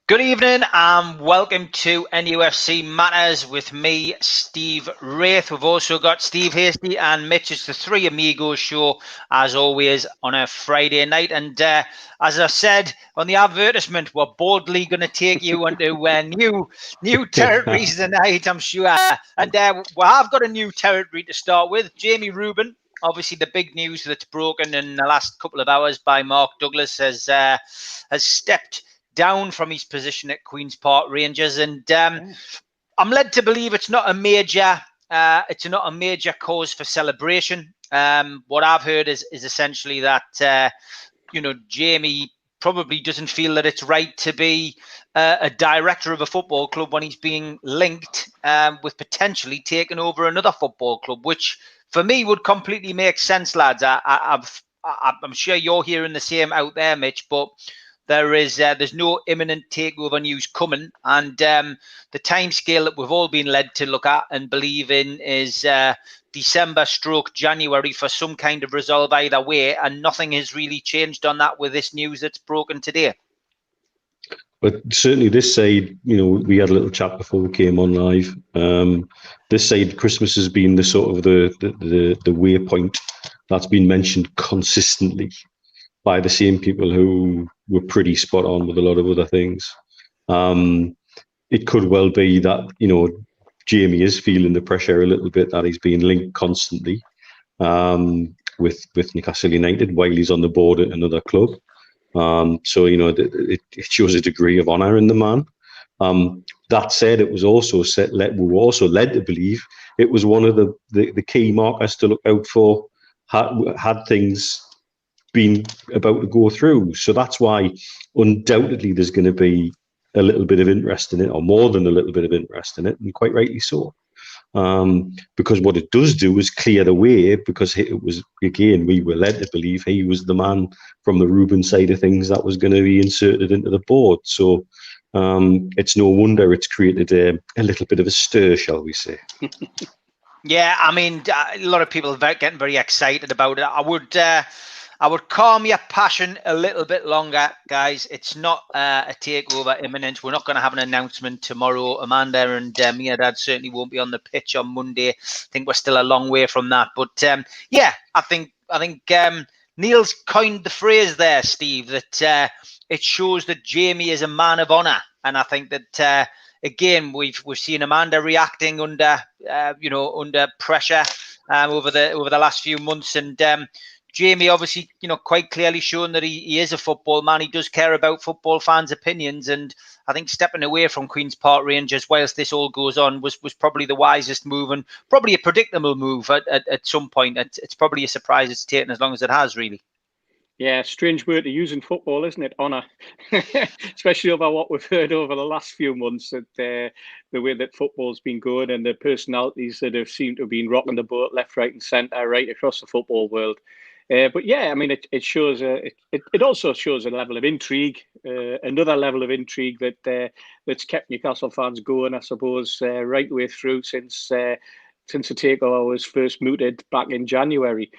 Good evening and welcome to NUFC Matters with me, Steve Wraith. We've also got Steve Hasty and Mitch. It's the Three Amigos show, as always, on a Friday night. And as I said on the advertisement, we're boldly going to take you into new territories tonight, I'm sure. And we have got a new territory to start with. Jamie Rubin, obviously the big news that's broken in the last couple of hours by Mark Douglas, has stepped down from his position at Queen's Park Rangers, and I'm led to believe it's not a major cause for celebration. What I've heard is essentially that Jamie probably doesn't feel that it's right to be a director of a football club when he's being linked with potentially taking over another football club, which for me would completely make sense, lads. I'm sure you're hearing the same out there, Mitch, but there's no imminent takeover news coming, and the timescale that we've all been led to look at and believe in is December/January for some kind of resolve either way, and nothing has really changed on that with this news that's broken today. But certainly this side, we had a little chat before we came on live. This side, Christmas has been the sort of the waypoint that's been mentioned consistently by the same people who were pretty spot on with a lot of other things. It could well be that, Jamie is feeling the pressure a little bit, that he's being linked constantly with Newcastle United while he's on the board at another club. So, it shows a degree of honour in the man. That said, it was also we were also led to believe it was one of the key markers to look out for had things been about to go through. So that's why undoubtedly there's going to be a little bit of interest in it, or more than a little bit of interest in it, and quite rightly so. Because what it does do is clear the way, because it was, again, we were led to believe he was the man from the Rubin side of things that was going to be inserted into the board. So it's no wonder it's created a little bit of a stir, shall we say. Yeah, I mean, a lot of people are getting very excited about it. I would calm your passion a little bit longer, guys. It's not a takeover imminent. We're not going to have an announcement tomorrow. Amanda and me and Dad certainly won't be on the pitch on Monday. I think we're still a long way from that. But yeah, I think Neil's coined the phrase there, Steve, that it shows that Jamie is a man of honour, and I think that again we've seen Amanda reacting under pressure over the last few months, and Jamie obviously, quite clearly shown that he is a football man. He does care about football fans' opinions, and I think stepping away from Queen's Park Rangers whilst this all goes on was probably the wisest move, and probably a predictable move at some point. It's probably a surprise it's taken as long as it has, really. Yeah, strange word to use in football, isn't it? Honour, especially over what we've heard over the last few months, that the way that football's been going and the personalities that have seemed to have been rocking the boat left, right, and centre right across the football world. But yeah, I mean, it shows it also shows a level of intrigue, another level of intrigue that's kept Newcastle fans going, I suppose, right the way through since the takeover was first mooted back in January.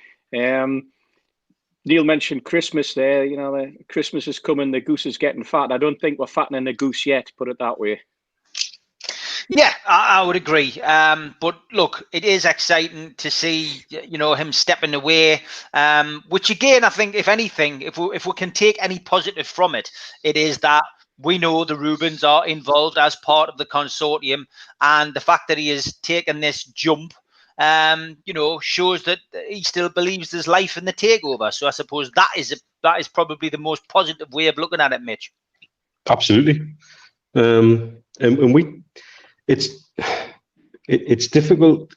Neil mentioned Christmas there. Christmas is coming, the goose is getting fat. I don't think we're fattening the goose yet, put it that way. Yeah, I would agree. But look, it is exciting to see, him stepping away. Which again, I think, if anything, if we can take any positive from it, it is that we know the Rubins are involved as part of the consortium, and the fact that he has taken this jump, shows that he still believes there's life in the takeover. So I suppose that is probably the most positive way of looking at it, Mitch. Absolutely, and it's difficult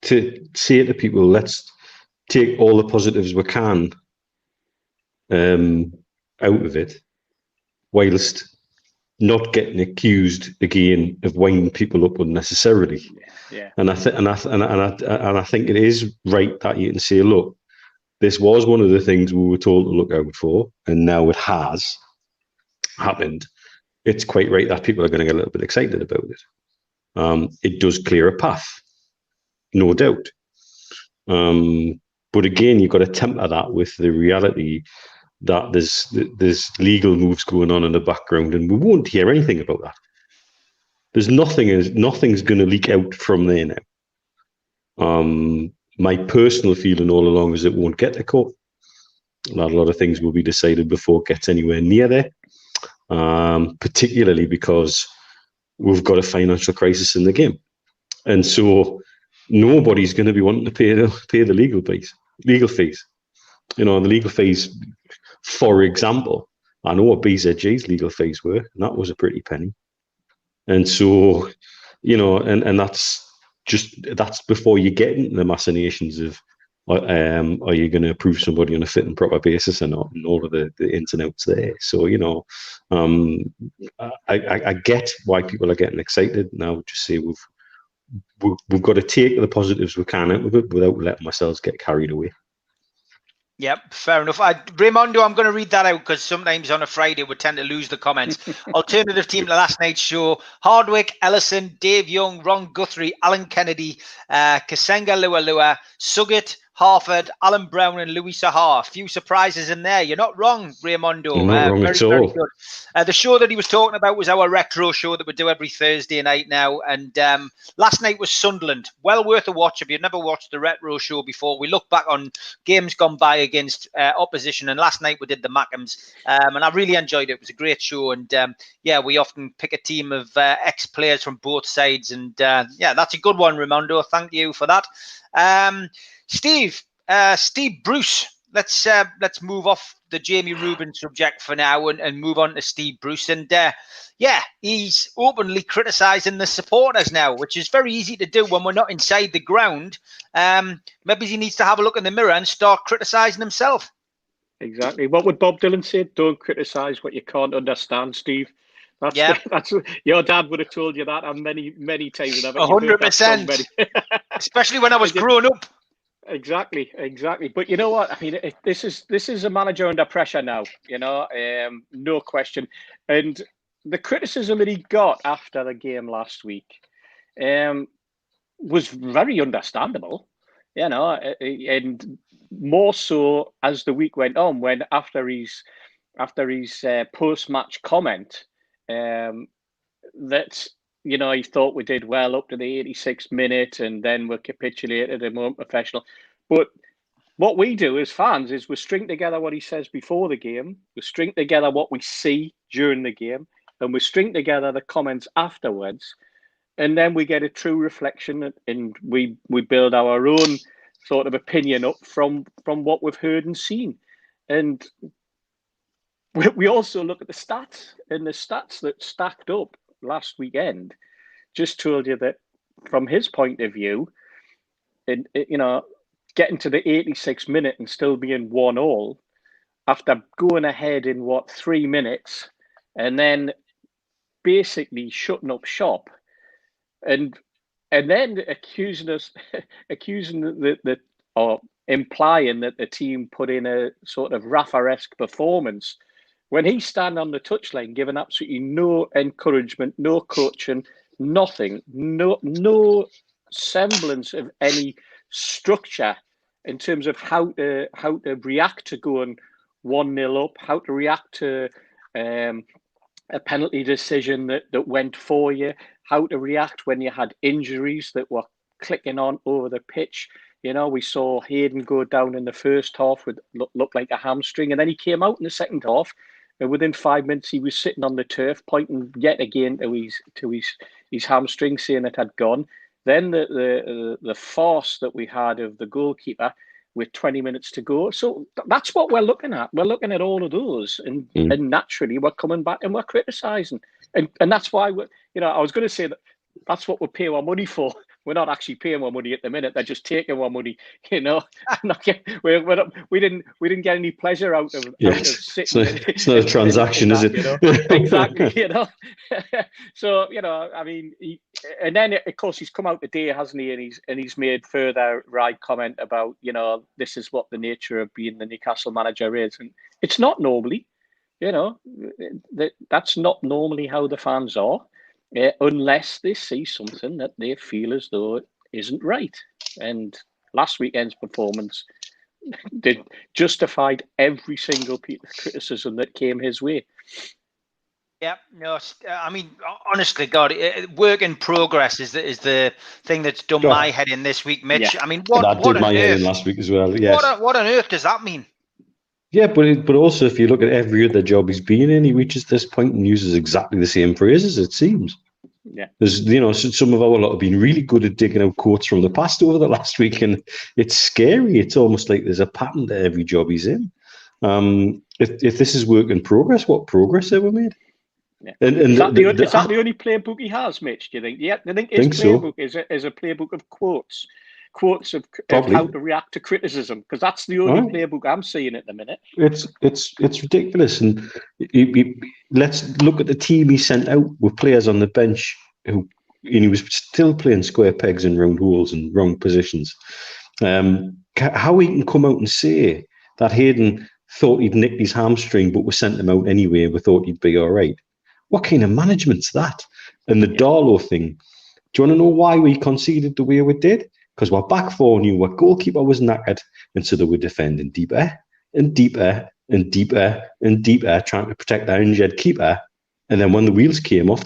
to say to people, let's take all the positives we can out of it, whilst not getting accused again of winding people up unnecessarily. Yeah. And I think it is right that you can say, look, this was one of the things we were told to look out for, and now it has happened. It's quite right that people are going to get a little bit excited about it. It does clear a path, no doubt. But again, you've got to temper that with the reality that there's legal moves going on in the background, and we won't hear anything about that. Nothing's going to leak out from there now. My personal feeling all along is it won't get to court. A lot of things will be decided before it gets anywhere near there, particularly because we've got a financial crisis in the game. And so nobody's going to be wanting to pay the legal fees. The legal fees, for example, I know what BZG's legal fees were, and that was a pretty penny. And so, and that's before you get into the machinations of, are you going to approve somebody on a fit and proper basis or not, and all of the ins and outs there. So, I get why people are getting excited. And I would just say we've got to take the positives we can out of it without letting ourselves get carried away. Yep, fair enough. Raimondo, I'm going to read that out because sometimes on a Friday we tend to lose the comments. Alternative team to last night's show: Hardwick, Ellison, Dave Young, Ron Guthrie, Alan Kennedy, Kasenga Lualua, Suggett, Harford, Alan Brown, and Louis Sahar. Few surprises in there. You're not wrong, Raimondo. You're not wrong at all. Very good. The show that he was talking about was our retro show that we do every Thursday night now. And last night was Sunderland. Well worth a watch if you've never watched the retro show before. We look back on games gone by against opposition. And last night we did the Mackhams. And I really enjoyed it. It was a great show. And we often pick a team of ex-players from both sides. And that's a good one, Raimondo. Thank you for that. Steve Bruce. Let's move off the Jamie Rubin subject for now and move on to Steve Bruce. And he's openly criticising the supporters now, which is very easy to do when we're not inside the ground. Maybe he needs to have a look in the mirror and start criticising himself. Exactly. What would Bob Dylan say? Don't criticise what you can't understand, Steve. That's your dad would have told you that, and many times. 100%. Especially when I was growing up. Exactly. But you know what? I mean, this is a manager under pressure now. No question. And the criticism that he got after the game last week was very understandable. And more so as the week went on, when after his post-match comment that. He thought we did well up to the 86th minute and then we capitulated and weren't professional. But what we do as fans is we string together what he says before the game, we string together what we see during the game, and we string together the comments afterwards. And then we get a true reflection and we build our own sort of opinion up from what we've heard and seen. And we also look at the stats, and the stats that stacked up last weekend just told you that from his point of view, getting to the 86th minute and still being 1-1 after going ahead in 3 minutes and then basically shutting up shop and then accusing or implying that the team put in a sort of Rafa-esque performance. When he's standing on the touchline, giving absolutely no encouragement, no coaching, nothing, no semblance of any structure in terms of how to react to going 1-0 up, how to react to a penalty decision that went for you, how to react when you had injuries that were clicking on over the pitch. We saw Hayden go down in the first half with looked like a hamstring, and then he came out in the second half. And within 5 minutes, he was sitting on the turf, pointing yet again to his hamstring, saying it had gone. Then the farce that we had of the goalkeeper with 20 minutes to go. So that's what we're looking at. We're looking at all of those, and naturally we're coming back and we're criticising, and that's why I was going to say that's what we're paying our money for. We're not actually paying our money at the minute. They're just taking our money. We didn't get any pleasure out of sitting. It's not a transaction, is it? Exactly. So I mean, and then of course he's come out today, hasn't he? And he's made further comment about this is what the nature of being the Newcastle manager is, and it's not normally. That's not normally how the fans are. Unless they see something that they feel as though it isn't right. And last weekend's performance Did justified every single piece of criticism that came his way. Yeah, no, I mean, honestly, God, work in progress is the thing that's done my head in this week, Mitch. Yeah. I mean, what did on my head in earth? last week as well. Yes. What on earth does that mean? Yeah, but also if you look at every other job he's been in, he reaches this point and uses exactly the same phrases. It seems. Yeah. There's some of our lot have been really good at digging out quotes from the past over the last week, and it's scary. It's almost like there's a pattern to every job he's in. If this is work in progress, what progress have we made? Yeah. And is that the only playbook he has, Mitch? Do you think? Yeah, I think his playbook is a playbook of quotes of how to react to criticism, because that's the only playbook I'm seeing at the minute. It's ridiculous. And let's look at the team he sent out with players on the bench who, and he was still playing square pegs in round holes and wrong positions. How he can come out and say that Hayden thought he'd nicked his hamstring, but we sent him out anyway and we thought he'd be all right. What kind of management's that? And the Darlow thing, do you want to know why we conceded the way we did? Because we're back 4 new, our goalkeeper was knackered, and so they were defending deeper and deeper and deeper and deeper, trying to protect our injured keeper. And then when the wheels came off,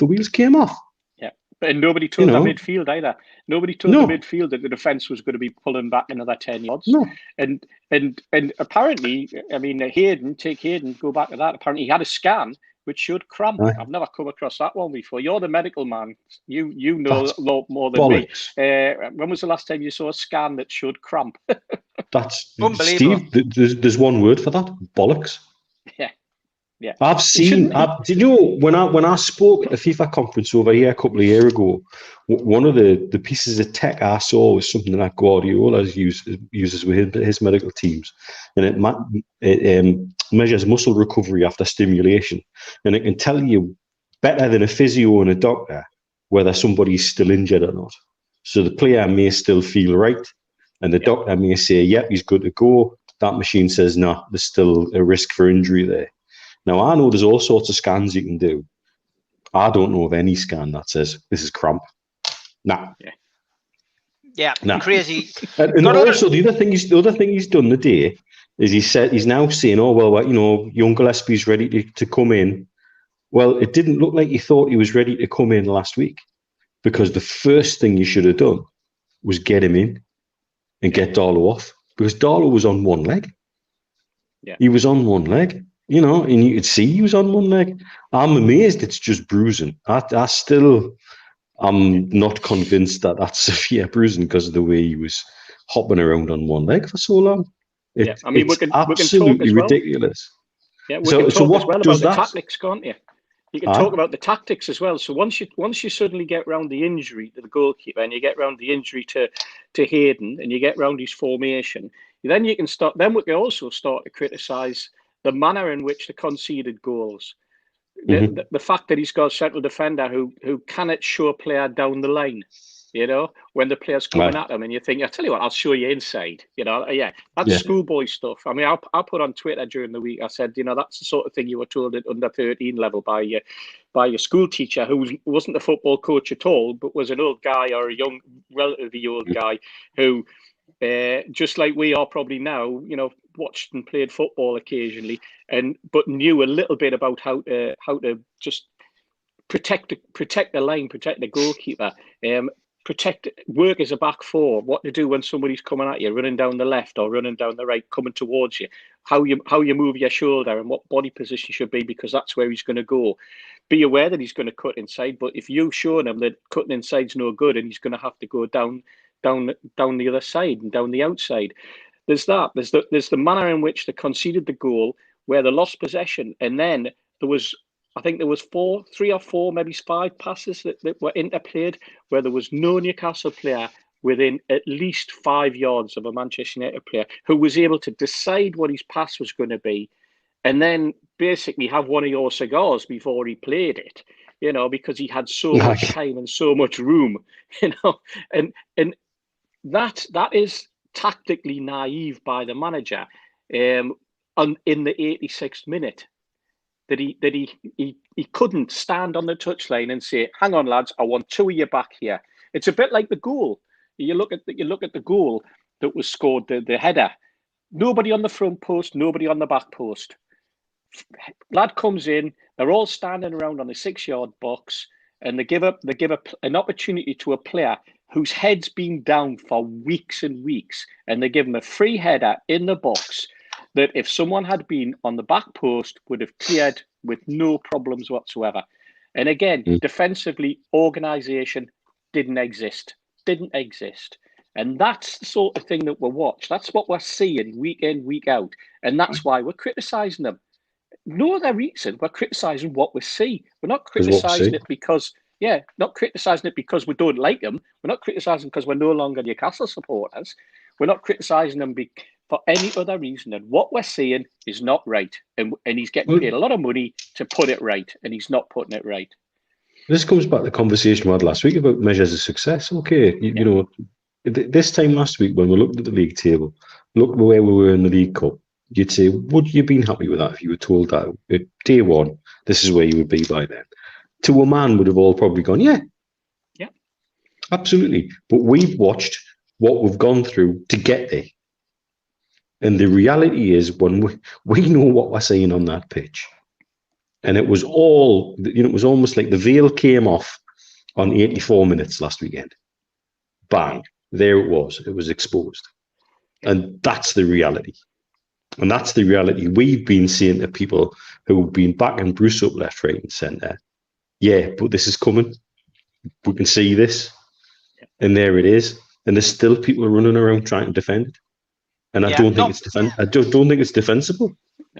Yeah, but nobody told the midfield either. Nobody told the midfield that the defence was going to be pulling back another 10 yards. No. And apparently, I mean, Hayden, go back to that. Apparently, he had a scan which showed cramp. I've never come across that one before. You're the medical man. You know a lot more than bollocks. me. When was the last time you saw a scan that showed cramp? That's unbelievable. Steve, there's one word for that: bollocks. Yeah. Yeah. I've seen. Did you know when I spoke at the FIFA conference over here a couple of years ago? One of the pieces of tech I saw was something that Guardiola uses with his medical teams, and it measures muscle recovery after stimulation, and it can tell you better than a physio and a doctor whether somebody's still injured or not. So the player may still feel right, and the doctor may say, "Yep, he's good to go." That machine says, "No, there's still a risk for injury there." Now, I know there's all sorts of scans you can do. I don't know of any scan that says this is cramp. Nah. Yeah, crazy. And also, the other thing he's done today is he's now saying, "Oh well, young Gillespie's ready to come in." Well, it didn't look like he thought he was ready to come in last week, because the first thing you should have done was get him in and get Darlow off, because Darlow was on one leg. Yeah, he was on one leg. And you could see he was on one leg. I'm amazed it's just bruising. I'm not convinced that that's severe bruising because of the way he was hopping around on one leg for so long. It's absolutely ridiculous. Yeah, we can talk as well about the tactics, can't you? You can talk about the tactics as well. So once you suddenly get round the injury to the goalkeeper, and you get round the injury to Hayden, and you get round his formation, then you can start. Then we can also start to criticise the manner in which they conceded goals. The fact that he's got a central defender who cannot show a player down the line, when the player's coming at him, and you think, I tell you what,Ll show you inside. That's schoolboy stuff. I mean, I put on Twitter during the week, I said, that's the sort of thing you were told at under 13 level by your school teacher, who wasn't a football coach at all, but was an old guy, or a young, relatively old guy who, just like we are probably now, watched and played football occasionally, but knew a little bit about how to just protect the line, protect the goalkeeper, work as a back four, what to do when somebody's coming at you, running down the left or running down the right, coming towards you, how you move your shoulder and what body position should be, because that's where he's going to go. Be aware that he's going to cut inside, but if you've shown him that cutting inside's no good, and he's going to have to go down the other side and down the outside. There's that. There's the manner in which they conceded the goal, where they lost possession, and then there was 3 or 4, maybe 5 passes that were interplayed, where there was no Newcastle player within at least 5 yards of a Manchester United player who was able to decide what his pass was going to be, and then basically have one of your cigars before he played it, because he had so much time and so much room, and that is tactically naive by the manager. In the 86th minute, that he couldn't stand on the touchline and say, "Hang on, lads, I want 2 of you back here." It's a bit like the goal. You look at the goal that was scored, the header Nobody on the front post, nobody on the back post. Lad comes in, they're all standing around on the 6-yard box, and they give an opportunity to a player whose head's been down for weeks and weeks, and they give him a free header in the box that if someone had been on the back post would have cleared with no problems whatsoever. And again, defensively, organisation didn't exist. And that's the sort of thing that we watch. That's what we're seeing week in, week out. And that's why we're criticising them. No other reason. We're criticising what we see. We're not criticising it because, not criticising it because we don't like them. We're not criticising because we're no longer Newcastle supporters. We're not criticising them for any other reason than what we're seeing is not right. And he's getting paid a lot of money to put it right, and he's not putting it right. This comes back to the conversation we had last week about measures of success. Okay, you know, this time last week when we looked at the league table, look where we were in the League Cup, you'd say, would you have been happy with that if you were told that at day one, this is where you would be by then? To a man, would have all probably gone, yeah, absolutely. But we've watched what we've gone through to get there. And the reality is, when we know what we're seeing on that pitch, and it was all, you know, it was almost like the veil came off on 84 minutes last weekend. Bang, there it was exposed. And that's the reality. And that's the reality we've been seeing to people who've been backing Bruce up left, right, and centre. Yeah, but this is coming. We can see this. And there it is. And there's still people running around trying to defend it. And I don't think it's defensible.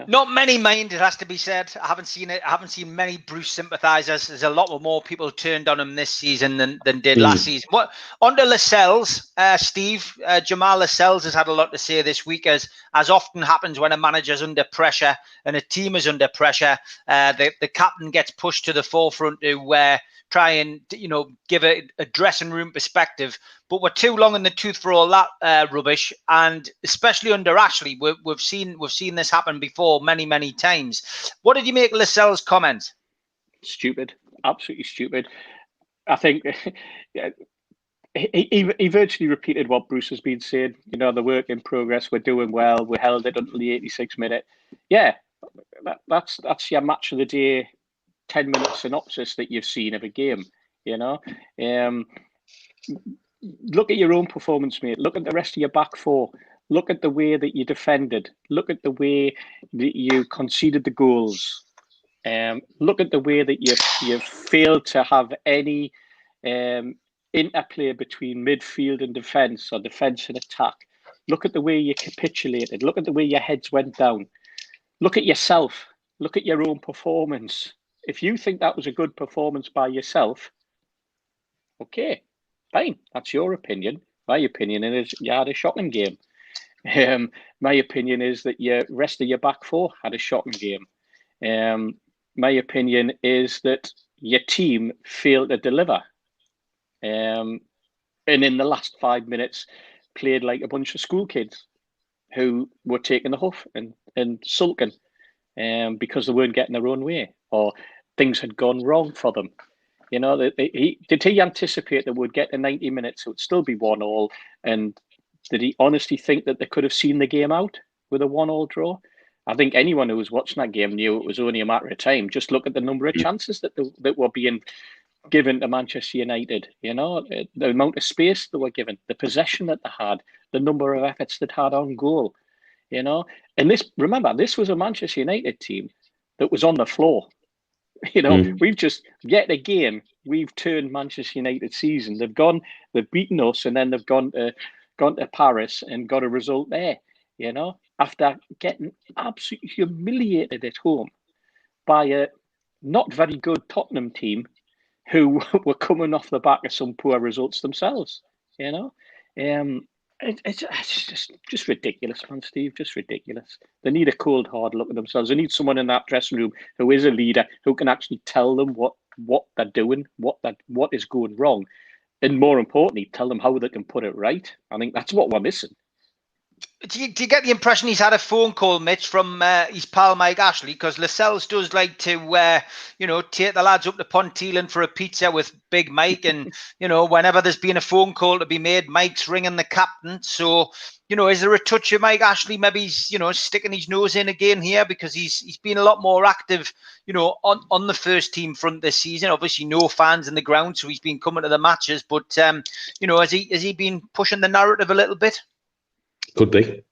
Not many mind, it has to be said. I haven't seen it. I haven't seen many Bruce sympathisers. There's a lot more people turned on him this season than did last season. What on to Lascelles, Steve? Jamal Lascelles has had a lot to say this week, as often happens when a manager's under pressure and a team is under pressure. The captain gets pushed to the forefront to try and, you know, give a dressing room perspective. But we're too long in the tooth for all that rubbish, and especially under Ashley, we've seen this happen before many times. What did you make of Lascelles' comments? Stupid, absolutely stupid. I think he virtually repeated what Bruce has been saying. You know, the work in progress. We're doing well. We held it until the 86th minute. Yeah, that's your match of the day. 10-minute synopsis that you've seen of a game. You know. Look at your own performance, mate. Look at the rest of your back four. Look at the way that you defended. Look at the way that you conceded the goals. Look at the way that you failed to have any interplay between midfield and defence or defence and attack. Look at the way you capitulated. Look at the way your heads went down. Look at yourself. Look at your own performance. If you think that was a good performance by yourself, okay. Fine, that's your opinion. My opinion is you had a shocking game. My opinion is that your rest of your back four had a shocking game. My opinion is that your team failed to deliver. And in the last 5 minutes, played like a bunch of school kids who were taking the huff and sulking because they weren't getting their own way or things had gone wrong for them. You know, did he anticipate that we'd get to 90 minutes, it would still be 1-1, and did he honestly think that they could have seen the game out with a 1-1 draw? I think anyone who was watching that game knew it was only a matter of time. Just look at the number of chances that were being given to Manchester United. You know, the amount of space they were given, the possession that they had, the number of efforts that had on goal. You know, and this was a Manchester United team that was on the floor. You know, we've just yet again we've turned Manchester United's season. They've beaten us, and then they've gone to Paris and got a result there. You know, after getting absolutely humiliated at home by a not very good Tottenham team, who were coming off the back of some poor results themselves. You know, it's just ridiculous, man, Steve. Just ridiculous. They need a cold, hard look at themselves. They need someone in that dressing room who is a leader, who can actually tell them what they're doing, what is going wrong, and more importantly, tell them how they can put it right. I think that's what we're missing. Do you get the impression he's had a phone call, Mitch, from his pal Mike Ashley? Because Lascelles does like to, take the lads up to Ponteland for a pizza with Big Mike. And, whenever there's been a phone call to be made, Mike's ringing the captain. So, is there a touch of Mike Ashley? Maybe he's, sticking his nose in again here because he's been a lot more active, on the first team front this season. Obviously, no fans in the ground, so he's been coming to the matches. But, has he been pushing the narrative a little bit? Could be.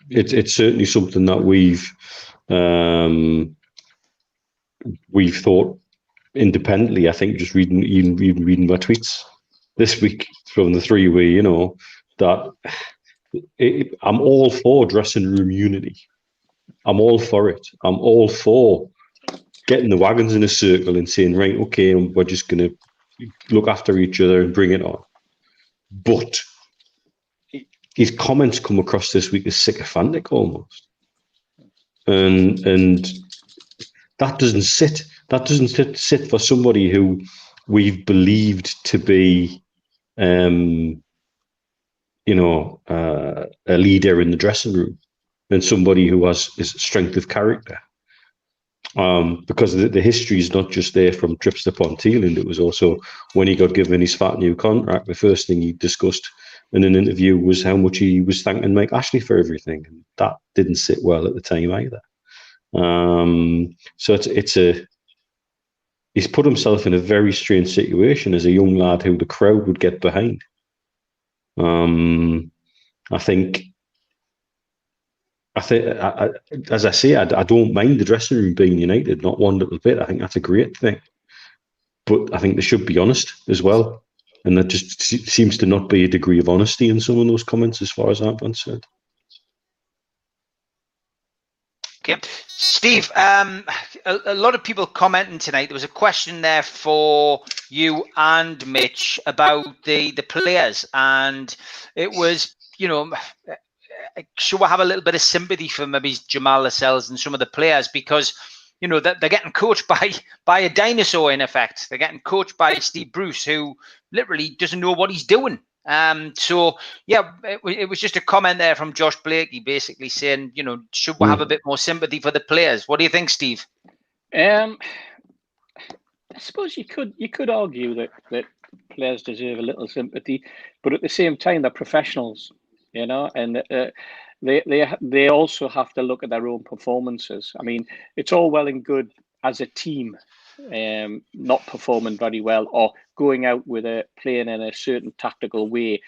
It's certainly something that we've thought independently. I think just reading my tweets this week from the three-way, that I'm all for dressing room unity. I'm all for it. I'm all for getting the wagons in a circle and saying, right, okay, we're just going to look after each other and bring it on. But his comments come across this week as sycophantic almost, and that doesn't sit. That doesn't sit for somebody who we've believed to be, a leader in the dressing room, and somebody who has strength of character. Because the history is not just there from trips to Ponteland. It was also when he got given his fat new contract. The first thing he discussed in an interview was how much he was thanking Mike Ashley for everything, and that didn't sit well at the time either. So he's put himself in a very strange situation as a young lad who the crowd would get behind. I think, as I say, I don't mind the dressing room being united, not one little bit. I think that's a great thing, but I think they should be honest as well. And there just seems to not be a degree of honesty in some of those comments, as far as I'm concerned. Okay, Steve. A lot of people commenting tonight. There was a question there for you and Mitch about the players, and it was, should we have a little bit of sympathy for maybe Jamal Lascelles and some of the players, because they're getting coached by a dinosaur in effect. They're getting coached by Steve Bruce, who literally doesn't know what he's doing. So yeah, it was just a comment there from Josh Blakey, basically saying, should we have a bit more sympathy for the players? What do you think, Steve? I suppose you could argue that players deserve a little sympathy, but at the same time, they're professionals, and they also have to look at their own performances. I mean, it's all well and good as a team not performing very well, or going out with playing in a certain tactical way,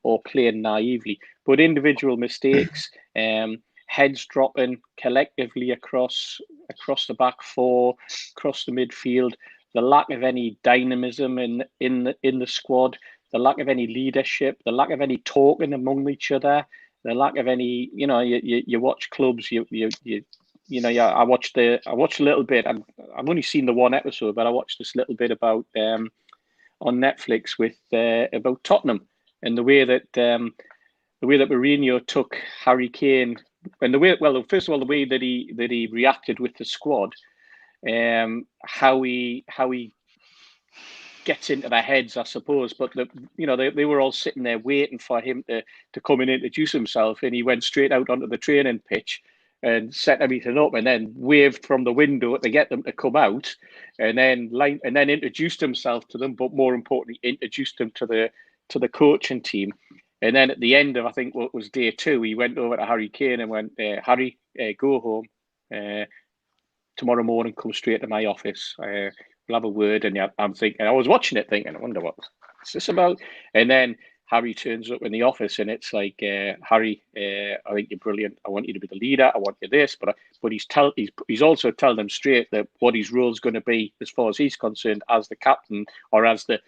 or playing naively, but individual mistakes, heads dropping collectively across the back four, across the midfield, the lack of any dynamism in the squad, the lack of any leadership, the lack of any talking among each other, the lack of any, you watch clubs, I watched a little bit. I've only seen the one episode, but I watched this little bit about on Netflix with about Tottenham, and the way that Mourinho took Harry Kane, and first of all, the way that he reacted with the squad, how he gets into their heads, I suppose. But they were all sitting there waiting for him to come and introduce himself, and he went straight out onto the training pitch and set everything up, and then waved from the window to get them to come out, and then introduced himself to them, but more importantly, introduced them to the coaching team. And then at the end of, I think, what was day 2, he went over to Harry Kane and went, Harry, go home. Tomorrow morning, come straight to my office. We'll have a word. And I'm thinking, I was watching it thinking, I wonder what's this about? And then Harry turns up in the office, and it's like, Harry, I think you're brilliant. I want you to be the leader. I want you this. But he's also telling them straight that what his role is going to be, as far as he's concerned, as the captain, or as the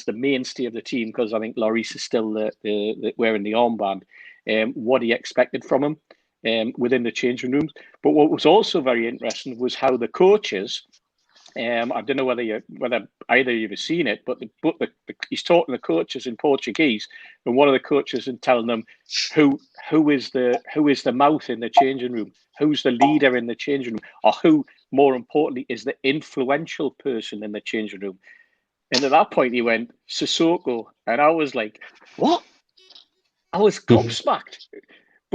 mainstay of the team, because I think Lloris is still the wearing the armband. What he expected from him within the changing rooms. But what was also very interesting was how the coaches. I don't know whether either of you have seen it, but he's talking to the coaches in Portuguese, and one of the coaches is telling them who is the mouth in the changing room, who's the leader in the changing room, or who, more importantly, is the influential person in the changing room. And at that point, he went, Sissoko. And I was like, what? I was gobsmacked.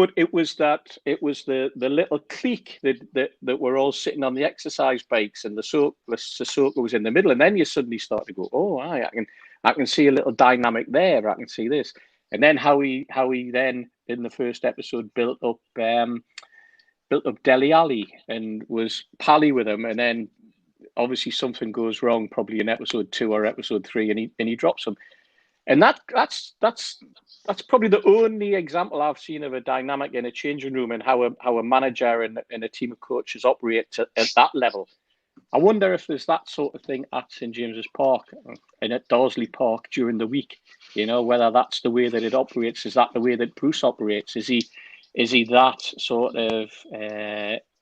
But it was the little clique that were all sitting on the exercise bikes, and the Sissoko was in the middle, and then you suddenly start to go, oh, I can see a little dynamic there. I can see this, and then how he then in the first episode built up Dele Alli and was pally with him, and then obviously something goes wrong, probably in episode 2 or episode 3, and he drops him, and that's probably the only example I've seen of a dynamic in a changing room and how a manager and a team of coaches operate at that level. I wonder if there's that sort of thing at St James's Park and at Dorsley Park during the week. Whether that's the way that it operates. Is that the way that Bruce operates? Is he that sort of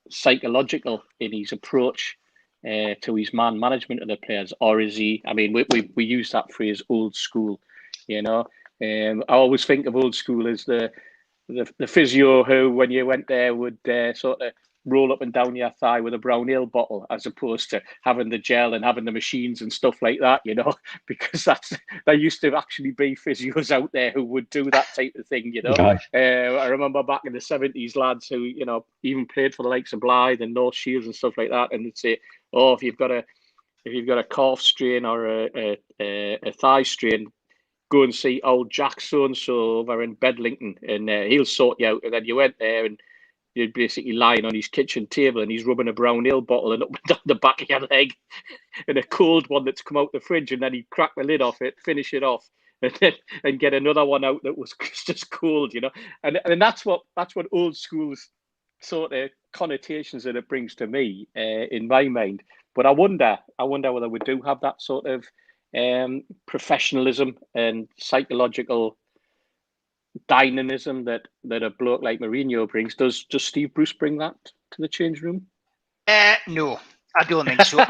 psychological in his approach to his man management of the players, or is he? I mean, we use that phrase old school. I always think of old school as the physio who, when you went there, would sort of roll up and down your thigh with a brown ale bottle, as opposed to having the gel and having the machines and stuff like that, because there used to actually be physios out there who would do that type of thing, Right. I remember back in the 70s, lads who, even played for the likes of Blythe and North Shields and stuff like that, and they'd say, oh, if you've got a calf strain or a thigh strain, go and see old Jack so-and-so over in Bedlington, and he'll sort you out. And then you went there and you're basically lying on his kitchen table and he's rubbing a brown ale bottle and up and down the back of your leg and a cold one that's come out the fridge, and then he'd crack the lid off it, finish it off, and get another one out that was just cold, And that's what old school's sort of connotations that it brings to me in my mind. But I wonder whether we do have that sort of professionalism and psychological dynamism that a bloke like Mourinho brings. Does Steve Bruce bring that to the change room? No, I don't think so.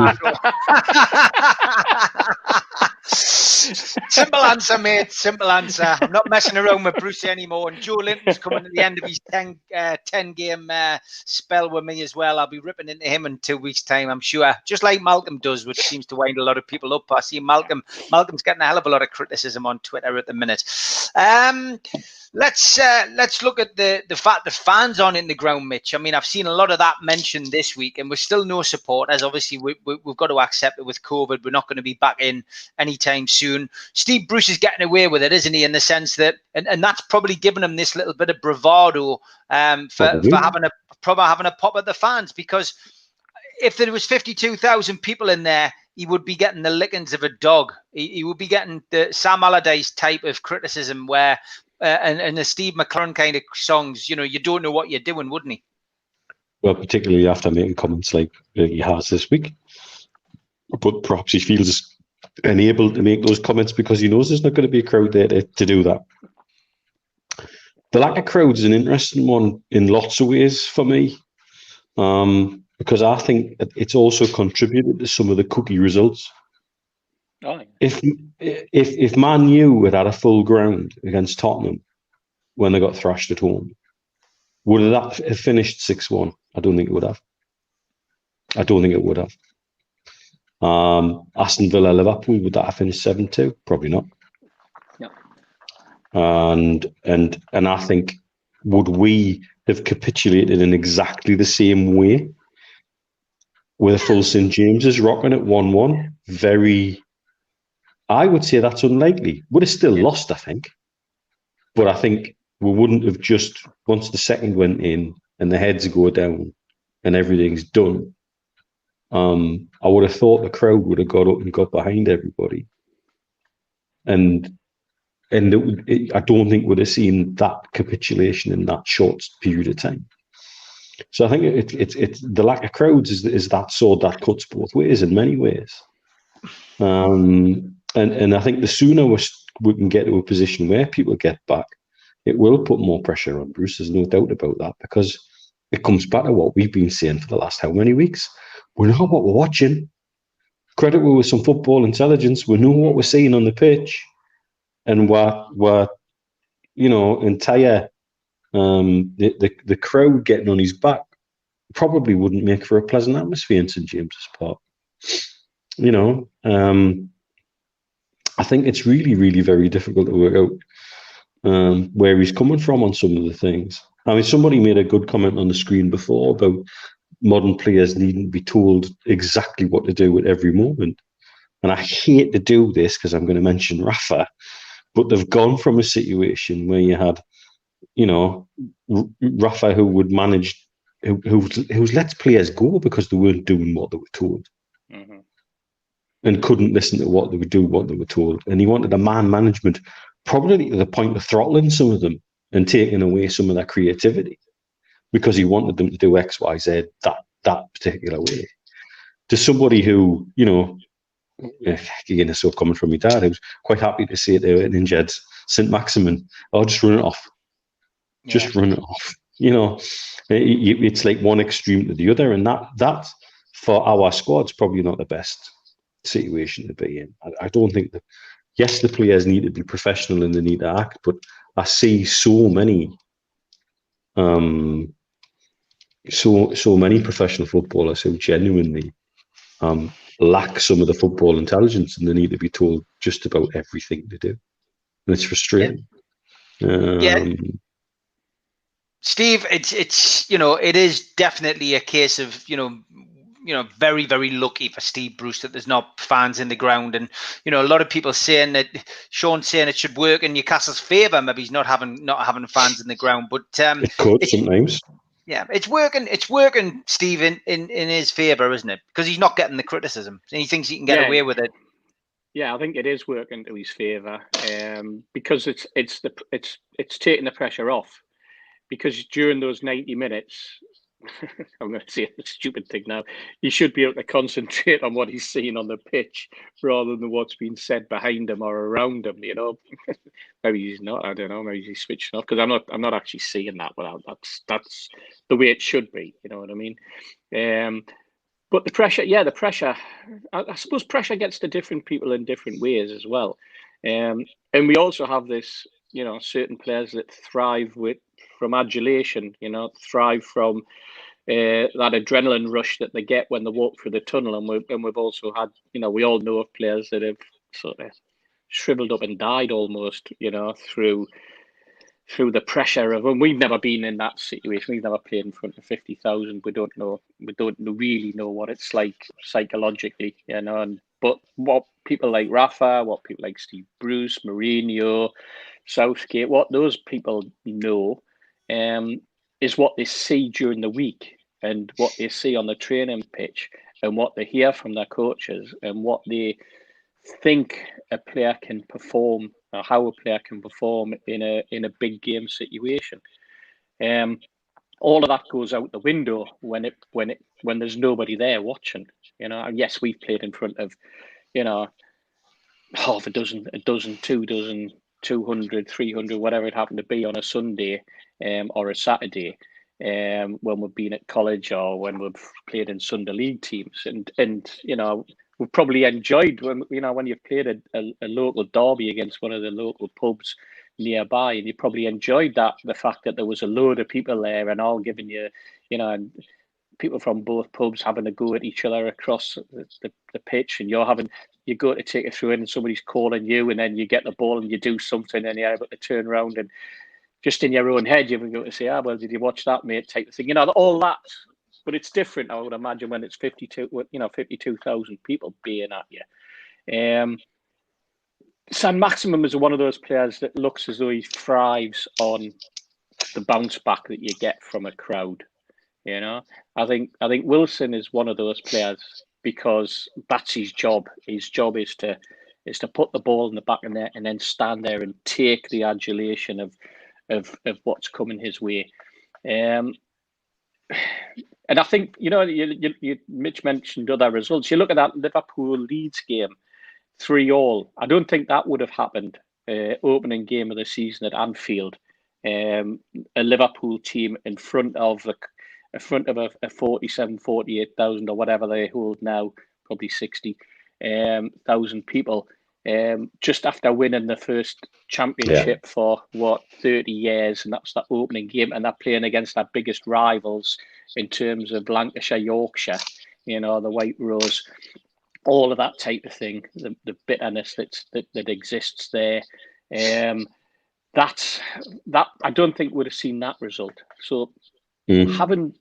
Simple answer, mate. Simple answer. I'm not messing around with Bruce anymore. And Joe Linton's coming to the end of his 10-game spell with me as well. I'll be ripping into him in 2 weeks' time, I'm sure. Just like Malcolm does, which seems to wind a lot of people up. I see Malcolm's getting a hell of a lot of criticism on Twitter at the minute. Let's look at the fact that fans aren't in the ground, Mitch. I mean, I've seen a lot of that mentioned this week, and we're still no supporters. Obviously, we've got to accept it with COVID. We're not going to be back in anytime soon. Steve Bruce is getting away with it, isn't he? In the sense that, and that's probably given him this little bit of bravado for having a pop at the fans. Because if there was 52,000 people in there, he would be getting the lickings of a dog. He would be getting the Sam Allardyce type of criticism where. And the Steve McLaren kind of songs, you don't know what you're doing, wouldn't he? Well, particularly after making comments like he has this week. But perhaps he feels enabled to make those comments because he knows there's not going to be a crowd there to do that. The lack of crowd is an interesting one in lots of ways for me, because I think it's also contributed to some of the cookie results. Oh. If Man U had a full ground against Tottenham when they got thrashed at home, would that have finished 6-1? I don't think it would have. Aston Villa, Liverpool, would that have finished 7-2? Probably not. Yeah. And I think, would we have capitulated in exactly the same way with a full St James's rocking at 1-1? I would say that's unlikely. Would have still lost, I think. But I think we wouldn't have just, once the second went in and the heads go down and everything's done, I would have thought the crowd would have got up and got behind everybody. And I don't think we'd have seen that capitulation in that short period of time. So I think it's the lack of crowds is that sword that cuts both ways in many ways. And I think the sooner we can get to a position where people get back, it will put more pressure on Bruce. There's no doubt about that, because it comes back to what we've been saying for the last how many weeks. We know what we're watching. Credit with some football intelligence. We know what we're seeing on the pitch, and we're entire the crowd getting on his back probably wouldn't make for a pleasant atmosphere in St James's Park. I think it's really, really very difficult to work out where he's coming from on some of the things. I mean, somebody made a good comment on the screen before about modern players needing to be told exactly what to do at every moment. And I hate to do this because I'm going to mention Rafa, but they've gone from a situation where you had, Rafa who would manage, who lets players go because they weren't doing what they were told. Mm-hmm. And couldn't listen to what they would do, what they were told. And he wanted a man management, probably to the point of throttling some of them and taking away some of their creativity because he wanted them to do X, Y, Z that particular way. To somebody who, again, it's so coming from my dad, who's quite happy to say to an injured St. Maximin, oh, just run it off. Just run it off. It's like one extreme to the other. And that for our squad's probably not the best situation to be in. I don't think that, yes, the players need to be professional and they need to act, but I see so many professional footballers who genuinely lack some of the football intelligence, and they need to be told just about everything to do, and it's frustrating. Steve, it's it is definitely a case of very, very lucky for Steve Bruce that there's not fans in the ground, and a lot of people saying that Sean's saying it should work in Newcastle's favour. Maybe he's not having fans in the ground, but it could sometimes. Yeah, it's working, Steve, in his favour, isn't it? Because he's not getting the criticism, and he thinks he can get away with it. Yeah, I think it is working to his favour, because it's taking the pressure off. Because during those 90 minutes, I'm going to say a stupid thing now, he should be able to concentrate on what he's seeing on the pitch rather than what's being said behind him or around him. Maybe he's not. I don't know. Maybe he's switching off because I'm not actually seeing that. But that's the way it should be. You know what I mean? But the pressure, I suppose pressure gets to different people in different ways as well. And we also have this, certain players that thrive from adulation, thrive from that adrenaline rush that they get when they walk through the tunnel. And we've also had, we all know of players that have sort of shriveled up and died almost, through the pressure of, and we've never been in that situation. We've never played in front of 50,000. We don't really know what it's like psychologically, but what people like Rafa, what people like Steve Bruce, Mourinho, Southgate, what those people know is what they see during the week and what they see on the training pitch and what they hear from their coaches and what they think a player can perform or how a player can perform in a big game situation. All of that goes out the window when there's nobody there watching. And yes, we've played in front of, half a dozen, 2 dozen, 200, 300, whatever it happened to be on a Sunday or a Saturday when we've been at college or when we've played in Sunday league teams. And we've probably enjoyed when you've played a local derby against one of the local pubs nearby, and you probably enjoyed the fact that there was a load of people there and all giving you, and people from both pubs having a go at each other across the pitch, and you go to take it through and somebody's calling you, and then you get the ball and you do something and you're able to turn around and just in your own head you're going to say, well, did you watch that, mate? Type of thing, all that. But it's different, I would imagine, when it's 52,000 people being at you. San Maximum is one of those players that looks as though he thrives on the bounce back that you get from a crowd. I think Wilson is one of those players because that's his job. His job is to put the ball in the back of the net and then stand there and take the adulation of what's coming his way. And I think, Mitch mentioned other results. You look at that Liverpool Leeds game, 3-3. I don't think that would have happened. Opening game of the season at Anfield. A Liverpool team in front of a 47, 48,000 or whatever they hold now, probably 60,000 people. Just after winning the first championship for 30 years, and that's that opening game, and they're playing against their biggest rivals in terms of Lancashire, Yorkshire, the White Rose, all of that type of thing, the bitterness that exists there. that I don't think would have seen that result. So having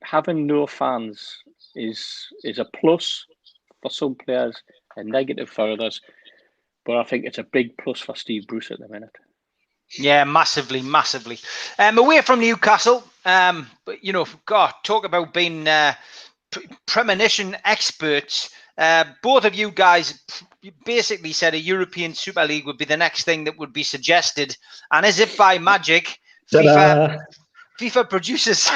no fans is a plus for some players, a negative for others. But I think it's a big plus for Steve Bruce at the minute. Yeah, massively. Away from Newcastle, but God, talk about being premonition experts. Both of you guys basically said a European Super League would be the next thing that would be suggested, and as if by magic, FIFA produces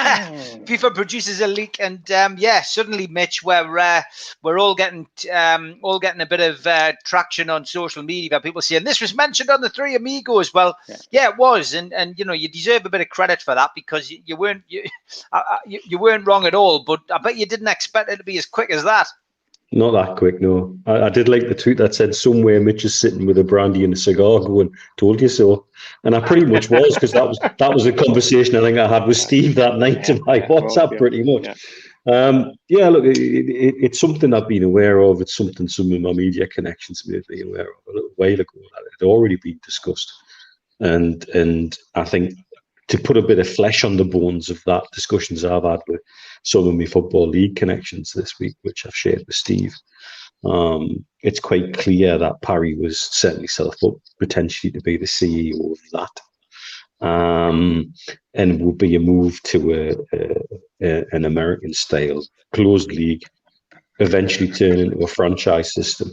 a leak, and suddenly, Mitch, we're all getting a bit of traction on social media. People saying this was mentioned on the Three Amigos. Well, yeah, it was, and you deserve a bit of credit for that, because you weren't wrong at all. But I bet you didn't expect it to be as quick as that. Not that quick, no. I did like the tweet that said somewhere Mitch is sitting with a brandy and a cigar going, "Told you so." And I pretty much was, because that was a conversation I think I had with Steve that night to my WhatsApp, pretty much. Yeah. Look, it's something I've been aware of. It's something some of my media connections made me aware of a little while ago. That it had already been discussed, and I think to put a bit of flesh on the bones of that, discussions I've had with some of my Football League connections this week, which I've shared with Steve, it's quite clear that Parry was setting himself up potentially to be the CEO of that, and will be a move to an American-style closed league, eventually turn into a franchise system,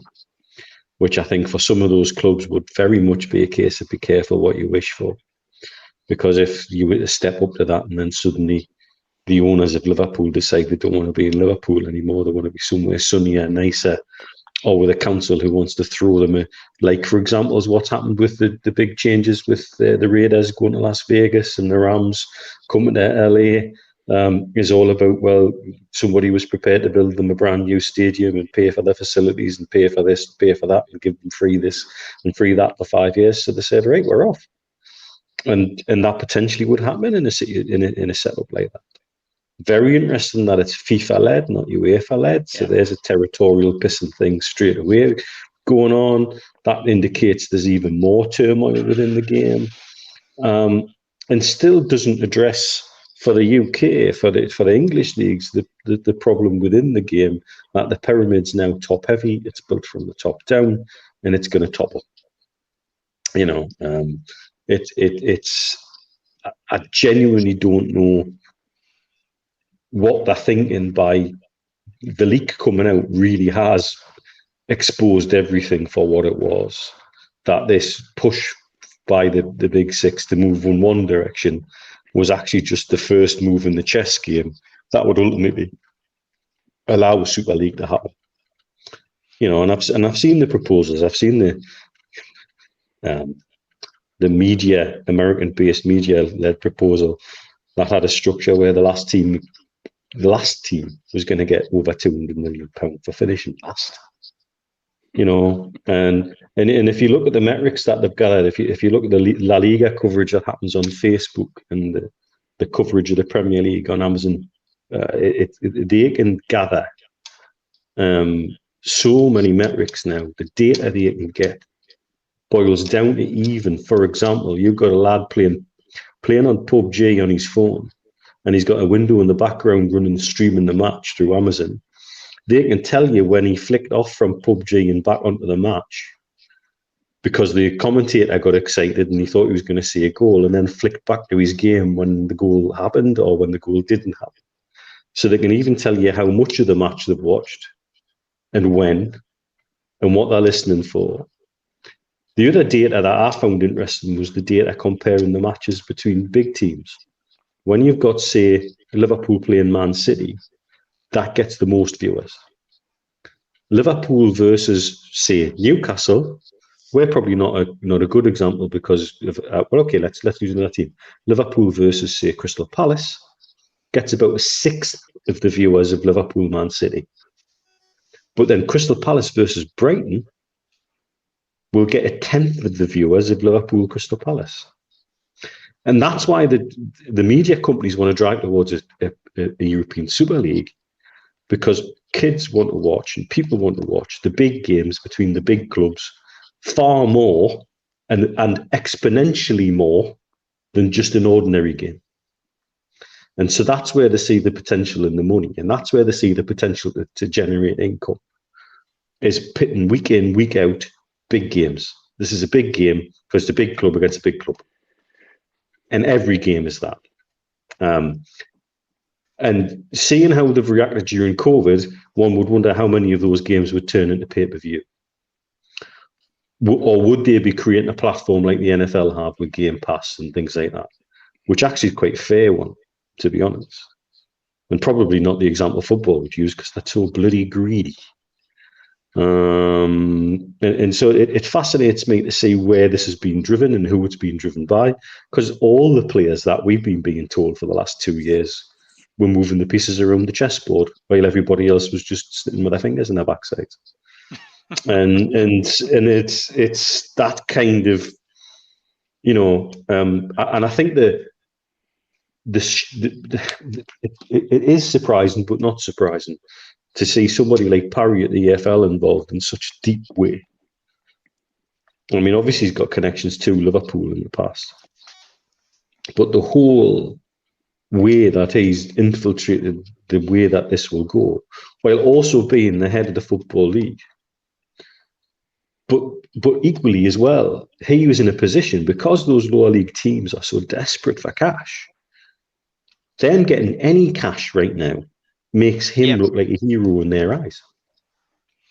which I think for some of those clubs would very much be a case of be careful what you wish for. Because if you were to step up to that and then suddenly the owners of Liverpool decide they don't want to be in Liverpool anymore, they want to be somewhere sunnier, nicer, or with a council who wants to throw them, like, for example, is what's happened with the big changes with the Raiders going to Las Vegas and the Rams coming to LA, is all about, well, somebody was prepared to build them a brand new stadium and pay for their facilities and pay for this, pay for that, and give them free this and free that for 5 years. So they said, right, we're off. And that potentially would happen in a setup like that. Very interesting that it's FIFA-led, not UEFA-led. So there's a territorial pissing thing straight away going on. That indicates there's even more turmoil within the game, and still doesn't address for the UK, for the English leagues, the problem within the game, that the pyramid's now top heavy. It's built from the top down, and it's going to topple. It's I genuinely don't know what they're thinking by the leak coming out really has exposed everything for what it was. That this push by the Big Six to move in one direction was actually just the first move in the chess game that would ultimately allow Super League to happen. And I've seen the proposals. I've seen the media, American-based media-led proposal that had a structure where the last team was going to get over £200 million for finishing last. And if you look at the metrics that they've gathered, if you look at the La Liga coverage that happens on Facebook and the coverage of the Premier League on Amazon, they can gather so many metrics now. The data they can get boils down to, even, for example, you've got a lad playing on PUBG on his phone, and he's got a window in the background running, streaming the match through Amazon. They can tell you when he flicked off from PUBG and back onto the match, because the commentator got excited and he thought he was going to see a goal, and then flicked back to his game when the goal happened or when the goal didn't happen. So they can even tell you how much of the match they've watched and when and what they're listening for. The other data that I found interesting was the data comparing the matches between big teams. When you've got, say, Liverpool playing Man City, that gets the most viewers. Liverpool versus, say, Newcastle, we're probably not a good example because of, let's use another team. Liverpool versus, say, Crystal Palace gets about a sixth of the viewers of Liverpool Man City. But then Crystal Palace versus Brighton will get a tenth of the viewers of Liverpool Crystal Palace. And that's why the media companies want to drive towards a European Super League, because kids want to watch and people want to watch the big games between the big clubs far more and exponentially more than just an ordinary game. And so that's where they see the potential in the money, and that's where they see the potential to generate income, is pitting week in, week out, big games. This is a big game because it's a big club against a big club. And every game is that. And seeing how they've reacted during COVID, one would wonder how many of those games would turn into pay-per-view. Or would they be creating a platform like the NFL have with Game Pass and things like that, which actually is quite a fair one, to be honest. And probably not the example football would use because they're so bloody greedy. And so it fascinates me to see where this has been driven and who it's been driven by, because all the players that we've been being told for the last 2 years were moving the pieces around the chessboard while everybody else was just sitting with their fingers in their backsides. and it's that kind of, you know, and I think that it is surprising, but not surprising, to see somebody like Parry at the EFL involved in such a deep way. I mean, obviously he's got connections to Liverpool in the past, but the whole way that he's infiltrated the way that this will go, while also being the head of the Football League. But equally as well, he was in a position, because those lower league teams are so desperate for cash, them getting any cash right now makes him look like a hero in their eyes.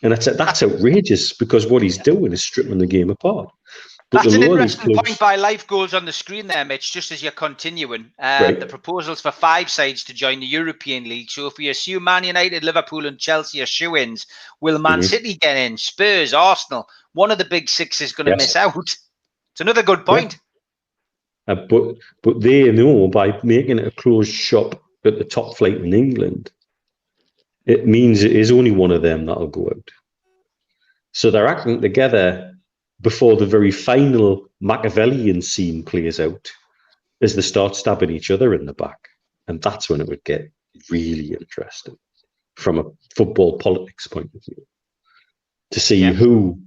And that's outrageous, because what he's doing is stripping the game apart. But that's an interesting point by Life Goals on the screen there, Mitch, just as you're continuing. The proposals for 5 sides to join the European League. So if we assume Man United, Liverpool and Chelsea are shoo-ins, will Man City get in? Spurs, Arsenal? One of the big 6 is going to miss out. It's another good point. Yeah. But they know, by making it a closed shop at the top flight in England, it means it is only one of them that'll go out. So they're acting together before the very final Machiavellian scene plays out, as they start stabbing each other in the back. And that's when it would get really interesting from a football politics point of view, to see who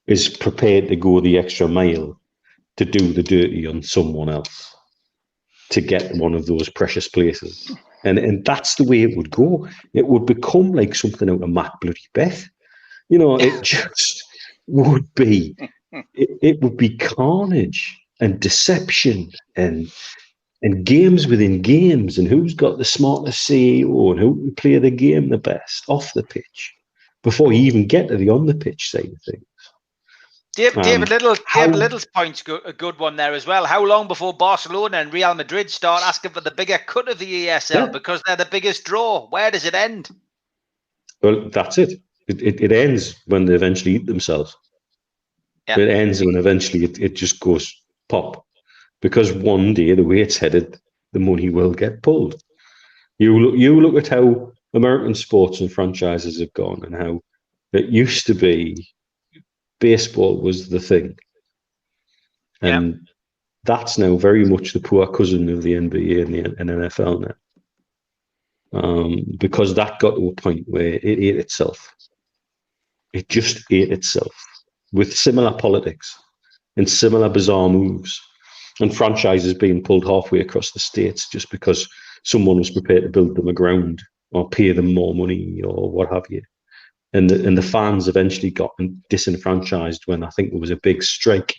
is prepared to go the extra mile to do the dirty on someone else to get one of those precious places. And that's the way it would go. It would become like something out of Mac Bloody Beth. You know, it just would be, it would be carnage and deception and games within games, and who's got the smartest CEO and who can play the game the best off the pitch before you even get to the on the pitch side of things. David Little's point's a good one there as well. How long before Barcelona and Real Madrid start asking for the bigger cut of the ESL because they're the biggest draw? Where does it end? Well, that's it. It ends when they eventually eat themselves. Yeah. It ends when eventually it just goes pop. Because one day, the way it's headed, the money will get pulled. You look at how American sports and franchises have gone, and how it used to be baseball was the thing. And that's now very much the poor cousin of the NBA and NFL now. Because that got to a point where it ate itself. It just ate itself with similar politics and similar bizarre moves, and franchises being pulled halfway across the states just because someone was prepared to build them a ground or pay them more money or what have you. And the fans eventually got disenfranchised when I think there was a big strike,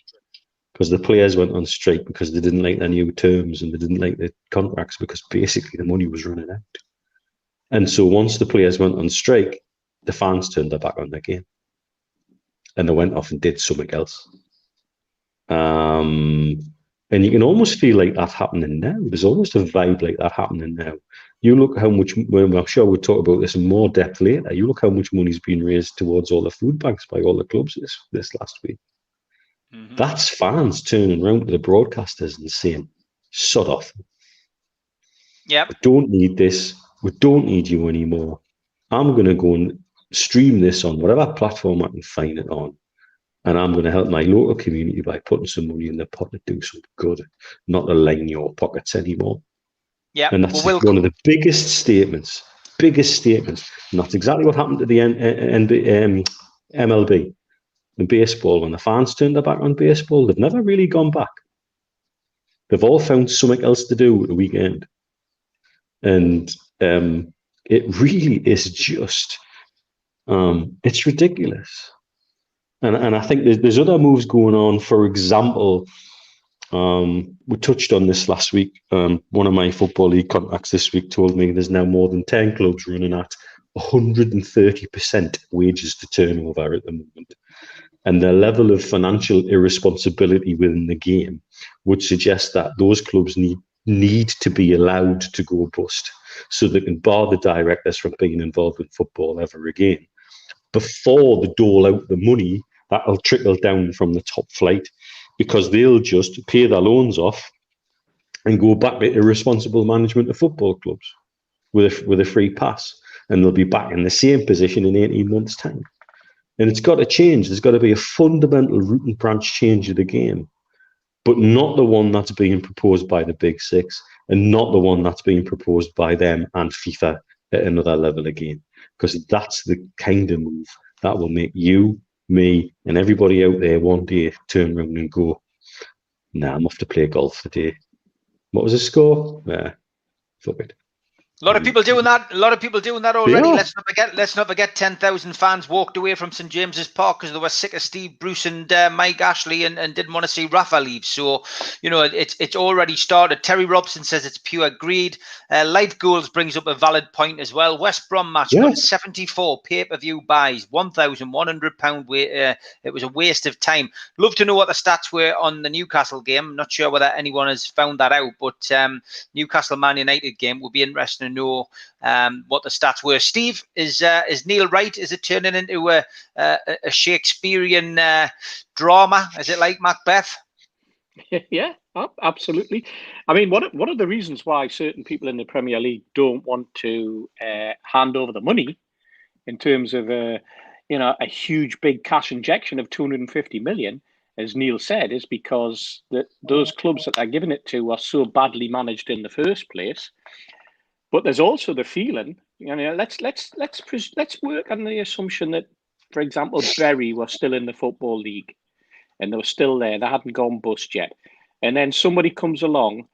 because the players went on strike because they didn't like their new terms and they didn't like the contracts, because basically the money was running out. And so once the players went on strike, the fans turned their back on the game and they went off and did something else. And you can almost feel like that happening now. There's almost a vibe like that happening now. You look how much, well, I'm sure we'll talk about this in more depth later. You look how much money's been raised towards all the food banks by all the clubs this last week. Mm-hmm. That's fans turning around to the broadcasters and saying, sod off. Yep. We don't need this. We don't need you anymore. I'm going to go and stream this on whatever platform I can find it on. And I'm going to help my local community by putting some money in the pot to do some good, not to line your pockets anymore. Yeah, and that's one of the biggest statements. And that's exactly what happened to the MLB in baseball. When the fans turned their back on baseball, they've never really gone back. They've all found something else to do at the weekend. And it really is just, it's ridiculous. And I think there's other moves going on. For example, we touched on this last week. One of my Football League contacts this week told me there's now more than 10 clubs running at 130% wages to turnover at the moment. And the level of financial irresponsibility within the game would suggest that those clubs need to be allowed to go bust so they can bar the directors from being involved in football ever again. Before they dole out the money, that'll trickle down from the top flight, because they'll just pay their loans off and go back to irresponsible management of football clubs with a free pass. And they'll be back in the same position in 18 months' time. And it's got to change. There's got to be a fundamental root and branch change of the game, but not the one that's being proposed by the Big Six, and not the one that's being proposed by them and FIFA at another level again. Because that's the kind of move that will make you, me, and everybody out there one day turn around and go, nah, I'm off to play golf today. What was the score? Fuck it. A lot of people doing that. Already. Yeah. Let's not forget 10,000 fans walked away from St James's Park because they were sick of Steve Bruce and Mike Ashley and didn't want to see Rafa leave. So, it's already started. Terry Robson says it's pure greed. Life Goals brings up a valid point as well. West Brom match won 74 pay-per-view buys, £1,100. It was a waste of time. Love to know what the stats were on the Newcastle game. I'm not sure whether anyone has found that out, but Newcastle Man United game would be interesting to know what the stats were. Steve, is Neil right? Is it turning into a Shakespearean drama? Is it like Macbeth? Yeah, absolutely. I mean, what are the reasons why certain people in the Premier League don't want to hand over the money in terms of a huge big cash injection of 250 million? As Neil said, is because those clubs that they're giving it to are so badly managed in the first place. But there's also the feeling, let's work on the assumption that, for example, Bury were still in the Football League and they were still there. They hadn't gone bust yet. And then somebody comes along,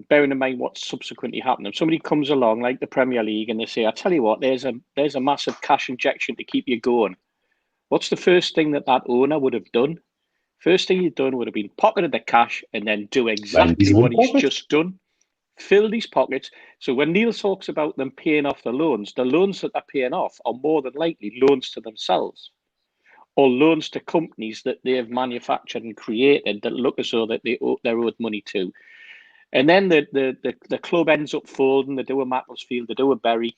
bearing in mind what's subsequently happened, somebody comes along like the Premier League and they say, I tell you what, there's a massive cash injection to keep you going. What's the first thing that owner would have done? First thing he'd done would have been pocketed the cash and then do exactly what he's just done. Fill these pockets. So when Neil talks about them paying off the loans that they're paying off are more than likely loans to themselves or loans to companies that they have manufactured and created that look as though that they're owed money to. And then the club ends up folding. They do a Macclesfield, they do a Bury,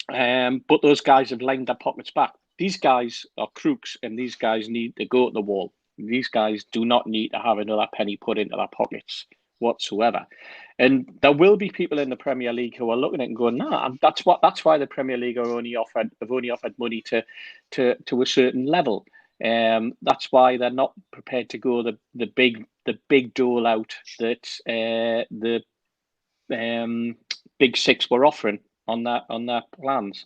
but those guys have lined their pockets back. These guys are crooks, and these guys need to go to the wall. These guys do not need to have another penny put into their pockets whatsoever. And there will be people in the Premier League who are looking at it and going, nah, that's why the Premier League have only offered money to a certain level. That's why they're not prepared to go the big dole out that the Big Six were offering on their plans.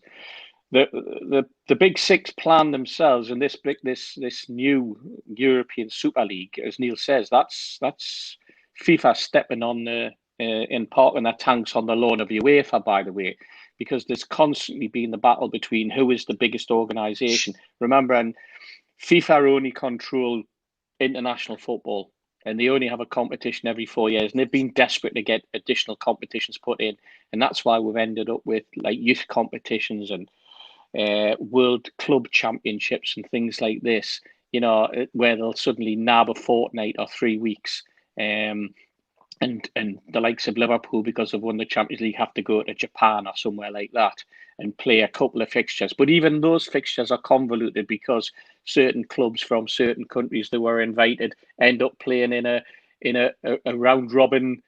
The Big Six plan themselves, and this new European Super League, as Neil says, that's FIFA stepping on in parking their tanks on the lawn of UEFA, by the way, because there's constantly been the battle between who is the biggest organisation. Remember, and FIFA only control international football, and they only have a competition every 4 years, and they've been desperate to get additional competitions put in, and that's why we've ended up with like youth competitions and World Club Championships and things like this, where they'll suddenly nab a fortnight or 3 weeks. And the likes of Liverpool, because they've won the Champions League, have to go to Japan or somewhere like that and play a couple of fixtures. But even those fixtures are convoluted because certain clubs from certain countries that were invited end up playing in a round robin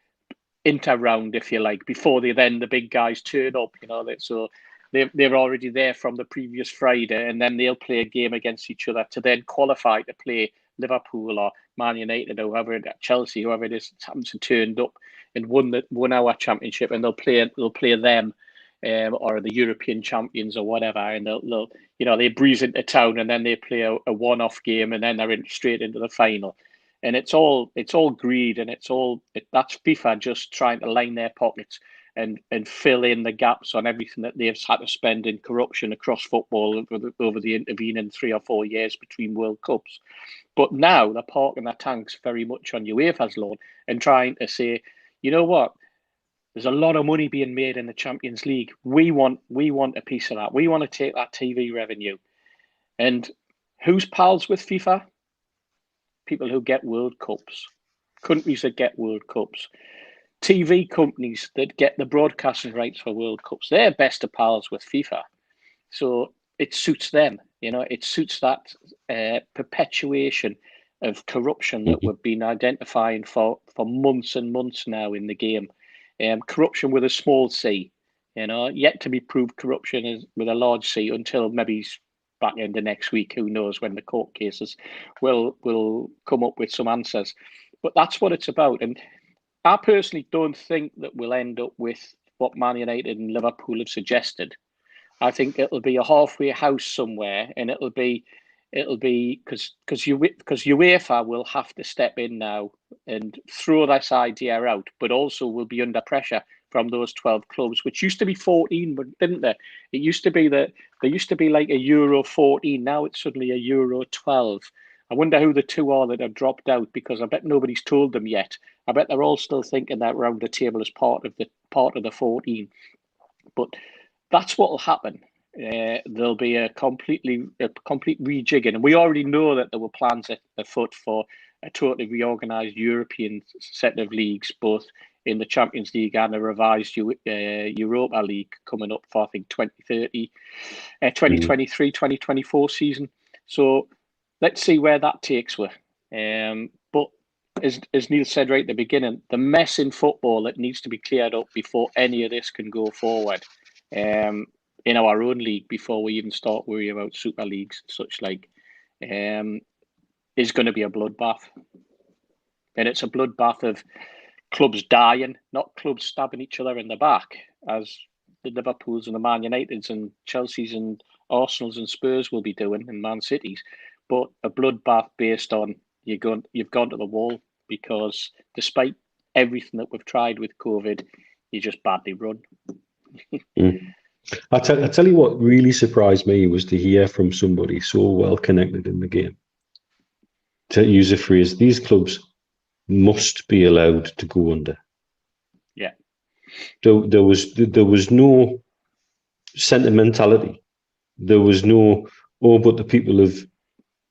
inter-round, if you like, before the big guys turn up. So they're already there from the previous Friday, and then they'll play a game against each other to then qualify to play Liverpool or Man United or whoever, Chelsea, whoever it is, happens to turned up and won our championship, and they'll play them or the European champions or whatever, and they'll they breeze into town and then they play a one-off game and then they're straight into the final. and it's all greed, and that's FIFA just trying to line their pockets and fill in the gaps on everything that they've had to spend in corruption across football over the intervening 3 or 4 years between World Cups. But now they're parking their tanks very much on UEFA's lawn and trying to say, you know what? There's a lot of money being made in the Champions League. We want a piece of that. We want to take that TV revenue. And who's pals with FIFA? People who get World Cups, countries that get World Cups, TV companies that get the broadcasting rights for World Cups. They're best of pals with FIFA. So it suits them. It suits that perpetuation of corruption that we've been identifying for months and months now in the game. Corruption with a small c, yet to be proved corruption is with a large C until maybe back end of next week. Who knows when the court cases will come up with some answers. But that's what it's about. And I personally don't think that we'll end up with what Man United and Liverpool have suggested. I think it'll be a halfway house somewhere, and it'll be because UEFA will have to step in now and throw this idea out, but also will be under pressure from those 12 clubs, which used to be 14, but didn't they? It used to be that there used to be like a Euro 14. Now it's suddenly a Euro 12. I wonder who the two are that have dropped out, because I bet nobody's told them yet. I bet they're all still thinking that round the table as part of the 14. But that's what will happen. There'll be a complete rejigging, and we already know that there were plans afoot for a totally reorganised European set of leagues, both in the Champions League and a revised Europa League coming up for, I think, 2023, 2024 season. So let's see where that takes us. But as Neil said right at the beginning, the mess in football that needs to be cleared up before any of this can go forward. In our own league, before we even start worrying about super leagues and such like, is going to be a bloodbath. And it's a bloodbath of clubs dying, not clubs stabbing each other in the back, as the Liverpools and the Man Uniteds and Chelsea's and Arsenal's and Spurs will be doing, and Man City's, but a bloodbath based on you've gone to the wall, because despite everything that we've tried with COVID, you just badly run. I tell you what really surprised me was to hear from somebody so well connected in the game, to use a phrase, these clubs must be allowed to go under. Yeah. There was no sentimentality. There was no, but the people of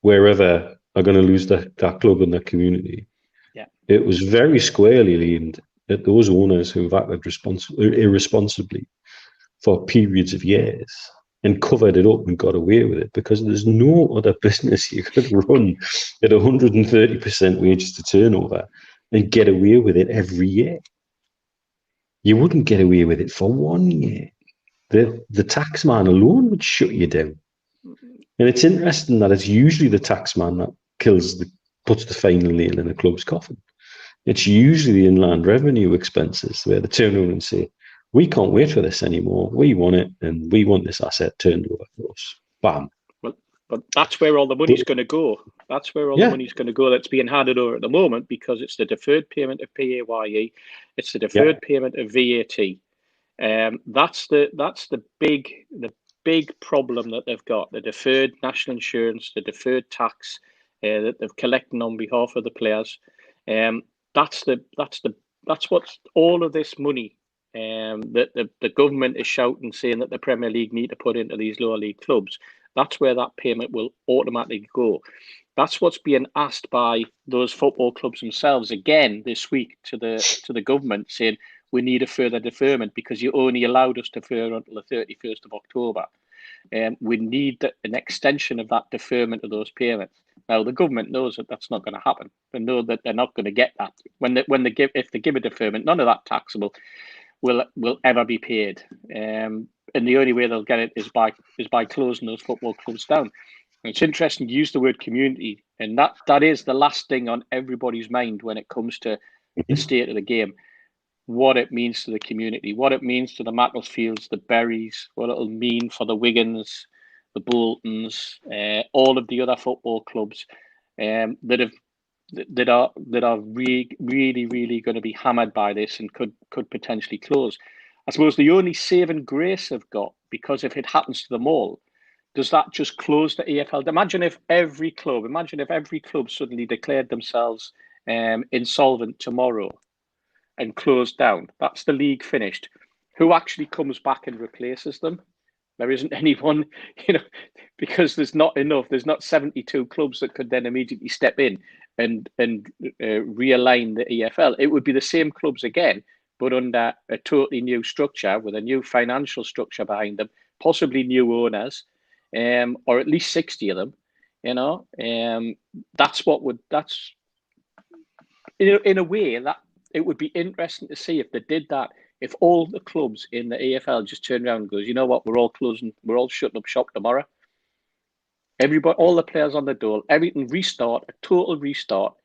wherever are going to lose that club and that community. Yeah. It was very squarely aimed at those owners who've acted irresponsibly for periods of years and covered it up and got away with it, because there's no other business you could run at 130% wages to turnover and get away with it every year. You wouldn't get away with it for 1 year. The tax man alone would shut you down. And it's interesting that it's usually the tax man that puts the final nail in a club's coffin. It's usually the inland revenue expenses where they turn around and say, we can't wait for this anymore. We want it, and we want this asset turned over for us. Bam. Well, but that's where all the money's going to go. That's where all the money's going to go that's being handed over at the moment, because it's the deferred payment of PAYE, it's the deferred payment of VAT. That's the big problem that they've got: the deferred national insurance, the deferred tax that they've collected on behalf of the players. That's what all of this money that the government is shouting, saying that the Premier League need to put into these lower league clubs. That's where that payment will automatically go. That's what's being asked by those football clubs themselves again this week to the government, saying we need a further deferment because you only allowed us to defer until the 31st of October. We need an extension of that deferment of those payments. Now the government knows that that's not going to happen. They know that they're not going to get that. If they give a deferment, none of that taxable will ever be paid. And the only way they'll get it is by closing those football clubs down. And it's interesting to use the word community, and that is the last thing on everybody's mind when it comes to the state of the game. What it means to the community, what it means to the Macclesfields, the Berries, what it'll mean for the Wigans, the Boltons, all of the other football clubs that have that are really going to be hammered by this and could potentially close. I suppose the only saving grace I've got, because if it happens to them all, does that just close the EFL? Imagine if every club suddenly declared themselves insolvent tomorrow and closed down. That's the league finished. Who actually comes back and replaces them? There isn't anyone, because there's not 72 clubs that could then immediately step in and realign the EFL. It would be the same clubs again, but under a totally new structure with a new financial structure behind them, possibly new owners, or at least 60 of them. That's in a way that it would be interesting to see if they did that. If all the clubs in the EFL just turned around and goes, you know what, we're all closing, we're all shutting up shop tomorrow. Everybody, all the players on the dole, everything restart, a total restart.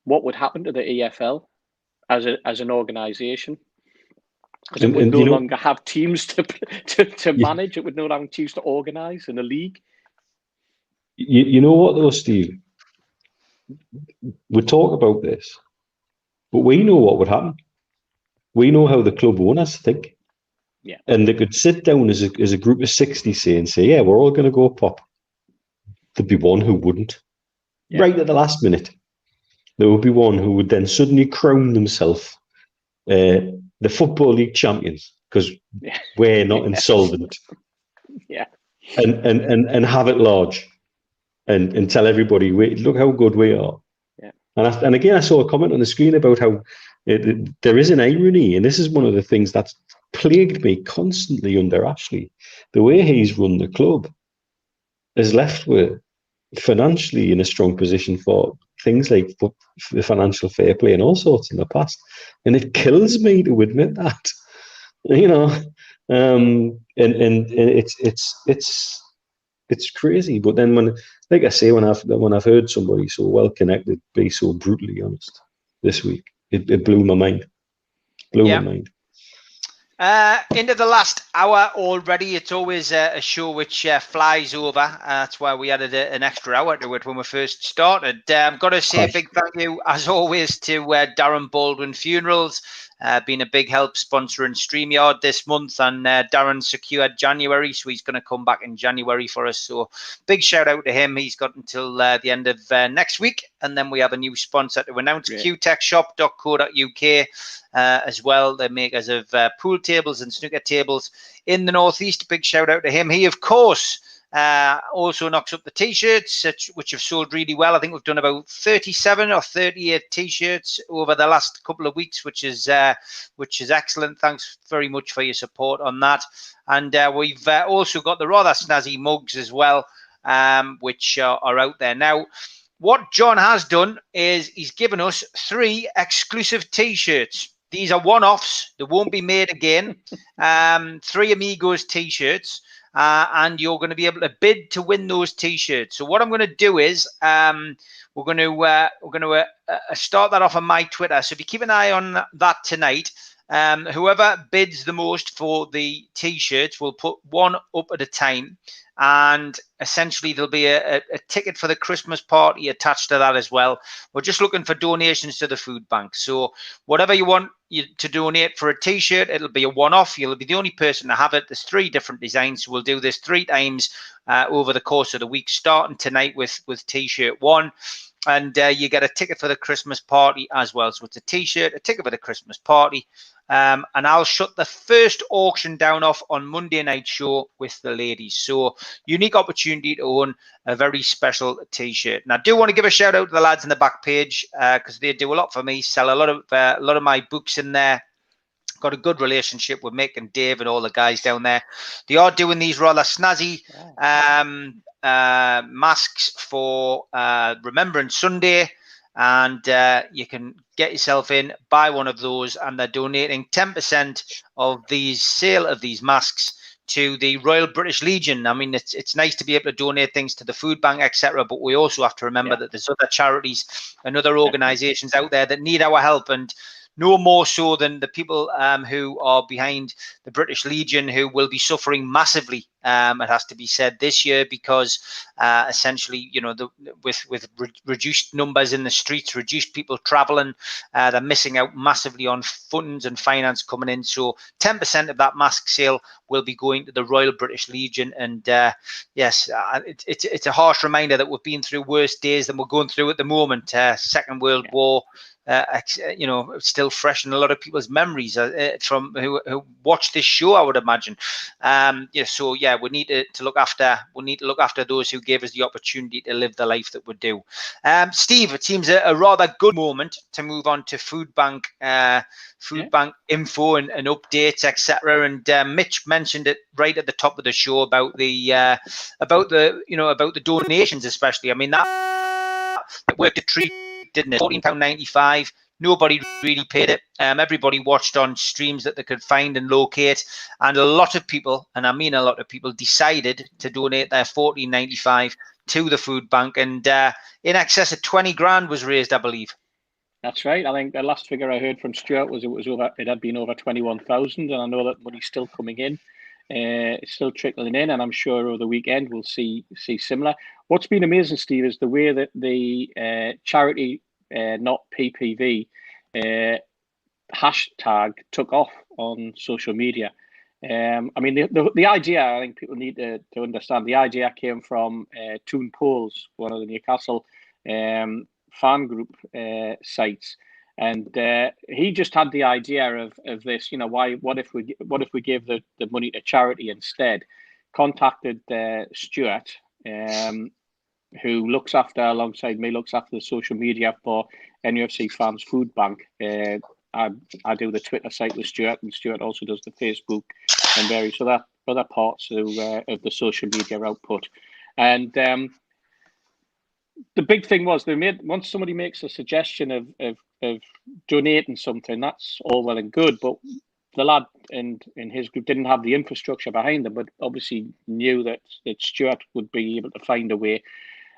What would happen to the EFL as an organisation? Because it would no longer have teams to manage. It would no longer teams to organise in a league. You know what though, Steve? We talk about this, but we know what would happen. We know how the club owners think. Yeah. And they could sit down as a group of 60 and say, yeah, we're all going to go pop. There'd be one who wouldn't. Yeah. Right at the last minute. There would be one who would then suddenly crown themselves the Football League champions because we're not insolvent. Yeah. And have it large and tell everybody, look how good we are. Yeah. And again, I saw a comment on the screen about how there is an irony, and this is one of the things that's plagued me constantly under Ashley. The way he's run the club has left with financially in a strong position for things like the financial fair play and all sorts in the past. And it kills me to admit that, and it's crazy. But then when I've heard somebody so well connected be so brutally honest this week, it blew my mind. My mind. Into the last hour already. It's always a show which flies over. That's why we added an extra hour to it when we first started. I've got to say a big thank you, as always, to Darren Baldwin Funerals. Been a big help sponsoring StreamYard this month, and Darren secured January, so he's going to come back in January for us. So big shout out to him. He's got until the end of next week, and then we have a new sponsor to announce, qtechshop.co.uk. As well, the makers of pool tables and snooker tables in the Northeast. Big shout out to him. He, of course, also knocks up the t-shirts, which have sold really well. I think we've done about 37 or 38 t-shirts over the last couple of weeks, which is excellent. Thanks very much for your support on that. And we've also got the rather snazzy mugs as well, which are out there now. What John has done is he's given us 3 exclusive t-shirts. These are one-offs. They won't be made again. 3 Amigos t-shirts. And you're going to be able to bid to win those t-shirts. So what I'm going to do is we're going to start that off on my Twitter. So if you keep an eye on that tonight, whoever bids the most for the t-shirts will put one up at a time. And essentially, there'll be a ticket for the Christmas party attached to that as well. We're just looking for donations to the food bank. So whatever you want to donate for a t-shirt, it'll be a one-off. You'll be the only person to have it. There's 3 different designs. So we'll do this 3 times over the course of the week, starting tonight with t-shirt 1. And you get a ticket for the Christmas party as well. So it's a t-shirt, a ticket for the Christmas party. And I'll shut the first auction down off on Monday night show with the ladies. So unique opportunity to own a very special t-shirt. And I do want to give a shout out to the lads in the back page because they do a lot for me. Sell a lot of my books in there. Got a good relationship with Mick and Dave and all the guys down there. They are doing these rather snazzy masks for Remembrance Sunday. And you can get yourself in, buy one of those, and they're donating 10% of these sale of these masks to the Royal British Legion. I mean, it's nice to be able to donate things to the food bank, etc. But we also have to remember that there's other charities and other organisations out there that need our help. And no more so than the people who are behind the British Legion, who will be suffering massively, it has to be said, this year, because essentially, with reduced numbers in the streets, reduced people travelling, they're missing out massively on funds and finance coming in. So 10% of that mask sale will be going to the Royal British Legion. And yes, it's a harsh reminder that we've been through worse days than we're going through at the moment. Second World War, still fresh in a lot of people's memories from who watched this show, I would imagine. So we need to look after. We need to look after those who gave us the opportunity to live the life that we do. Steve, it seems a rather good moment to move on to food bank info and updates, etc. And Mitch mentioned it right at the top of the show about the donations, especially. I mean, that worked a treat, didn't it? £14.95. Nobody really paid it. Everybody watched on streams that they could find and locate, and a lot of people, and I mean a lot of people, decided to donate their £14.95 to the food bank, and in excess of 20 grand was raised, I believe. That's right. I think the last figure I heard from Stuart was it had been over 21,000, and I know that money's still coming in. It's still trickling in, and I'm sure over the weekend we'll see similar. What's been amazing, Steve, is the way that the charity, not PPV, hashtag took off on social media. I mean, the idea, I think people need to understand, the idea came from Toon Poles, one of the Newcastle fan group sites, and he just had the idea of this. What if we gave the money to charity instead? Contacted Stuart, who looks after, alongside me, looks after the social media for NUFC Fans Food Bank. I do the Twitter site with Stuart, and Stuart also does the Facebook and various other parts of the social media output. And the big thing was once somebody makes a suggestion of donating something, that's all well and good, but the lad in his group didn't have the infrastructure behind them, but obviously knew that Stuart would be able to find a way.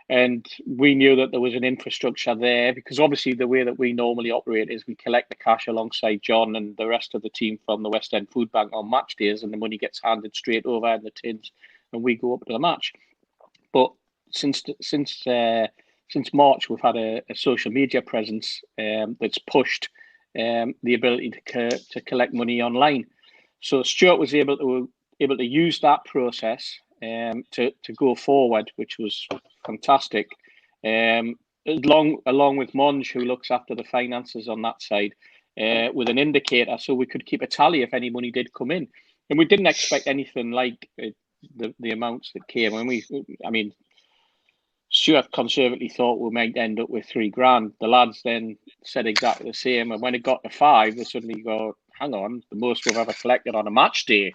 And we knew that there was an infrastructure there, because obviously the way that we normally operate is we collect the cash alongside John and the rest of the team from the West End Food Bank on match days, and the money gets handed straight over in the tins and we go up to the match. But since March, we've had a social media presence that's pushed the ability to collect money online. So Stuart was able to use that process to go forward, which was fantastic. Along with Monge, who looks after the finances on that side, with an indicator, so we could keep a tally if any money did come in. And we didn't expect anything like the amounts that came. And Stuart conservatively thought we might end up with £3,000. The lads then said exactly the same. And when it got to 5, they suddenly go, hang on, the most we've ever collected on a match day,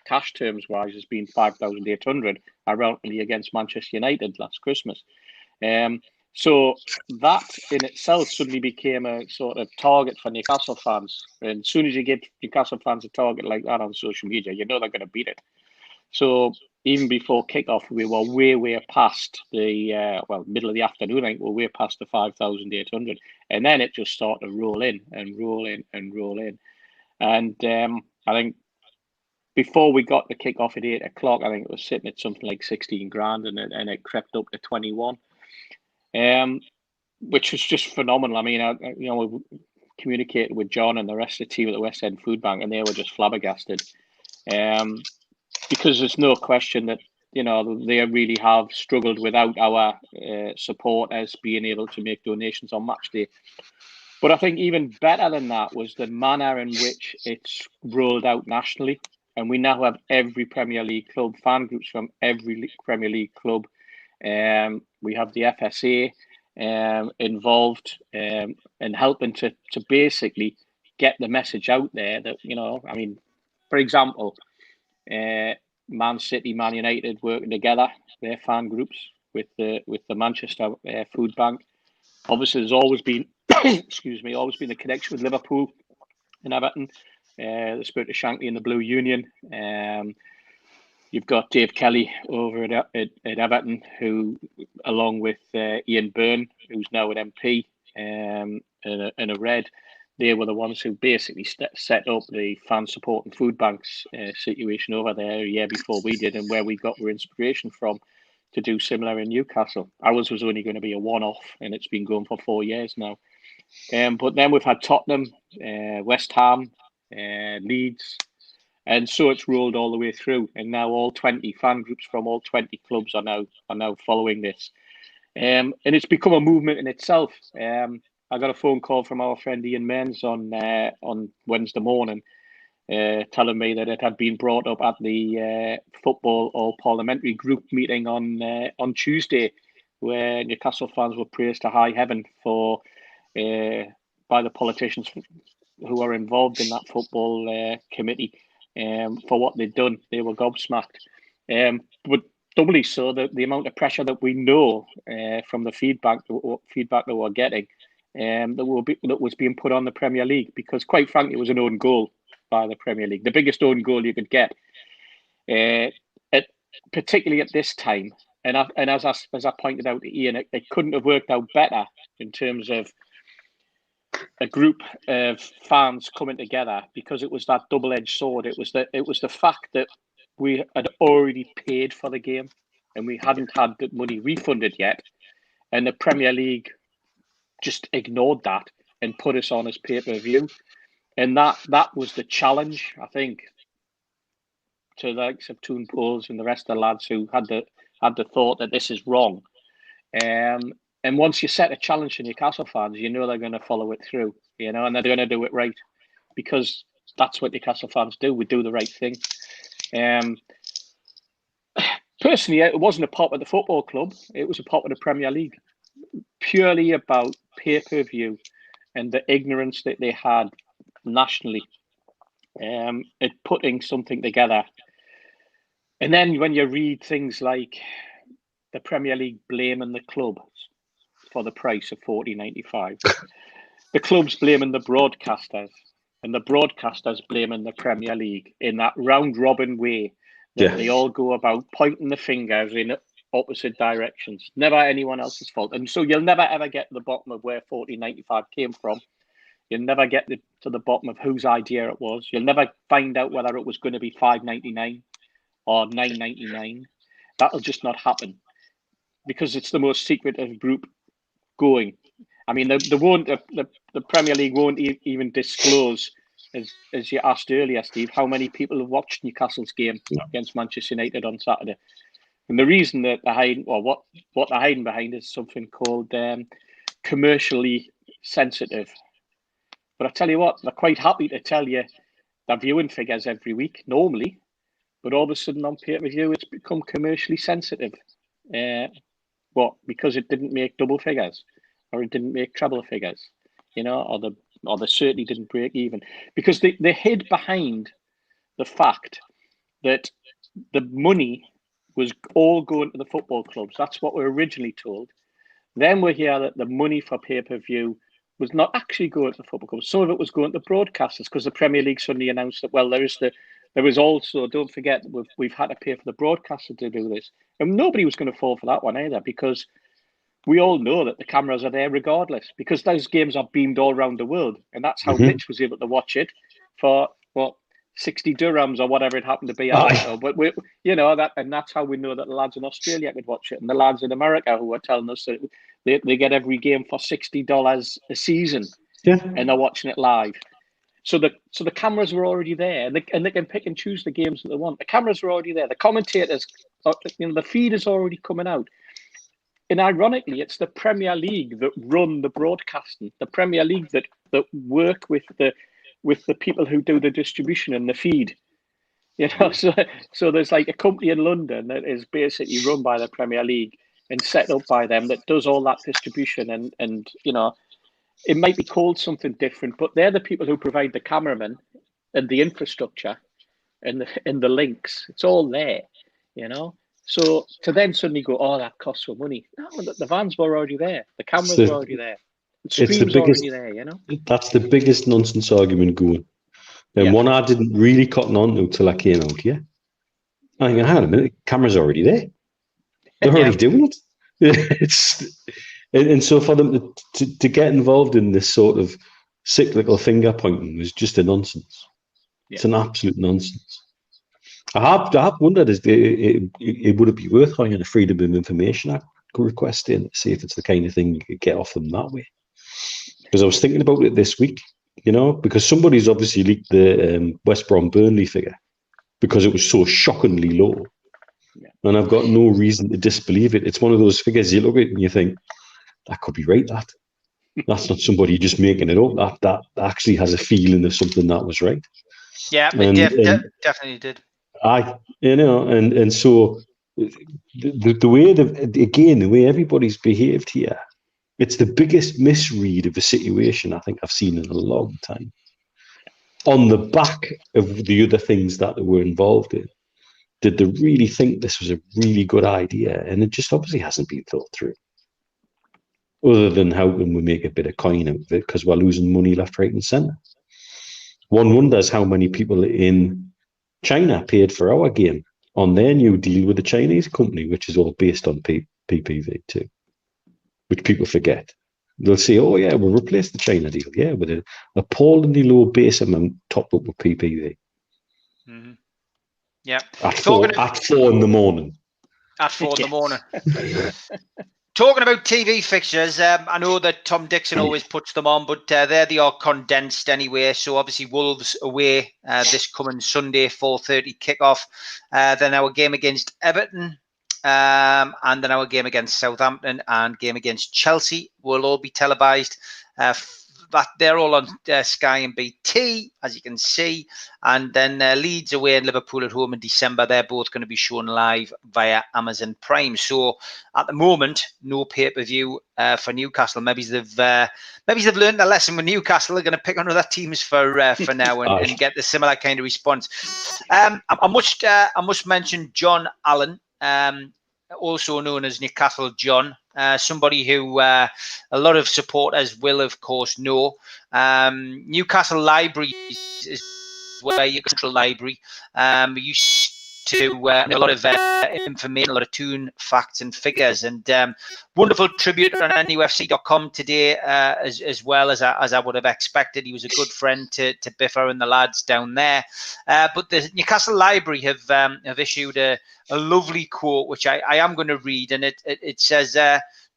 cash terms wise, has been 5,800, ironically against Manchester United last Christmas. So that in itself suddenly became a sort of target for Newcastle fans. And as soon as you give Newcastle fans a target like that on social media, you know they're going to beat it. So even before kickoff, we were way past the middle of the afternoon. I think we're way past the 5,800, and then it just started to roll in. And I think before we got the kickoff at 8 o'clock, I think it was sitting at something like 16 grand, and it crept up to 21, which was just phenomenal. I mean, we communicated with John and the rest of the team at the West End Food Bank, and they were just flabbergasted. Because there's no question that they really have struggled without our support as being able to make donations on match day. But I think even better than that was the manner in which it's rolled out nationally, and we now have every Premier League club, fan groups from every Premier League club. We have the FSA involved in helping to basically get the message out there that for example. Man City, Man United working together, their fan groups with the Manchester Food Bank. Obviously, there's always been, always been a connection with Liverpool and Everton. The Spirit of Shankly and the Blue Union. You've got Dave Kelly over at Everton, who, along with Ian Byrne, who's now an MP and a Red, they were the ones who basically set up the fan support and food banks situation over there a year before we did, and where we got our inspiration from to do similar in Newcastle. Ours was only going to be a one-off, and it's been going for 4 years now. But then we've had Tottenham, West Ham, Leeds, and so it's rolled all the way through. And now all 20 fan groups from all 20 clubs are now following this. And it's become a movement in itself. I got a phone call from our friend Ian Menz on Wednesday morning, telling me that it had been brought up at the football all parliamentary group meeting on Tuesday, where Newcastle fans were praised to high heaven by the politicians who are involved in that football committee for what they'd done. They were gobsmacked, but doubly so the amount of pressure that we know from the feedback that we're getting, that was being put on the Premier League, because quite frankly it was an own goal by the Premier League, the biggest own goal you could get, particularly at this time. And as I pointed out to Ian, it couldn't have worked out better in terms of a group of fans coming together, because it was that double-edged sword. It was the fact that we had already paid for the game and we hadn't had the money refunded yet, and the Premier League just ignored that and put us on as pay-per-view. And that was the challenge, I think, to the likes of Toon Poles and the rest of the lads who had the thought that this is wrong. And once you set a challenge to Newcastle fans, you know they're going to follow it through, and they're going to do it right, because that's what Newcastle fans do. We do the right thing. Personally, it wasn't a pop at the football club. It was a pop at the Premier League, purely about pay-per-view and the ignorance that they had nationally at putting something together. And then when you read things like the Premier League blaming the club for the price of $40.95, the club's blaming the broadcasters, and the broadcasters blaming the Premier League in that round-robin way that they all go about pointing the fingers in opposite directions. Never anyone else's fault. And so you'll never, ever get to the bottom of where $40.95 came from. You'll never get to the bottom of whose idea it was. You'll never find out whether it was going to be $5.99 or $9.99. That'll just not happen, because it's the most secretive group going. I mean, the Premier League won't even disclose, as you asked earlier, Steve, how many people have watched Newcastle's game against Manchester United on Saturday. And the reason that they're hiding, or what they're hiding behind, is something called commercially sensitive. But I tell you what, they're quite happy to tell you their viewing figures every week, normally, but all of a sudden on pay-per-view, it's become commercially sensitive. Because it didn't make double figures, or it didn't make treble figures, or they certainly didn't break even, because they hid behind the fact that the money was all going to the football clubs. That's what we're originally told. Then we hear that the money for pay-per-view was not actually going to the football clubs. Some of it was going to broadcasters, because the Premier League suddenly announced that, well, there was also, don't forget, we've had to pay for the broadcaster to do this. And nobody was going to fall for that one either, because we all know that the cameras are there regardless, because those games are beamed all around the world. And that's how Mitch was able to watch it for, 60 dirhams or whatever it happened to be. But and that's how we know that the lads in Australia could watch it, and the lads in America who are telling us that they get every game for $60 a season, and they're watching it live. So the cameras were already there, and they can pick and choose the games that they want. The cameras were already there. The commentators, the feed is already coming out. And ironically, it's the Premier League that run the broadcasting. The Premier League that work with the people who do the distribution and the feed. So there's like a company in London that is basically run by the Premier League and set up by them, that does all that distribution, and it might be called something different, but they're the people who provide the cameramen and the infrastructure and the links. It's all there, So to then suddenly go, oh, that costs for money. No, the vans were already there. The cameras were already there. The streams were already there, That's the biggest nonsense argument going. And one I didn't really cotton on to till I came out here. I think, hang on a minute, the camera's already there. They're already doing it. And so for them to get involved in this sort of cyclical finger pointing was just a nonsense. Yeah. It's an absolute nonsense. I have wondered, would it be worth having a Freedom of Information Act request in to see if it's the kind of thing you could get off them that way? Because I was thinking about it this week, because somebody's obviously leaked the West Brom Burnley figure because it was so shockingly low. Yeah. And I've got no reason to disbelieve it. It's one of those figures you look at and you think, that could be right, that's not somebody just making it up. That actually has a feeling of something that was right. Yeah, it definitely did. And so the way the way everybody's behaved here, it's the biggest misread of a situation I think I've seen in a long time. On the back of the other things that they were involved in, did they really think this was a really good idea? And it just obviously hasn't been thought through. Other than how can we make a bit of coin out of it because we're losing money left, right, and centre. One wonders how many people in China paid for our game on their new deal with the Chinese company, which is all based on PPV too, which people forget. They'll say, oh yeah, we'll replace the China deal, yeah, with an appallingly low base amount topped up with PPV. Mm-hmm. Yeah. At 4 in the morning. At 4 in the morning. Talking about TV fixtures, I know that Tom Dixon always puts them on, but there they are condensed anyway. So obviously Wolves away this coming Sunday, 4:30 kickoff. Then our game against Everton, and then our game against Southampton and game against Chelsea will all be televised. They're all on Sky and BT, as you can see. And then Leeds away and Liverpool at home in December. They're both going to be shown live via Amazon Prime. So at the moment, no pay-per-view for Newcastle. Maybe they've learned a lesson with Newcastle. They're going to pick on other teams for now and get the similar kind of response. I must mention John Allen, also known as Newcastle John. Somebody who a lot of supporters will, of course, know. Newcastle Library is where your Newcastle Library. We used to a lot of information, a lot of tune facts and figures, and wonderful tribute on NUFC.com today, as well as I would have expected. He was a good friend to Biffa and the lads down there. But the Newcastle Library have issued a lovely quote, which I am going to read, and it says,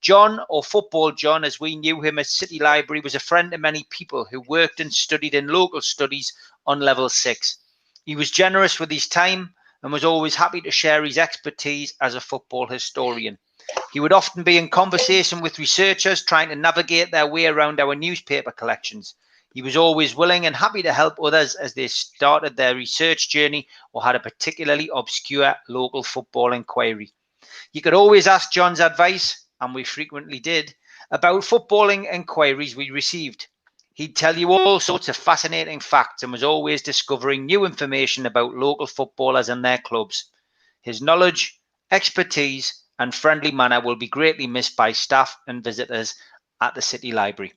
John, or Football John, as we knew him at City Library, was a friend to many people who worked and studied in local studies on level 6. He was generous with his time and was always happy to share his expertise as a football historian. He would often be in conversation with researchers trying to navigate their way around our newspaper collections. He was always willing and happy to help others as they started their research journey or had a particularly obscure local football inquiry. You could always ask John's advice, and we frequently did, about footballing inquiries we received. He'd tell you all sorts of fascinating facts and was always discovering new information about local footballers and their clubs. His knowledge, expertise, and friendly manner will be greatly missed by staff and visitors at the City Library.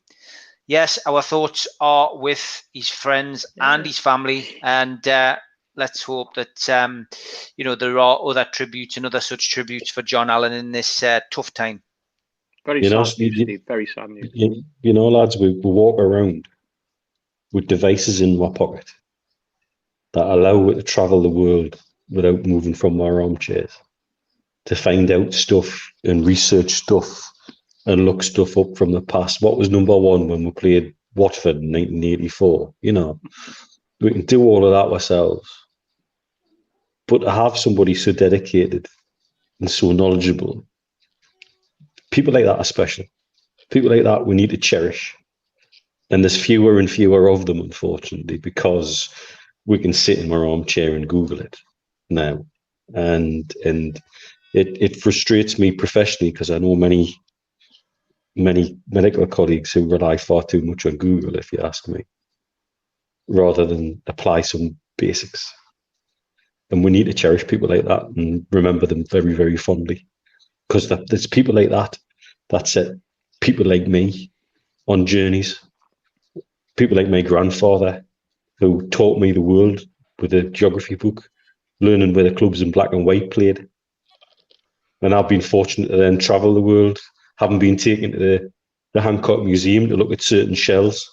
Yes, our thoughts are with his friends and his family, and let's hope that there are other tributes and other such tributes for John Allen in this tough time. Very sad news, Steve. Very sad news. Lads, we walk around with devices in our pocket that allow us to travel the world without moving from our armchairs, to find out stuff and research stuff and look stuff up from the past. What was number one when we played Watford in 1984? We can do all of that ourselves. But to have somebody so dedicated and so knowledgeable, people like that are special. People like that we need to cherish. And there's fewer and fewer of them, unfortunately, because we can sit in our armchair and Google it now. And it frustrates me professionally because I know many medical colleagues who rely far too much on Google, if you ask me, rather than apply some basics. And we need to cherish people like that and remember them very, very fondly. Because there's people like that set people like me on journeys. People like my grandfather, who taught me the world with a geography book, learning where the clubs in black and white played. And I've been fortunate to then travel the world, having been taken to the Hancock Museum to look at certain shells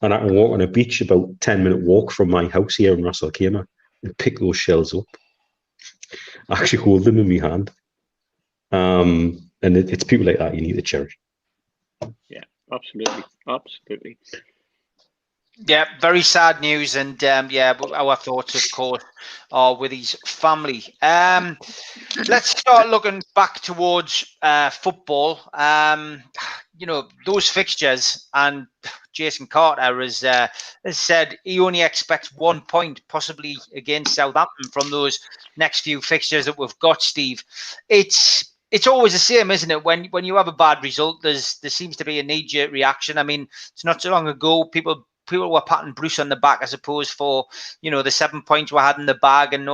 and I can walk on a beach about 10-minute walk from my house here in Ras Al Khaimah and pick those shells up. I actually hold them in my hand. And it's people like that you need to cherish. Yeah, absolutely. Yeah, very sad news, and our thoughts, of course, are with his family. Let's start looking back towards football. Those fixtures, and Jason Carter has said he only expects 1 point, possibly against Southampton, from those next few fixtures that we've got, Steve. It's always the same, isn't it? When you have a bad result, there seems to be a knee-jerk reaction. I mean, it's not so long ago people were patting Bruce on the back, I suppose, for the 7 points we had in the bag, and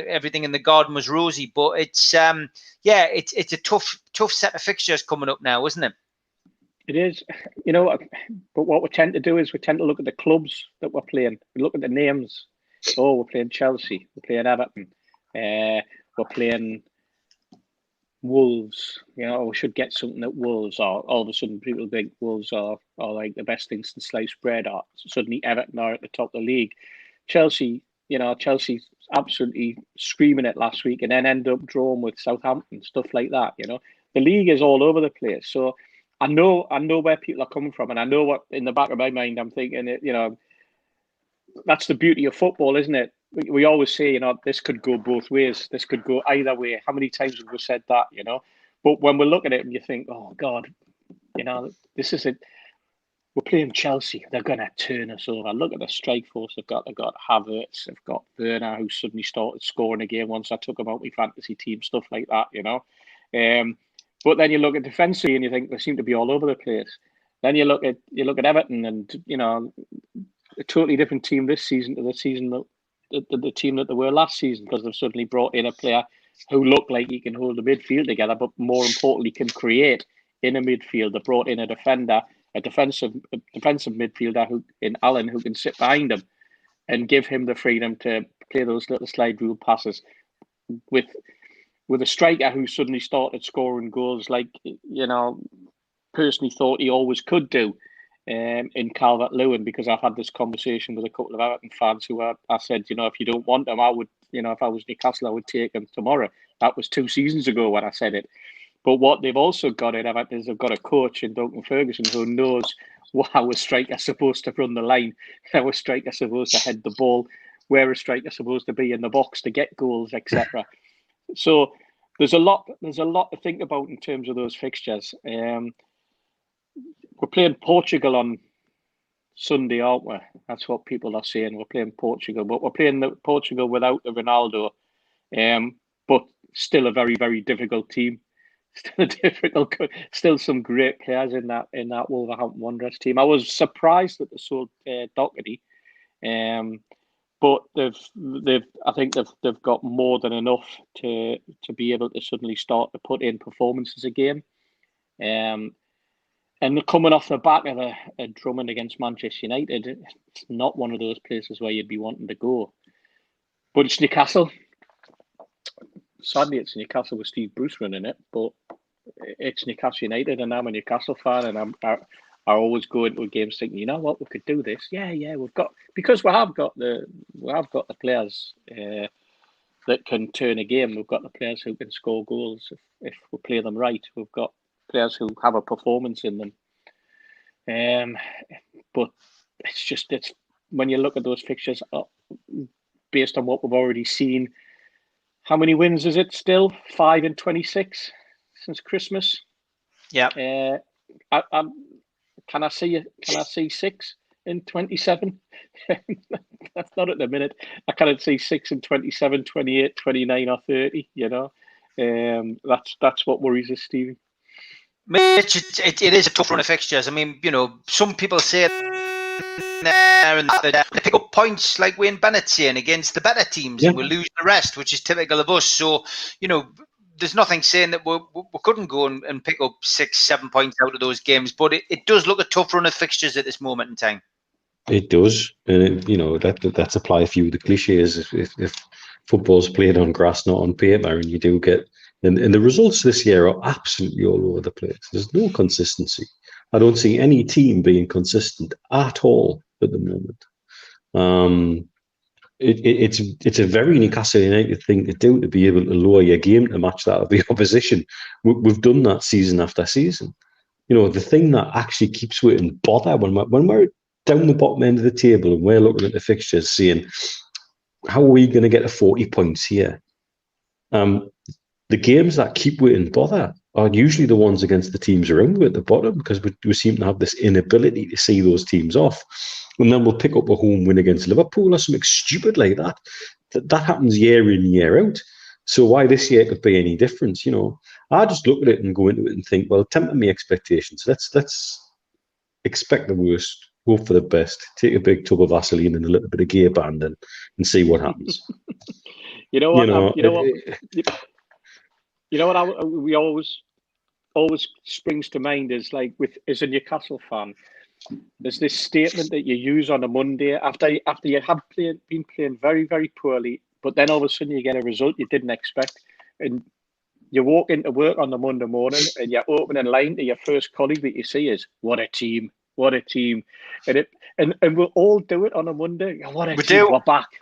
everything in the garden was rosy. But it's a tough set of fixtures coming up now, isn't it? It is, but what we tend to do is we tend to look at the clubs that we're playing. We look at the names. Oh, we're playing Chelsea. We're playing Everton. We're playing Wolves. We should get something at Wolves. Or all of a sudden, people think Wolves are like the best things since sliced bread. Or suddenly Everton are at the top of the league. Chelsea, Chelsea's absolutely screaming it last week, and then end up drawing with Southampton, stuff like that. The league is all over the place. So I know where people are coming from, and I know what in the back of my mind I'm thinking. That's the beauty of football, isn't it? We always say, this could go both ways. This could go either way. How many times have we said that? But when we look at it and you think, oh God, this is it. We're playing Chelsea. They're going to turn us over. Look at the strike force they've got. They've got Havertz. They've got Werner, who suddenly started scoring again once I took him out my fantasy team, stuff like that. But then you look at defensively and you think they seem to be all over the place. Then you look at Everton, and a totally different team this season to the team that they were last season, because they've suddenly brought in a player who looked like he can hold the midfield together, but more importantly can create in a midfield. They brought in a defender, a defensive midfielder in Allen, who can sit behind him and give him the freedom to play those little slide rule passes with a striker who suddenly started scoring goals like personally thought he always could do. In Calvert-Lewin, because I've had this conversation with a couple of Everton fans who I said, if you don't want him, I would, if I was Newcastle, I would take him tomorrow. That was 2 seasons ago when I said it. But what they've also got in Everton is they've got a coach in Duncan Ferguson who knows how a striker's supposed to run the line, how a striker's supposed to head the ball, where a striker's supposed to be in the box to get goals, etc. So there's a lot to think about in terms of those fixtures. We're playing Portugal on Sunday, aren't we? That's what people are saying. We're playing Portugal, but we're playing Portugal without the Ronaldo. But still a very, very difficult team. Still some great players in that Wolverhampton Wanderers team. I was surprised that they sold Doherty, but I think they've got more than enough to be able to suddenly start to put in performances a game. And they're coming off the back of a Drummond against Manchester United. It's not one of those places where you'd be wanting to go. But it's Newcastle. Sadly, it's Newcastle with Steve Bruce running it, but it's Newcastle United, and I'm a Newcastle fan, and I always go into games thinking, you know what, we could do this. Yeah, we've got, because we have got the players that can turn a game. We've got the players who can score goals if we play them right. We've got players who have a performance in them. But it's when you look at those fixtures, based on what we've already seen, how many wins is it still? 5 in 26 since Christmas. Yeah. Can I see 6 in 27? That's not at the minute. I can't see 6 in 27, 28, 29 or 30, That's what worries us, Stevie. Mitch, it is a tough run of fixtures. I mean, some people say they pick up points like Wayne Bennett saying against the better teams, and we lose the rest, which is typical of us. So, there's nothing saying that we couldn't go and pick up 6-7 points out of those games, but it does look a tough run of fixtures at this moment in time. It does, and that's apply a few of the cliches. If football's played on grass, not on paper, and you do get, and the results this year are absolutely all over the place. There's no consistency. I don't see any team being consistent at all at the moment. It's a very Newcastle United thing to do, to be able to lower your game to match that of the opposition. We've done that season after season. You know, the thing that actually keeps me in bother when we're down the bottom end of the table and we're looking at the fixtures saying, how are we going to get to 40 points here? The games that keep we in bother are usually the ones against the teams around you at the bottom, because we seem to have this inability to see those teams off. And then we'll pick up a home win against Liverpool or something stupid like that. That happens year in, year out. So why this year could be any difference, you know? I just look at it and go into it and think, well, temper my expectations. Let's expect the worst, hope for the best, take a big tub of Vaseline and a little bit of gear band and see what happens. You know what? We always springs to mind is like, as a Newcastle fan, there's this statement that you use on a Monday after you have been playing very, very poorly, but then all of a sudden you get a result you didn't expect, and you walk into work on the Monday morning and your opening line to your first colleague that you see is, "What a team! What a team!" And we'll all do it on a Monday. What a team!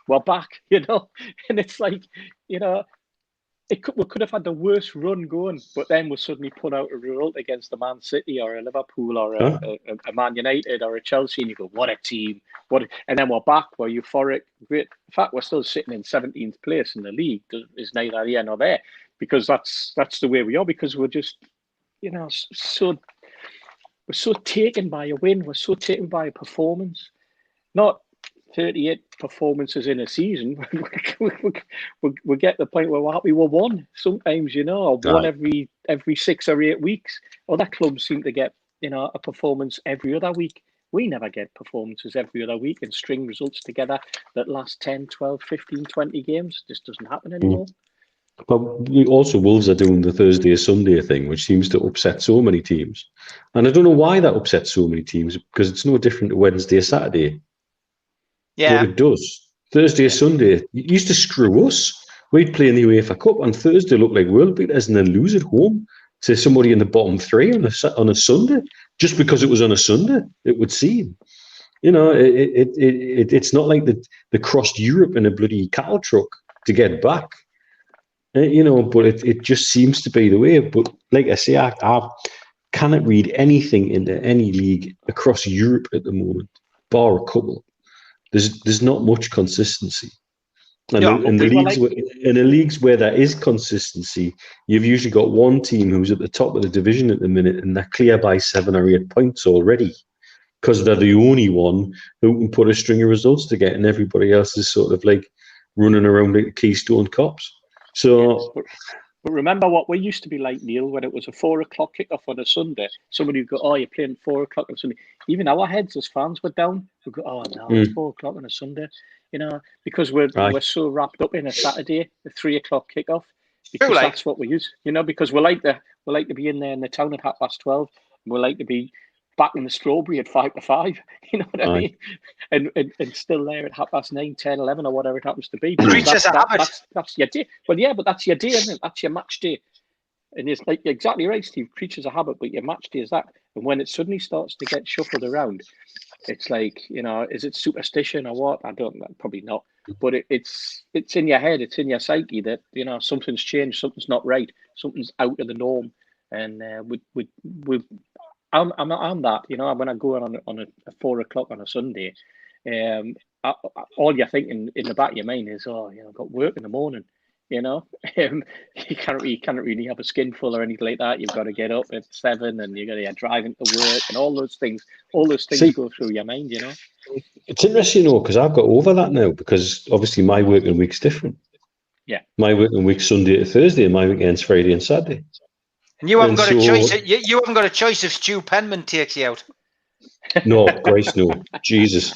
We're back. You know, and it's like, you know, we could have had the worst run going, but then we'll suddenly put out a result against a Man City or a Liverpool or a Man United or a Chelsea, and you go, "What a team!" And then we're back, we're euphoric. Great. In fact, we're still sitting in 17th place in the league. Is neither here nor there, because that's the way we are. Because we're just, you know, we're so taken by a win. We're so taken by a performance, not 38 performances in a season. we get the point where we're happy we're one. Sometimes, you know, one every 6 or 8 weeks. Other clubs seem to get, you know, a performance every other week. We never get performances every other week and string results together that last 10, 12, 15, 20 games. This doesn't happen anymore. But also, Wolves are doing the Thursday Sunday thing, which seems to upset so many teams. And I don't know why that upsets so many teams, because it's no different to Wednesday, Saturday. Yeah. But it does. Thursday, Sunday, it used to screw us. We'd play in the UEFA Cup on Thursday, look like world beaters, and then lose at home to somebody in the bottom three on a Sunday, just because it was on a Sunday, it would seem. You know, it's not like they crossed Europe in a bloody cattle truck to get back. You know, but it just seems to be the way. But like I say, I cannot read anything into any league across Europe at the moment, bar a couple. There's not much consistency. And in the leagues where there is consistency, you've usually got one team who's at the top of the division at the minute, and they're clear by 7 or 8 points already, because they're the only one who can put a string of results together, and everybody else is sort of like running around like Keystone Cops. So, but remember what we used to be like, Neil, when it was a 4 o'clock kickoff on a Sunday. Somebody would go, "Oh, you're playing 4 o'clock on Sunday." Even our heads as fans were down. We go, "Oh no, it's 4 o'clock on a Sunday," you know, because we're so wrapped up in a Saturday, the 3 o'clock kickoff, because that's what we use, you know. Because we like to be in there in the town at 12:30. We like to be back in the Strawberry at 5 to 5, you know what I mean? And still there at 9:30, 10, 11, or whatever it happens to be. Creatures of habit. That's your day. Well, yeah, but that's your day, isn't it? That's your match day. And it's like, you're exactly right, Steve. Creatures of habit, but your match day is that. And when it suddenly starts to get shuffled around, it's like, you know, is it superstition or what? I don't know. Probably not. But it's in your head. It's in your psyche that, you know, something's changed. Something's not right. Something's out of the norm. And I'm that, you know, when I go on a 4 o'clock on a Sunday, all you're thinking in the back of your mind is, oh, you know, I've got work in the morning, you know. You can't really have a skinful or anything like that. You've got to get up at 7 and you're going to drive into work and all those things go through your mind, you know. It's interesting, you know, because I've got over that now, because obviously my working week's different. Yeah. My working week's Sunday to Thursday, and my weekend's Friday and Saturday. And you haven't got a choice. You haven't got a choice if Stu Penman takes you out. No, Christ, no, Jesus.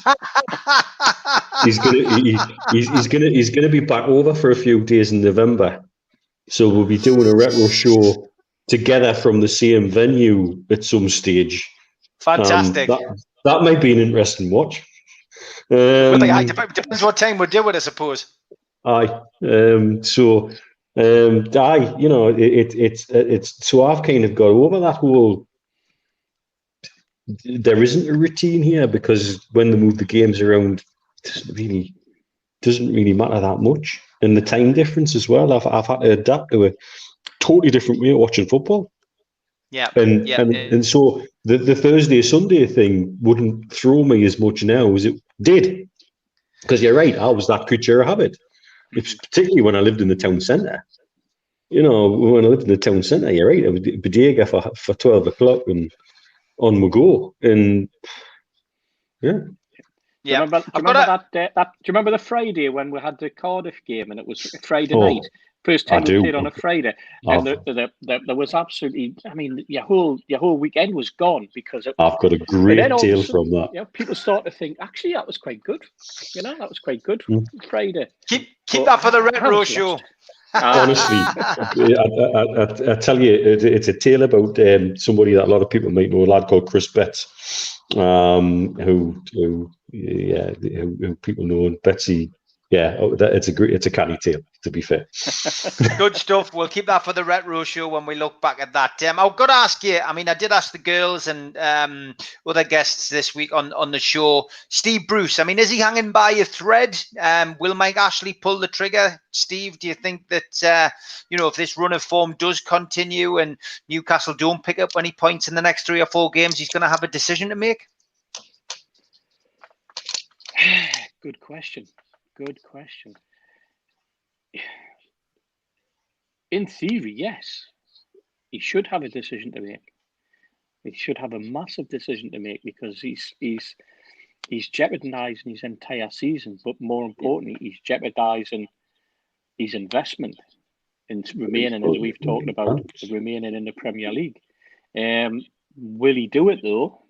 He's gonna be back over for a few days in November, so we'll be doing a retro show together from the same venue at some stage. Fantastic. That might be an interesting watch. Depends what time we do it, I suppose. Aye. You know, it's so I've kind of got over that whole there isn't a routine here, because when they move the games around, it doesn't really matter that much. And the time difference as well. I've had to adapt to a totally different way of watching football. Yeah. And so the Thursday Sunday thing wouldn't throw me as much now as it did. Because you're right, I was that creature of habit. It's particularly when I lived in the town centre. You know, when I lived in the town centre, you're right, I would be Bodega for 12 o'clock and on we go. And yeah. Yeah. Do you remember the Friday when we had the Cardiff game and it was Friday night? First time we played on a Friday, and there was absolutely. I mean, your whole weekend was gone because I've got a great tale from that. You know, people start to think, actually, that was quite good. You know, that was quite good. Friday. Keep that for the retro show. Honestly, I tell you, it's a tale about somebody that a lot of people might know, a lad called Chris Betts, who people know, and Betsy. Yeah, it's a canny tale, to be fair. Good stuff. We'll keep that for the retro show when we look back at that. I've got to ask you, I mean, I did ask the girls and other guests this week on the show, Steve Bruce, I mean, is he hanging by a thread? Will Mike Ashley pull the trigger? Steve, do you think that, if this run of form does continue and Newcastle don't pick up any points in the next 3 or 4 games, he's going to have a decision to make? Good question. In theory, yes. He should have a decision to make. He should have a massive decision to make, because he's jeopardising his entire season, but more importantly, he's jeopardising his investment in remaining, as we've talked about, remaining in the Premier League. Will he do it though?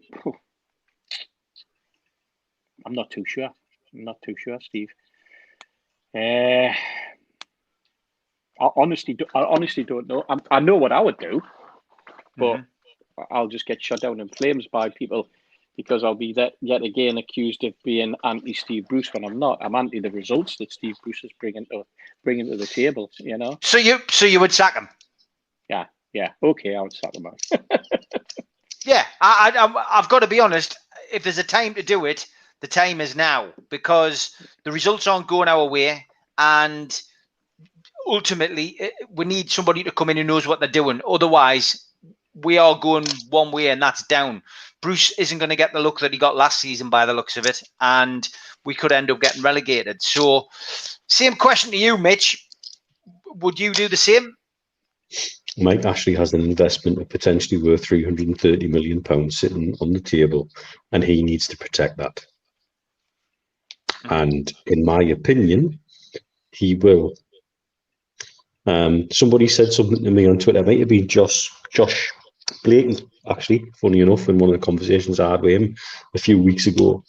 I'm not too sure. Steve. I honestly don't know. I know what I would do, but I'll just get shut down in flames by people, because I'll be yet again accused of being anti-Steve Bruce when I'm not. I'm anti the results that Steve Bruce is bringing to the table. You know. So you would sack him? Yeah. Okay, I would sack him out. Yeah, I've got to be honest. If there's a time to do it, the time is now, because the results aren't going our way, and ultimately we need somebody to come in who knows what they're doing. Otherwise, we are going one way, and that's down. Bruce isn't going to get the look that he got last season by the looks of it, and we could end up getting relegated. So, same question to you, Mitch. Would you do the same? Mike Ashley has an investment of potentially worth £330 million sitting on the table, and he needs to protect that. And in my opinion, he will. Somebody said something to me on Twitter. It might have been Josh Blakey, actually, funny enough, in one of the conversations I had with him a few weeks ago.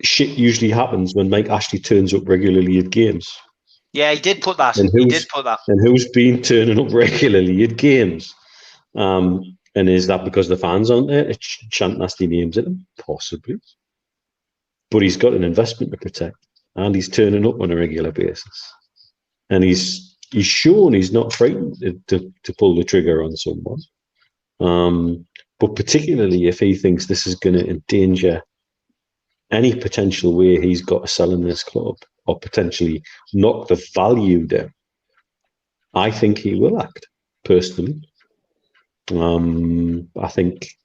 Shit usually happens when Mike Ashley turns up regularly at games. Yeah, he did put that. And who's been turning up regularly at games? And is that because the fans aren't there to chant nasty names at him? Possibly. But he's got an investment to protect, and he's turning up on a regular basis. And he's shown he's not frightened to pull the trigger on someone. But particularly if he thinks this is going to endanger any potential way he's got to sell in this club, or potentially knock the value down, I think he will act, personally. I think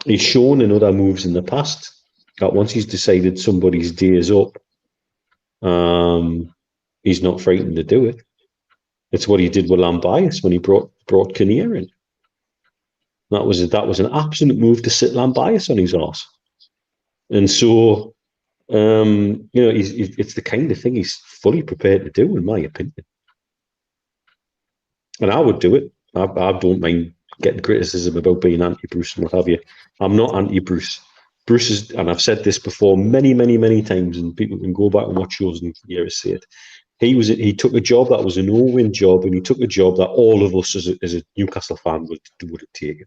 he's shown in other moves in the past that once he's decided somebody's day is up, he's not frightened to do it. It's what he did with Lambias when he brought Kinnear in. That was an absolute move to sit Lambias on his arse. And so, it's the kind of thing he's fully prepared to do, in my opinion. And I would do it. I don't mind getting criticism about being anti-Bruce and what have you. I'm not anti-Bruce. Bruce is, and I've said this before many, many, many times, and people can go back and watch shows and hear us say it. He took a job that was a no-win job, and he took a job that all of us as a Newcastle fan would have taken.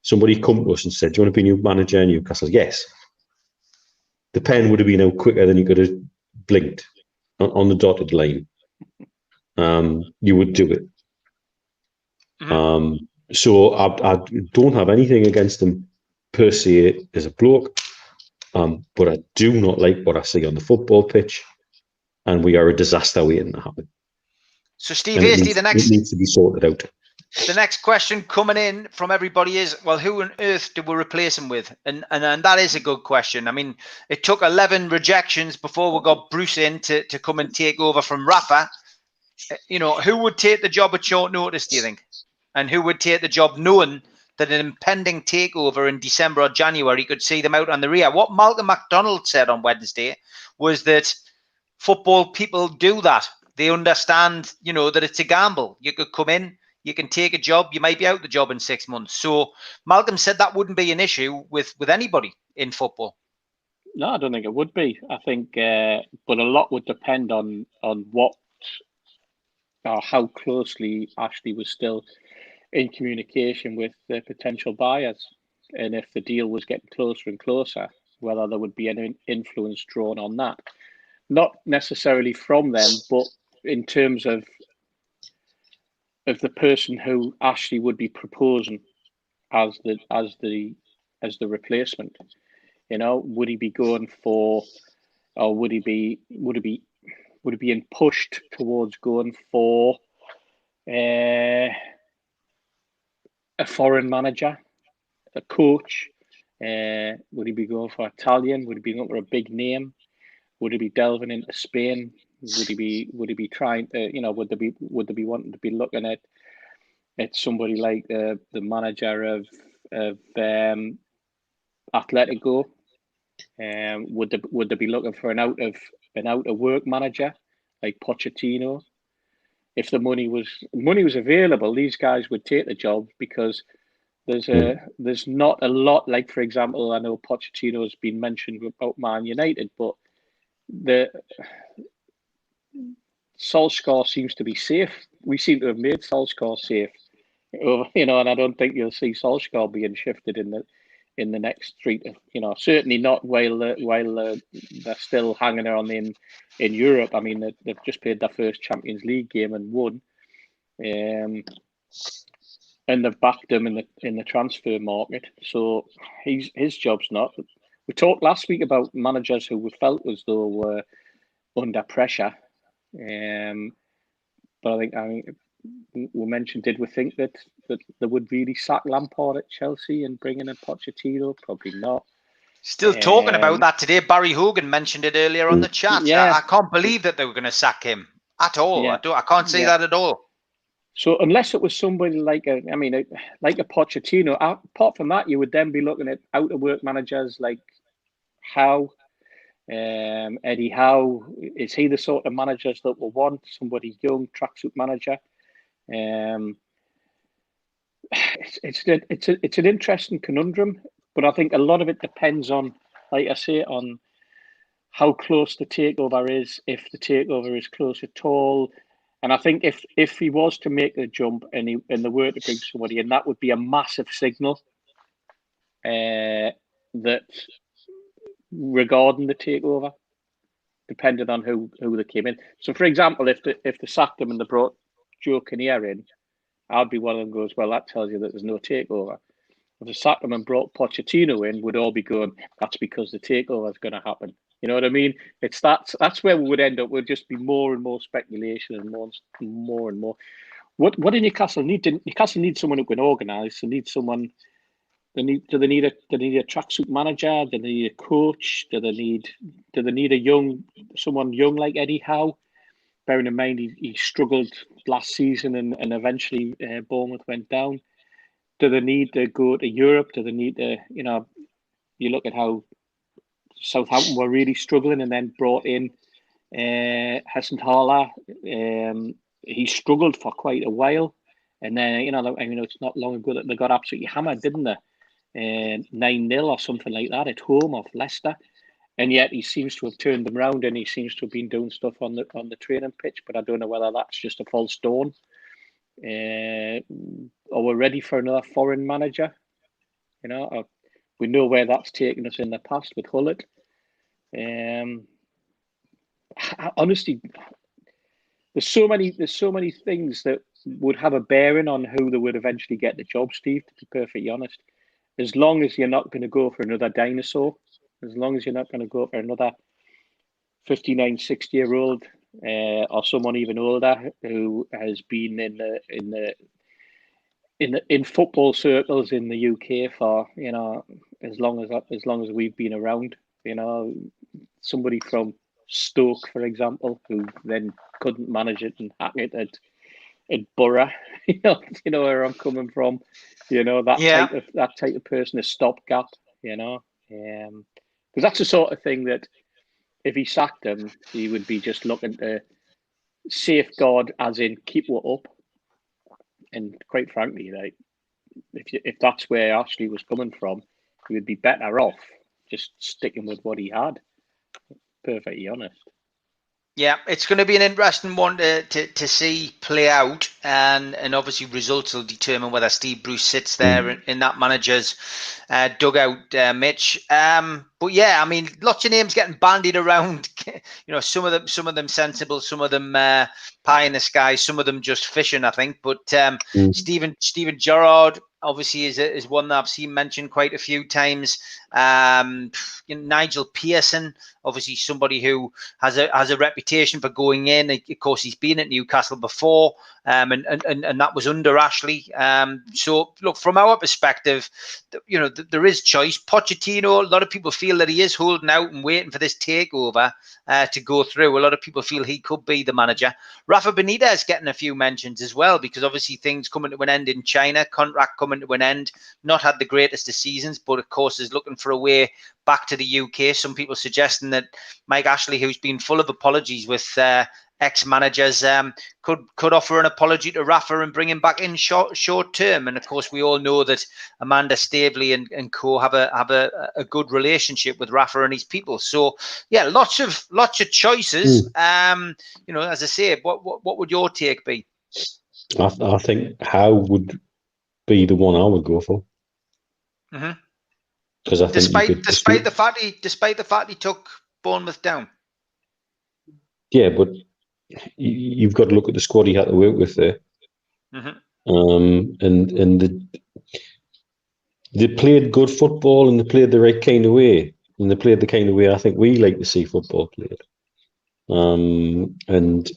Somebody come to us and said, "Do you want to be new manager in Newcastle?" Yes. The pen would have been out quicker than he could have blinked on the dotted line. You would do it. So I don't have anything against him per se as a bloke, but I do not like what I see on the football pitch, and we are a disaster waiting to happen. So, Steve And Hasty, it needs to be sorted out. The next question coming in from everybody is, well, who on earth do we replace him with? And that is a good question. I mean, it took 11 rejections before we got Bruce in to come and take over from Rafa. You know, who would take the job at short notice, do you think? And who would take the job knowing that an impending takeover in December or January could see them out on the rear? What Malcolm MacDonald said on Wednesday was that football people do that. They understand, you know, that it's a gamble. You could come in, you can take a job, you might be out the job in 6 months. So Malcolm said that wouldn't be an issue with anybody in football. No, I don't think it would be. I think, but a lot would depend on what or how closely Ashley was still in communication with the potential buyers, and if the deal was getting closer and closer, whether there would be an influence drawn on that. Not necessarily from them, but in terms of the person who Ashley would be proposing as the replacement. You know, would he be going for, or would he be being pushed towards going for a foreign manager, a coach? Would he be going for Italian? Would he be going for a big name? Would he be delving into Spain? Would he be trying to, you know, would they be wanting to be looking at somebody like the manager of Atletico? Would they be looking for an out of work manager like Pochettino? If the money was available, these guys would take the job, because there's not a lot. Like, for example, I know Pochettino has been mentioned about Man United, but the Solskjaer seems to be safe. We seem to have made Solskjaer safe, you know, and I don't think you'll see Solskjaer being shifted in the next 3 to, you know, certainly not while they're still hanging on in Europe. I mean, they've just played their first Champions League game and won, and they've backed him in the transfer market. So his job's not. We talked last week about managers who we felt as though were under pressure, but I think we mentioned, did we think that they would really sack Lampard at Chelsea and bring in a Pochettino? Probably not. Still talking about that today. Barry Hogan mentioned it earlier on the chat. Yeah. I can't believe that they were going to sack him at all. Yeah. I can't see that at all. So unless it was somebody like a Pochettino, apart from that, you would then be looking at out of work managers like Howe, Eddie Howe. Is he the sort of managers that will want? Somebody young, tracksuit manager. It's an interesting conundrum, but I think a lot of it depends on, like I say, on how close the takeover is, if the takeover is close at all. And I think if he was to make the jump and they were to bring somebody in, that would be a massive signal that regarding the takeover, depending on who they came in. So, for example, if they sacked him and they brought Joe Kinnear in, I'd be one of them goes, well, that tells you that there's no takeover. If they sacked him and brought Pochettino in, we'd all be going, that's because the takeover is going to happen. You know what I mean? It's that's where we would end up. We'd just be more and more speculation and more and more. What do Newcastle need? Newcastle need someone who can organise. They need someone. Do they need a tracksuit manager? Do they need a coach? Do they need someone young like Eddie Howe? Bearing in mind he struggled last season and eventually Bournemouth went down. Do they need to go to Europe? Do they need to, you know, you look at how Southampton were really struggling and then brought in Hessenthaler. He struggled for quite a while. And then, you know, it's not long ago that they got absolutely hammered, didn't they? 9-0 or something like that at home off Leicester. And yet he seems to have turned them around, and he seems to have been doing stuff on the training pitch. But I don't know whether that's just a false dawn. Or we're ready for another foreign manager. You know, we know where that's taken us in the past with Hullett. Honestly, there's so many things that would have a bearing on who they would eventually get the job, Steve, to be perfectly honest. as long as you're not going to go for another dinosaur, as long as you're not going to go for another 59, 60-year-old or someone even older who has been in football circles in the UK for as long as we've been around, somebody from Stoke, for example, who then couldn't manage it and hack it at Borough, you know where I'm coming from, that type of person, a stopgap, because that's the sort of thing that if he sacked him, he would be just looking to safeguard, as in keep what up. And quite frankly, like if that's where Ashley was coming from, he would be better off just sticking with what he had. Perfectly honest. Yeah, it's going to be an interesting one to see play out, and obviously results will determine whether Steve Bruce sits there in that manager's dugout, Mitch. But yeah, I mean, lots of names getting bandied around. Some of them sensible, some of them pie in the sky, some of them just fishing, I think. But Steven Gerrard obviously is one that I've seen mentioned quite a few times. Nigel Pearson, obviously somebody who has a reputation for going in. Of course, he's been at Newcastle before, and that was under Ashley. So look, from our perspective, there is choice. Pochettino, a lot of people feel that he is holding out and waiting for this takeover to go through. A lot of people feel he could be the manager. Rafa Benitez getting a few mentions as well, because obviously things coming to an end in China, contract coming to an end, not had the greatest of seasons, but of course is looking for a way back to the UK. Some people suggesting that Mike Ashley, who's been full of apologies with ex-managers, could offer an apology to Rafa and bring him back in short term. And of course, we all know that Amanda Staveley and co have a good relationship with Rafa and his people. So yeah, lots of choices. As I say, what would your take be? I think Howe would be the one I would go for. Because I think despite the fact he took Bournemouth down. Yeah, but you've got to look at the squad he had to work with there. And they played good football, and they played the right kind of way, and they played the kind of way I think we like to see football played. And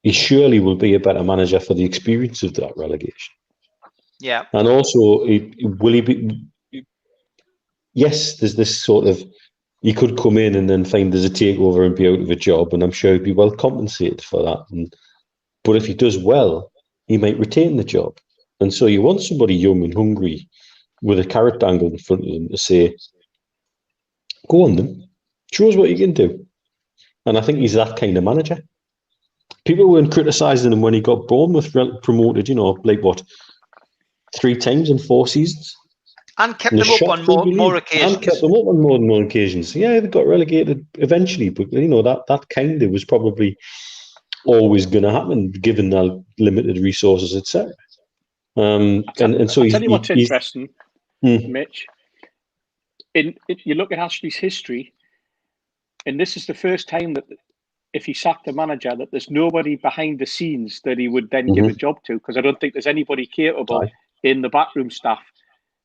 he surely will be a better manager for the experience of that relegation. Yeah. And also, will he be? Yes, there's this sort of, he could come in and then find there's a takeover and be out of a job, and I'm sure he'd be well compensated for that. But if he does well, he might retain the job. And so you want somebody young and hungry with a carrot dangled in front of them to say, go on then, show us what you can do. And I think he's that kind of manager. People weren't criticising him when he got Bournemouth promoted, 3 times in 4 seasons. And kept them up on more occasions. And kept them up on more than one occasions. Yeah, they got relegated eventually, but that kind of was probably always going to happen given the limited resources, etc. And so I'll tell you what's interesting, Mitch. You look at Ashley's history, and this is the first time that if he sacked a manager, that there's nobody behind the scenes that he would then give a job to, because I don't think there's anybody capable in the backroom staff.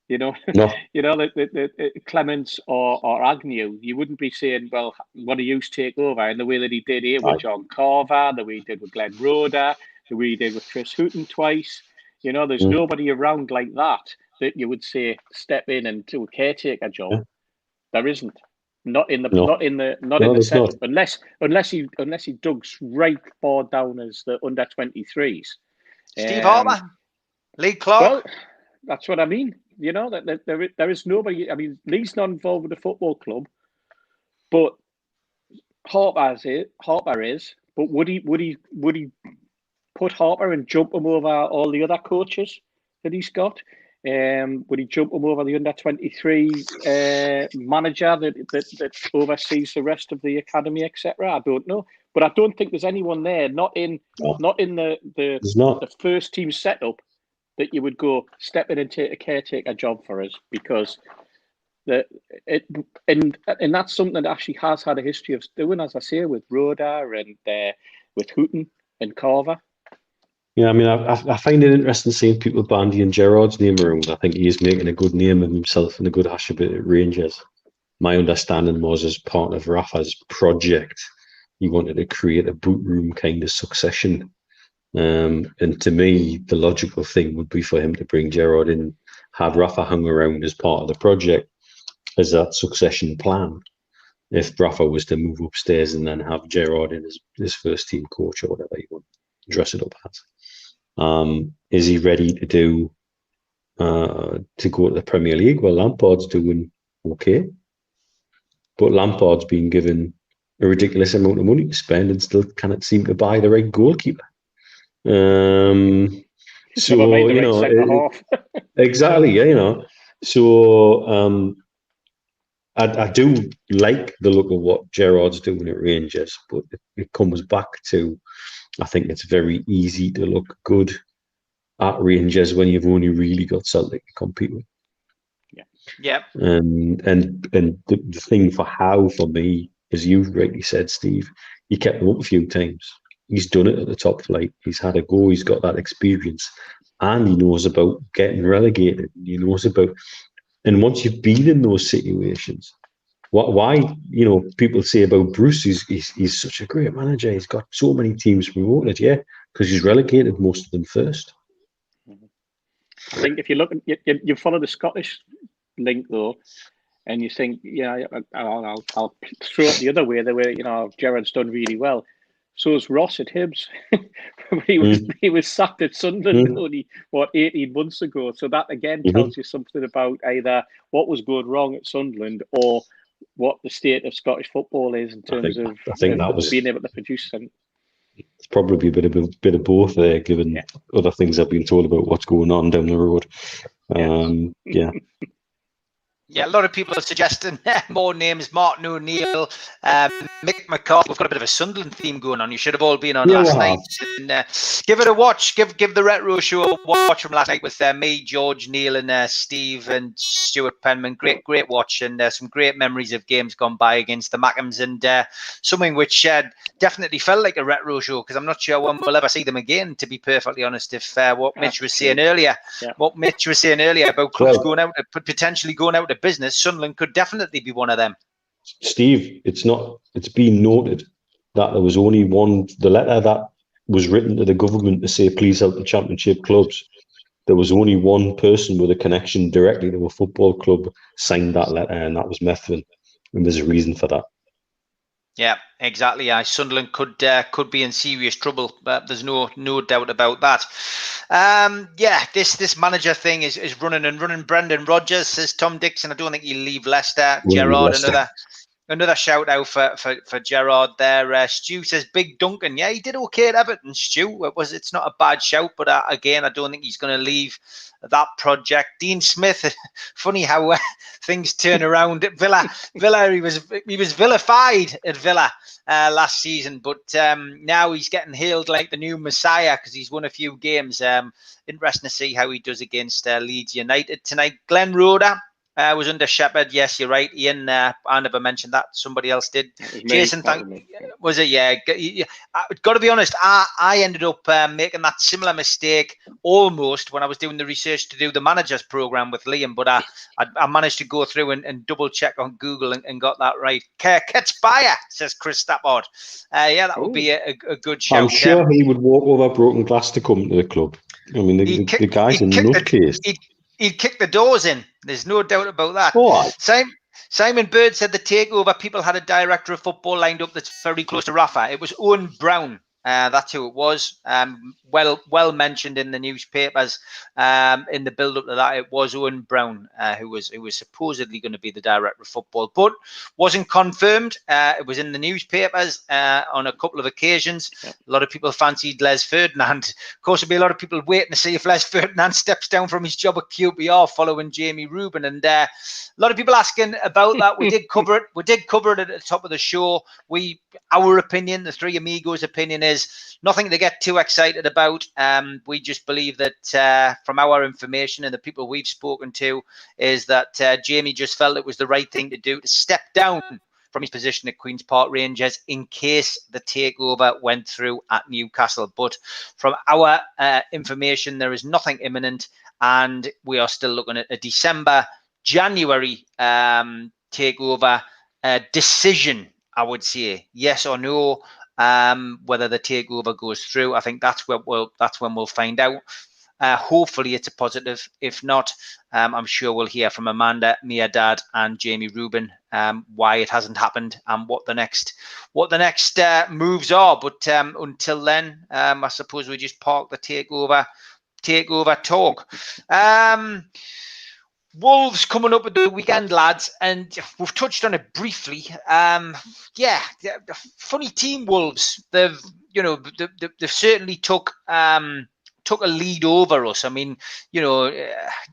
No. The Clements or Agnew, you wouldn't be saying, well, what do you take over? In the way that he did here with John Carver, the way he did with Glenn Roeder, the way he did with Chris Hooton twice. There's nobody around like that you would say step in and do a caretaker job. Yeah. There isn't. Not in the setup. Unless he dug right far down as the under 23s. Steve Harper, Lee Clark. Well, that's what I mean. That there is nobody. I mean, Lee's not involved with the football club, but Harper is. But would he put Harper and jump him over all the other coaches that he's got? Would he jump him over the under 23 manager that oversees the rest of the academy, etc.? I don't know, but I don't think there's anyone there, not in the first team setup, that you would go step in and take a caretaker job for us, because and that's something that actually has had a history of doing, as I say, with Roeder and with Hooton and Carver. Yeah, I mean, I find it interesting seeing people bandying Gerrard's name around. I think he is making a good name of himself and a good hash of it at Rangers. My understanding was, as part of Rafa's project, he wanted to create a boot room kind of succession. And to me, the logical thing would be for him to bring Gerrard in, have Rafa hung around as part of the project as that succession plan. If Rafa was to move upstairs and then have Gerrard in as his first team coach or whatever you want to dress it up as. Is he ready to do to go to the Premier League? Well, Lampard's doing okay, but Lampard's been given a ridiculous amount of money to spend and still cannot seem to buy the right goalkeeper. So you know, exactly, yeah, you know. So I do like the look of what Gerrard's doing at Rangers, but it comes back to, I think it's very easy to look good at Rangers when you've only really got Celtic to compete with. Yeah. And the thing for Howe, for me, as you rightly said, Steve, he kept him up a few times. He's done it at the top flight. He's had a go. He's got that experience, and he knows about getting relegated. He knows about, and once you've been in those situations, why people say about Bruce, he's such a great manager. He's got so many teams promoted, yeah, because he's relegated most of them first. I think if you look, you follow the Scottish link though, and you think, yeah, I'll throw it the other way. The way Gerrard's done really well. So is Ross at Hibs. he was sacked at Sunderland only 18 months ago. So that again tells you something about either what was going wrong at Sunderland or what the state of Scottish football is in terms of being able to produce something. It's probably a bit of both there, given other things I've been told about what's going on down the road. Yeah, a lot of people are suggesting more names: Martin O'Neill, Mick McCarthy. We've got a bit of a Sunderland theme going on. You should have all been on last night. And, give it a watch. Give the Retro Show a watch from last night with me, George, Neil, and Steve and Stuart Penman. Great watch, and some great memories of games gone by against the Mackhams, and something which definitely felt like a Retro Show, because I'm not sure when we'll ever see them again, to be perfectly honest. If what Mitch was saying earlier, about clubs potentially going out of business, Sunderland could definitely be one of them. Steve, it's been noted that there was only the letter that was written to the government to say please help the Championship clubs. There was only one person with a connection directly to a football club signed that letter, and that was Methven, and there's a reason for that. Yeah, exactly. Sunderland could be in serious trouble, but there's no doubt about that. This manager thing is running. Brendan Rodgers, says Tom Dixon. I don't think he'll leave Leicester. Gerrard, another shout out for Gerrard there. Stu says Big Duncan. Yeah, he did okay at Everton, Stu. It's not a bad shout, but again, I don't think he's going to leave that project. Dean Smith, funny how things turn around at Villa. He was vilified at Villa last season, but now he's getting hailed like the new messiah because he's won a few games. Interesting to see how he does against Leeds United tonight. Glenn Roeder was under Shepherd. Yes, you're right, Ian. I never mentioned that. Somebody else did. Jason, was it? Yeah. I've got to be honest. I ended up making that similar mistake almost when I was doing the research to do the managers program with Liam, but I managed to go through and double check on Google and got that right. Ketspire, says Chris Stappard. That would be a good shout. I'm sure he would walk over broken glass to come to the club. I mean, the guy's a nutcase. He'd kick the doors in. There's no doubt about that. Oh. Simon Bird said the takeover people had a director of football lined up that's very close to Rafa. It was Owen Brown. That's who it was. Well mentioned in the newspapers. In the build-up to that, it was Owen Brown who was supposedly going to be the director of football, but wasn't confirmed. It was in the newspapers on a couple of occasions. A lot of people fancied Les Ferdinand. Of course, there'll be a lot of people waiting to see if Les Ferdinand steps down from his job at QPR following Jamie Rubin, and a lot of people asking about that. We did cover it. We did cover it at the top of the show. Our opinion, the three Amigos' opinion, is nothing to get too excited about. We just believe that from our information and the people we've spoken to is that Jamie just felt it was the right thing to do to step down from his position at Queen's Park Rangers in case the takeover went through at Newcastle. But from our information, there is nothing imminent, and we are still looking at a December, January takeover decision, I would say, yes or no, whether the takeover goes through. I think that's when we'll find out. Hopefully it's a positive. If not, I'm sure we'll hear from Amanda, Mia Dad, and Jamie Rubin why it hasn't happened and what the next moves are. But until then, I suppose we just park the takeover talk. Wolves coming up at the weekend, lads, and we've touched on it briefly. Yeah, funny team, Wolves. They've certainly took a lead over us. I mean,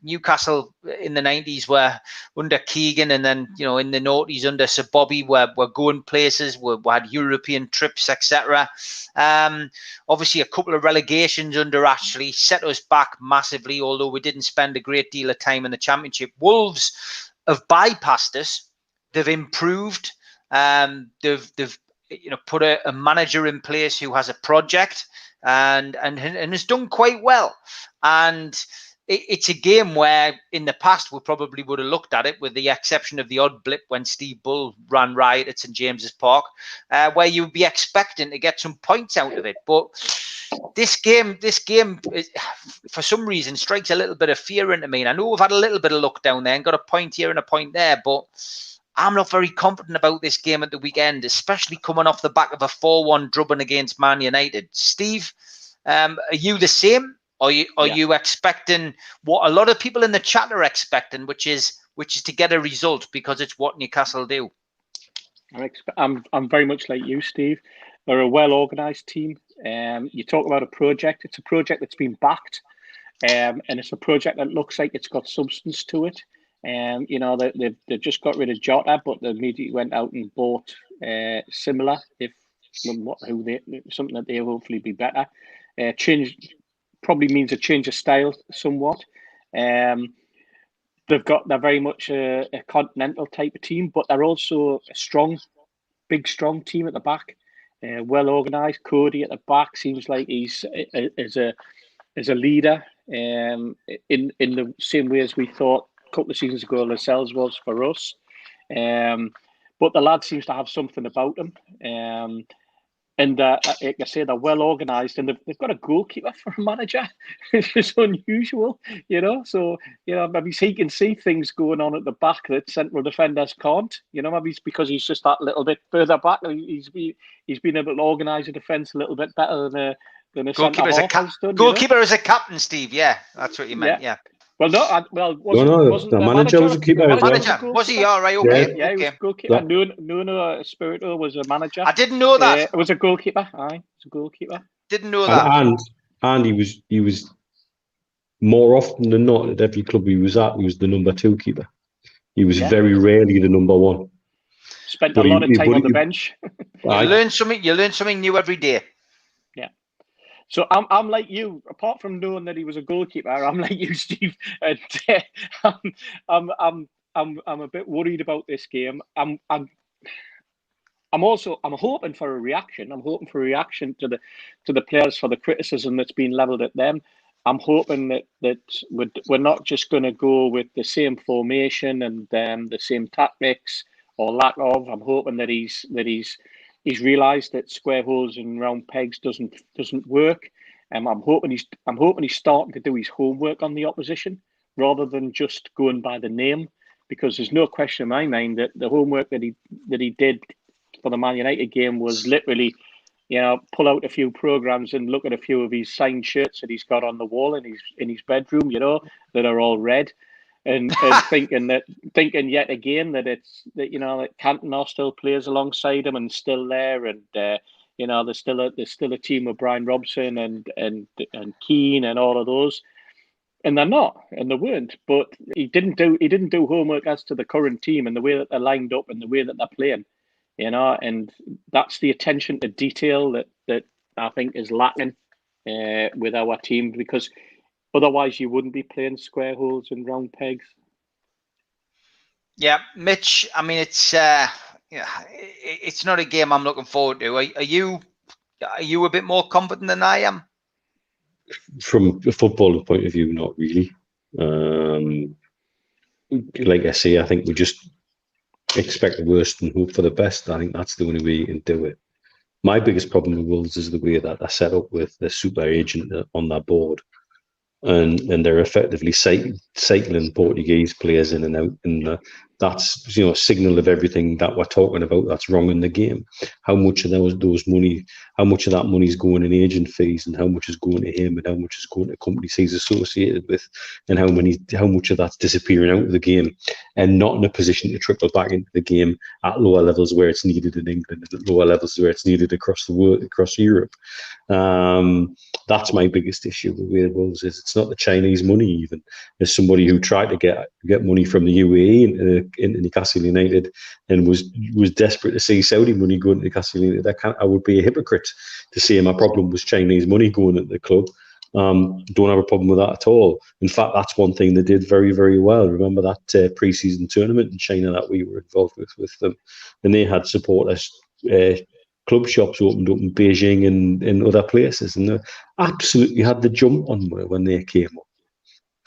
Newcastle in the 90s were under Keegan, and then in the noughties under Sir Bobby were going places. We had European trips, etc. Obviously, a couple of relegations under Ashley set us back massively, although we didn't spend a great deal of time in the Championship. Wolves have bypassed us. They've improved. They've put a manager in place who has a project and has done quite well. And it's a game where in the past we probably would have looked at it, with the exception of the odd blip when Steve Bull ran riot at St James's Park, where you'd be expecting to get some points out of it. But this game, for some reason, strikes a little bit of fear into me. And I know we've had a little bit of luck down there and got a point here and a point there, but I'm not very confident about this game at the weekend, especially coming off the back of a 4-1 drubbing against Man United. Steve, are you the same? Are you expecting what a lot of people in the chat are expecting, which is to get a result, because it's what Newcastle do? I'm very much like you, Steve. They're a well-organised team. You talk about a project. It's a project that's been backed, and it's a project that looks like it's got substance to it. They've just got rid of Jota, but they immediately went out and bought similar, something that they'll hopefully be better. Change probably means a change of style somewhat. They're very much a continental type of team, but they're also a big strong team at the back. Well organised. Cody at the back seems like he's as a leader in the same way as we thought a couple of seasons ago Lascelles was for us. But the lad seems to have something about him. And like I say, they're well organised, and they've got a goalkeeper for a manager, which is unusual, So, maybe he can see things going on at the back that central defenders can't. Maybe it's because he's just that little bit further back. He's been able to organise a defence a little bit better than a goalkeeper centre-half has done. Goalkeeper as a captain, Steve. Yeah, that's what you meant. Yeah. Well, wasn't the manager was a keeper as well. Manager, was he? All right, okay. Yeah, he was a goalkeeper. Nuno Espirito was a manager. I didn't know that. It was a goalkeeper. Aye, it was a goalkeeper. Didn't know that. And he was more often than not at every club he was at, he was the number 2 keeper. He was very rarely the number 1. Spent a lot of time on the bench. You learn something new every day. So I'm like you. Apart from knowing that he was a goalkeeper, I'm like you, Steve. And I'm a bit worried about this game. I'm hoping for a reaction. I'm hoping for a reaction to the players for the criticism that's been levelled at them. I'm hoping that we're not just going to go with the same formation and the same tactics or lack of. I'm hoping that he's realised that square holes and round pegs doesn't work. I'm hoping he's starting to do his homework on the opposition rather than just going by the name, because there's no question in my mind that the homework that he did for the Man United game was literally, pull out a few programs and look at a few of his signed shirts that he's got on the wall in his bedroom, that are all red. And thinking yet again that that Cantona still plays alongside him and still there, and there's still a team with Brian Robson and Keane and all of those, and they're not, and they weren't. But he didn't do homework as to the current team and the way that they're lined up and the way that they're playing, and that's the attention to detail that I think is lacking with our team, because otherwise, you wouldn't be playing square holes and round pegs. Yeah, Mitch. I mean, it's yeah, it's not a game I'm looking forward to. Are you a bit more confident than I am? From a footballing point of view, not really. Like I say, I think we just expect the worst and hope for the best. I think that's the only way you can do it. My biggest problem with Wolves is the way that they're set up with the super agent on that board. And they're effectively cycling Portuguese players in and out, and that's a signal of everything that we're talking about that's wrong in the game. How much of those money, how much of that money is going in agent fees, and how much is going to him, and how much is going to companies he's associated with, and how much of that's disappearing out of the game, and not in a position to trickle back into the game at lower levels where it's needed in England, and at lower levels where it's needed across the world, across Europe. That's my biggest issue with where Wolves is. It's not the Chinese money. Even as somebody who tried to get money from the UAE into Newcastle United and was desperate to see Saudi money going to Newcastle United, I would be a hypocrite to say my problem was Chinese money going into the club. Don't have a problem with that at all. In fact, that's one thing they did very, very well. Remember that pre-season tournament in China that we were involved with them, and they had supporters. Club shops opened up in Beijing and other places, and they absolutely had the jump on when they came up.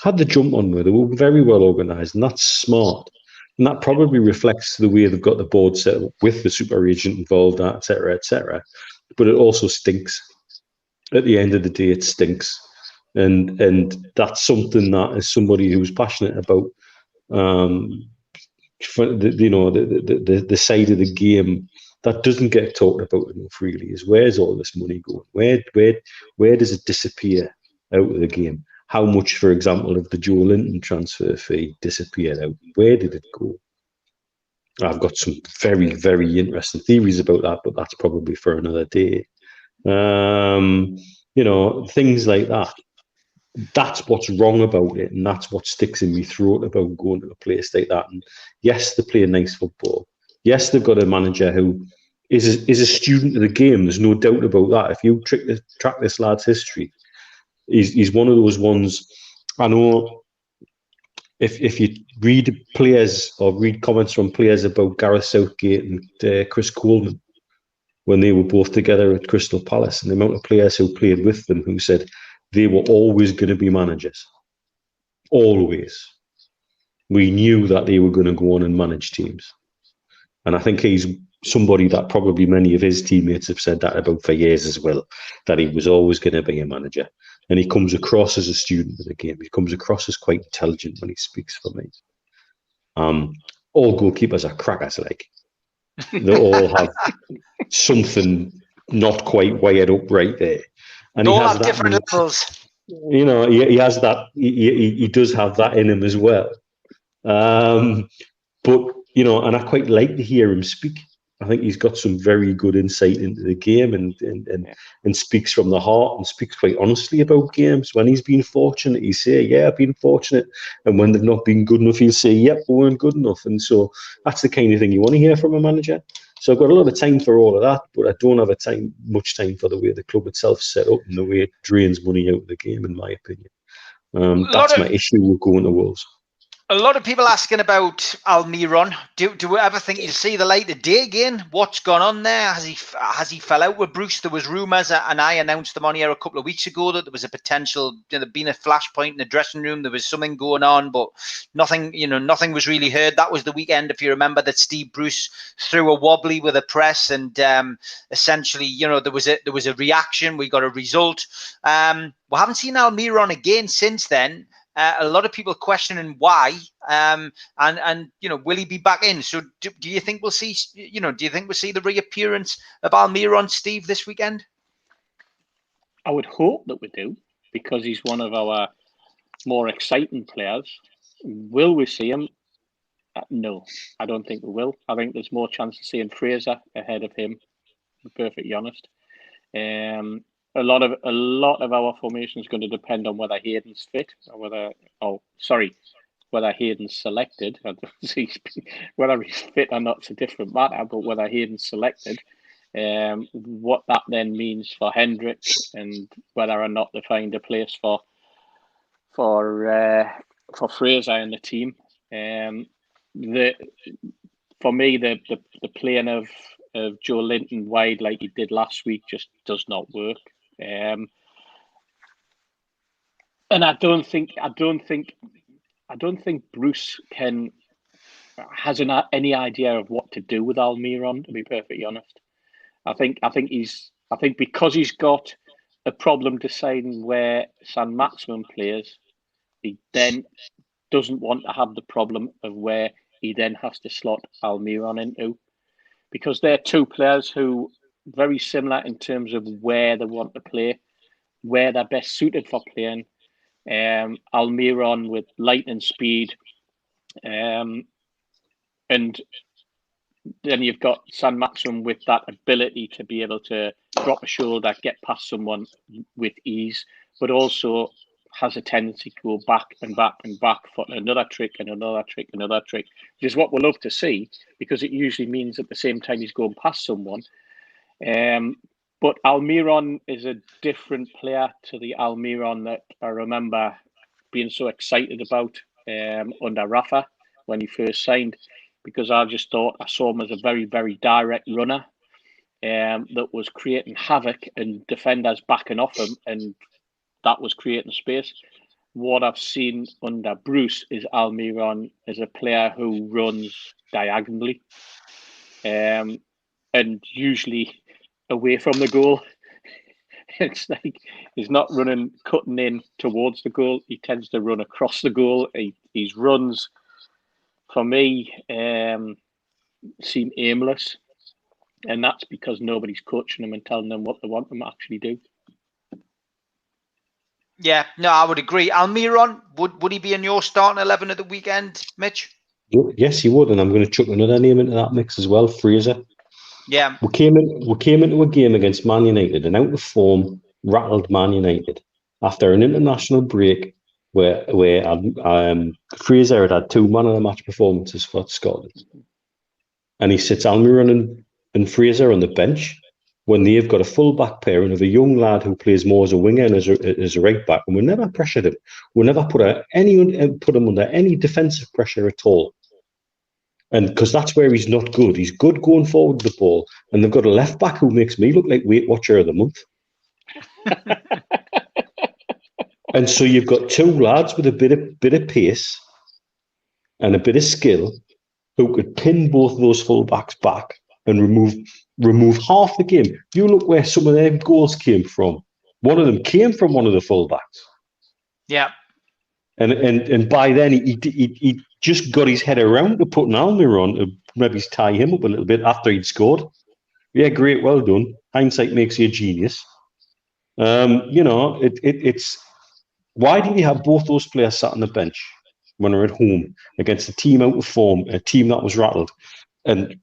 Had the jump on where they were very well organised, and that's smart. And that probably reflects the way they've got the board set up with the super agent involved, etc., etc. But it also stinks. At the end of the day, it stinks, and that's something that, as somebody who's passionate about, the side of the game that doesn't get talked about enough really is where's all this money going? Where does it disappear out of the game? How much, for example, of the Joe Linton transfer fee disappeared out? Where did it go? I've got some very, very interesting theories about that, but that's probably for another day. Things like that. That's what's wrong about it, and that's what sticks in my throat about going to a place like that. And yes, they play nice football. Yes, they've got a manager who is a student of the game. There's no doubt about that. If you track this lad's history, he's one of those ones. I know if you read players or read comments from players about Gareth Southgate and Chris Coleman when they were both together at Crystal Palace, and the amount of players who played with them who said they were always going to be managers. Always. We knew that they were going to go on and manage teams. And I think he's somebody that probably many of his teammates have said that about for years as well, that he was always going to be a manager. And he comes across as a student of the game. He comes across as quite intelligent when he speaks for me. All goalkeepers are crackers, like. They all have something not quite wired up right there. And they he all has have that different levels. He has that. He does have that in him as well. But and I quite like to hear him speak. I think he's got some very good insight into the game and speaks from the heart and speaks quite honestly about games. When he's been fortunate, he say, "Yeah, I've been fortunate," and when they've not been good enough, he'll say, "Yep, we weren't good enough." And so that's the kind of thing you want to hear from a manager. So I've got a lot of time for all of that, but I don't have much time for the way the club itself is set up and the way it drains money out of the game, in my opinion. That's my issue with going to Wolves. A lot of people asking about Almiron. Do we ever think he'll see the light of day again? What's gone on there? Has he fell out with Bruce? There was rumours, and I announced them on here a couple of weeks ago that there was a potential, there'd been a flashpoint in the dressing room. There was something going on, but nothing was really heard. That was the weekend, if you remember, that Steve Bruce threw a wobbly with the press, and essentially, there was a reaction. We got a result. We haven't seen Almiron again since then. A lot of people questioning why, and will he be back in? So do you think we'll see? Do you think we'll see the reappearance of Almiron, Steve, this weekend? I would hope that we do, because he's one of our more exciting players. Will we see him? No, I don't think we will. I think there's more chance of seeing Fraser ahead of him, to be perfectly honest. A lot of our formation is going to depend on whether Hayden's fit or whether Hayden's selected. Whether he's fit or not's a different matter, but whether Hayden's selected, what that then means for Hendricks and whether or not they find a place for Fraser in the team. From for me, the playing of Joe Linton wide like he did last week just does not work. And I don't think Bruce has any idea of what to do with Almiron, to be perfectly honest. I think because he's got a problem deciding where San Maximin plays, he then doesn't want to have the problem of where he then has to slot Almiron into, because they're two players who are very similar in terms of where they want to play, where they're best suited for playing. Almiron with lightning speed, and then you've got San Maximum with that ability to be able to drop a shoulder, get past someone with ease, but also has a tendency to go back and back and back for another trick and another trick, which is what we love to see, because it usually means at the same time he's going past someone. But Almiron is a different player to the Almiron that I remember being so excited about under Rafa when he first signed, because I just thought I saw him as a very, very direct runner that was creating havoc and defenders backing off him, and that was creating space. What I've seen under Bruce is Almiron is a player who runs diagonally and usually away from the goal. It's like he's not running, cutting in towards the goal. He tends to run across the goal. His runs, for me, seem aimless. And that's because nobody's coaching them and telling them what they want them to actually do. Yeah, no, I would agree. Almiron, would he be in your starting 11 at the weekend, Mitch? Yes, he would, and I'm going to chuck another name into that mix as well, Fraser. Yeah. We came into a game against Man United, and out of form, rattled Man United after an international break where Fraser had 2 man of the match performances for Scotland, and he sits Almiron and Fraser on the bench when they've got a full-back pairing of a young lad who plays more as a winger and as a right-back, and we never pressured him. We never put him under any defensive pressure at all. And because that's where he's not good. He's good going forward with the ball, and they've got a left-back who makes me look like Weight Watcher of the Month. And so you've got 2 lads with a bit of pace and a bit of skill who could pin both those full-backs back and remove half the game. You look where some of their goals came from. One of them came from one of the fullbacks. Yeah. And by then he just got his head around to putting Almiron to maybe tie him up a little bit after he'd scored. Yeah, great, well done. Hindsight makes you a genius. It's why did you have both those players sat on the bench when we're at home against a team out of form, a team that was rattled, and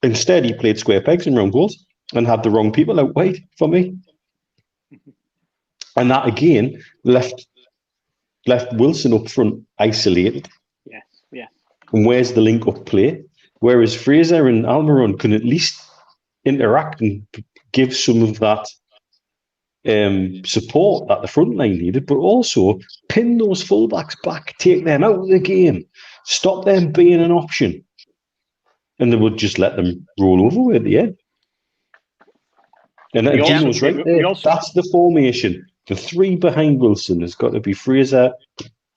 instead he played square pegs and round goals and had the wrong people out wide for me, and that again left Wilson up front isolated. Yeah. And where's the link-up play? Whereas Fraser and Almiron can at least interact and give some of that support that the front line needed, but also pin those fullbacks back, take them out of the game, stop them being an option, and they would just let them roll over at the end. And Gino's right there. That's the formation. The 3 behind Wilson has got to be Fraser,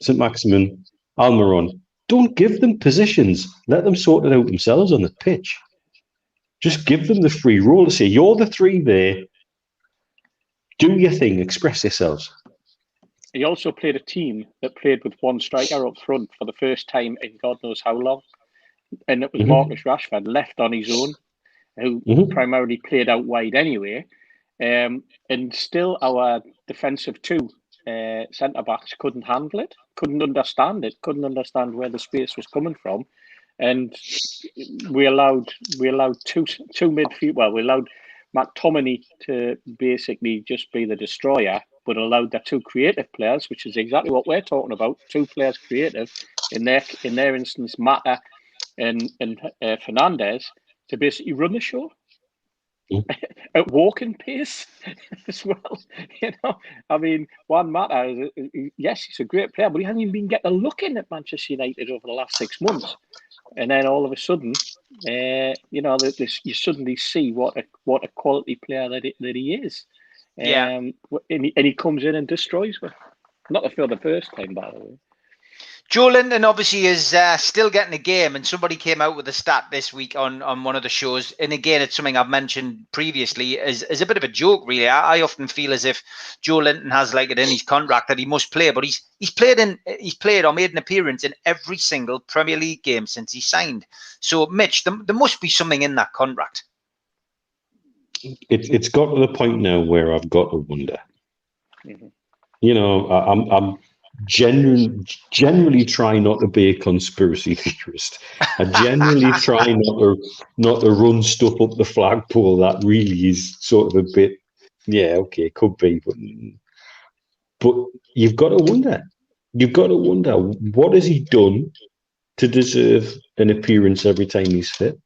St. Maximin, Almiron. Don't give them positions. Let them sort it out themselves on the pitch. Just give them the free role to say, you're the 3 there. Do your thing. Express yourselves. He also played a team that played with 1 striker up front for the first time in God knows how long. And it was Marcus Rashford, left on his own, who primarily played out wide anyway. And still our defensive 2 centre-backs couldn't handle it, couldn't understand it, couldn't understand where the space was coming from. And we allowed 2 midfield. Well, we allowed McTominay to basically just be the destroyer, but allowed the 2 creative players, which is exactly what we're talking about. 2 players creative in their instance, Mata and Fernandez, to basically run the show at walking pace as well. I mean, Juan Mata, yes, he's a great player, but he hasn't even been getting a look in at Manchester United over the last 6 months. and then all of a sudden, you suddenly see what a quality player that he is. And he comes in and destroys me. Not for the first time, by the way. Joe Linton obviously is still getting a game, and somebody came out with a stat this week on one of the shows. And again, it's something I've mentioned previously as a bit of a joke, really. I often feel as if Joe Linton has like it in his contract that he must play, but he's played or made an appearance in every single Premier League game since he signed. So, Mitch, there must be something in that contract. It's got to the point now where I've got to wonder. Mm-hmm. I'm generally try not to be a conspiracy theorist. I generally try not to run stuff up the flagpole that really is sort of a bit, okay, could be, but you've got to wonder. You've got to wonder, what has he done to deserve an appearance every time he's fit?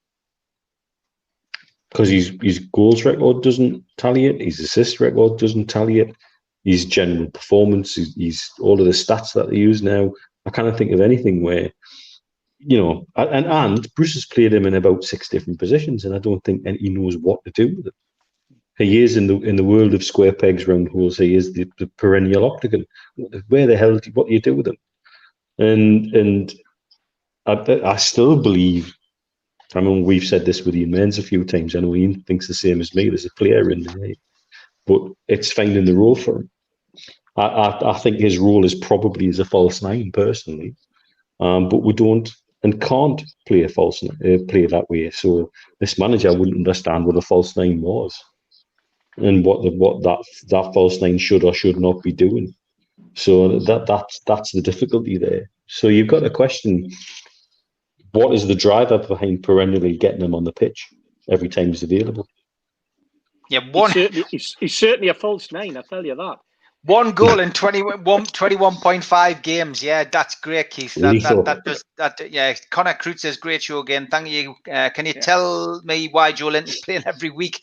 Because his goals record doesn't tally it, his assist record doesn't tally it, his general performance, he's all of the stats that they use now. I can't think of anything where, and Bruce has played him in about 6 different positions, and I don't think he knows what to do with it. He is in the world of square pegs, round holes. He is the perennial octagon. Where the hell? What do you do with him? And I still believe. I mean, we've said this with Ian Mearns a few times. I know Ian thinks the same as me. There's a player in there, but it's finding the role for him. I think his role is probably as a false nine, personally, but we don't and can't play a false play that way. So this manager wouldn't understand what a false nine was, and what that false nine should or should not be doing. So that's the difficulty there. So you've got to question, what is the driver behind perennially getting him on the pitch every time he's available? Yeah, he's certainly a false nine, I tell you that. 1 goal in 21.5 games. Yeah, that's great, Keith. Connor Crute says, great show again. Thank you. Can you tell me why Joe Linton's playing every week?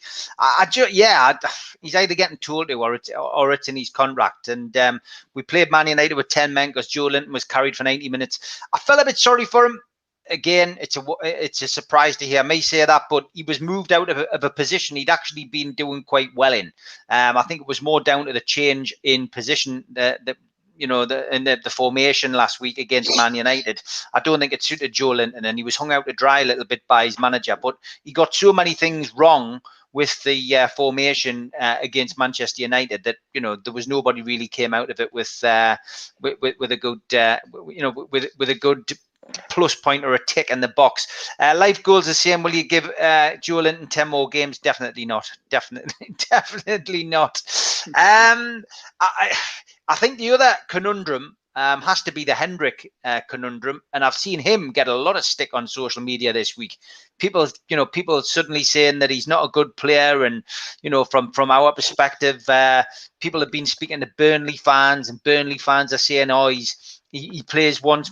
He's either getting told to or it's in his contract. And we played Man United with 10 men because Joe Linton was carried for 90 minutes. I felt a bit sorry for him. Again, it's a surprise to hear me say that, but he was moved out of a position he'd actually been doing quite well in. I think it was more down to the change in position in the formation last week against Man United. I don't think it suited Joe Linton, and he was hung out to dry a little bit by his manager. But he got so many things wrong with the formation against Manchester United that there was nobody really came out of it with a good plus point or a tick in the box. Life goals the same. Will you give Joe Linton 10 more games? Definitely not. Definitely not. I think the other conundrum has to be the Hendrick conundrum, and I've seen him get a lot of stick on social media this week. People suddenly saying that he's not a good player, and from our perspective, people have been speaking to Burnley fans, and Burnley fans are saying, he plays one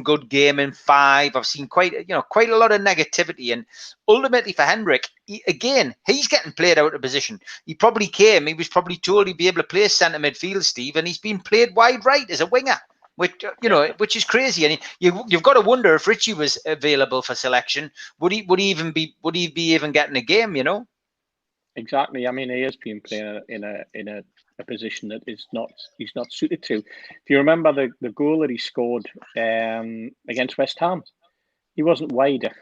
good game in 5. I've seen quite a lot of negativity, and ultimately for Hendrick, he's getting played out of position. He was probably told he'd be able to play centre midfield, Steve, and he's been played wide right as a winger, which is crazy. And you've got to wonder if Richie was available for selection, would he be even getting a game? Exactly. I mean, he has been playing in a position that he's not suited to. If you remember the goal that he scored against West Ham, he wasn't wide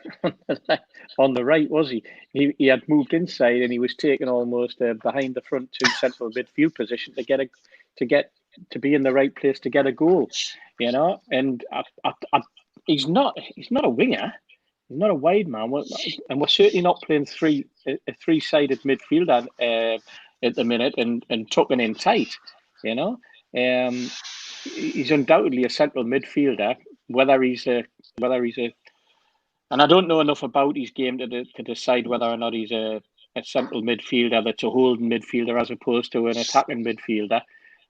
on the right, was he? He had moved inside, and he was taken almost behind the front 2 central midfield position to be in the right place to get a goal. And he's not a winger. He's not a wide man, and we're certainly not playing a 3-sided midfielder at the minute and tucking in tight. He's undoubtedly a central midfielder. Whether he's a, and I don't know enough about his game to decide whether or not he's a central midfielder that's a holding midfielder as opposed to an attacking midfielder.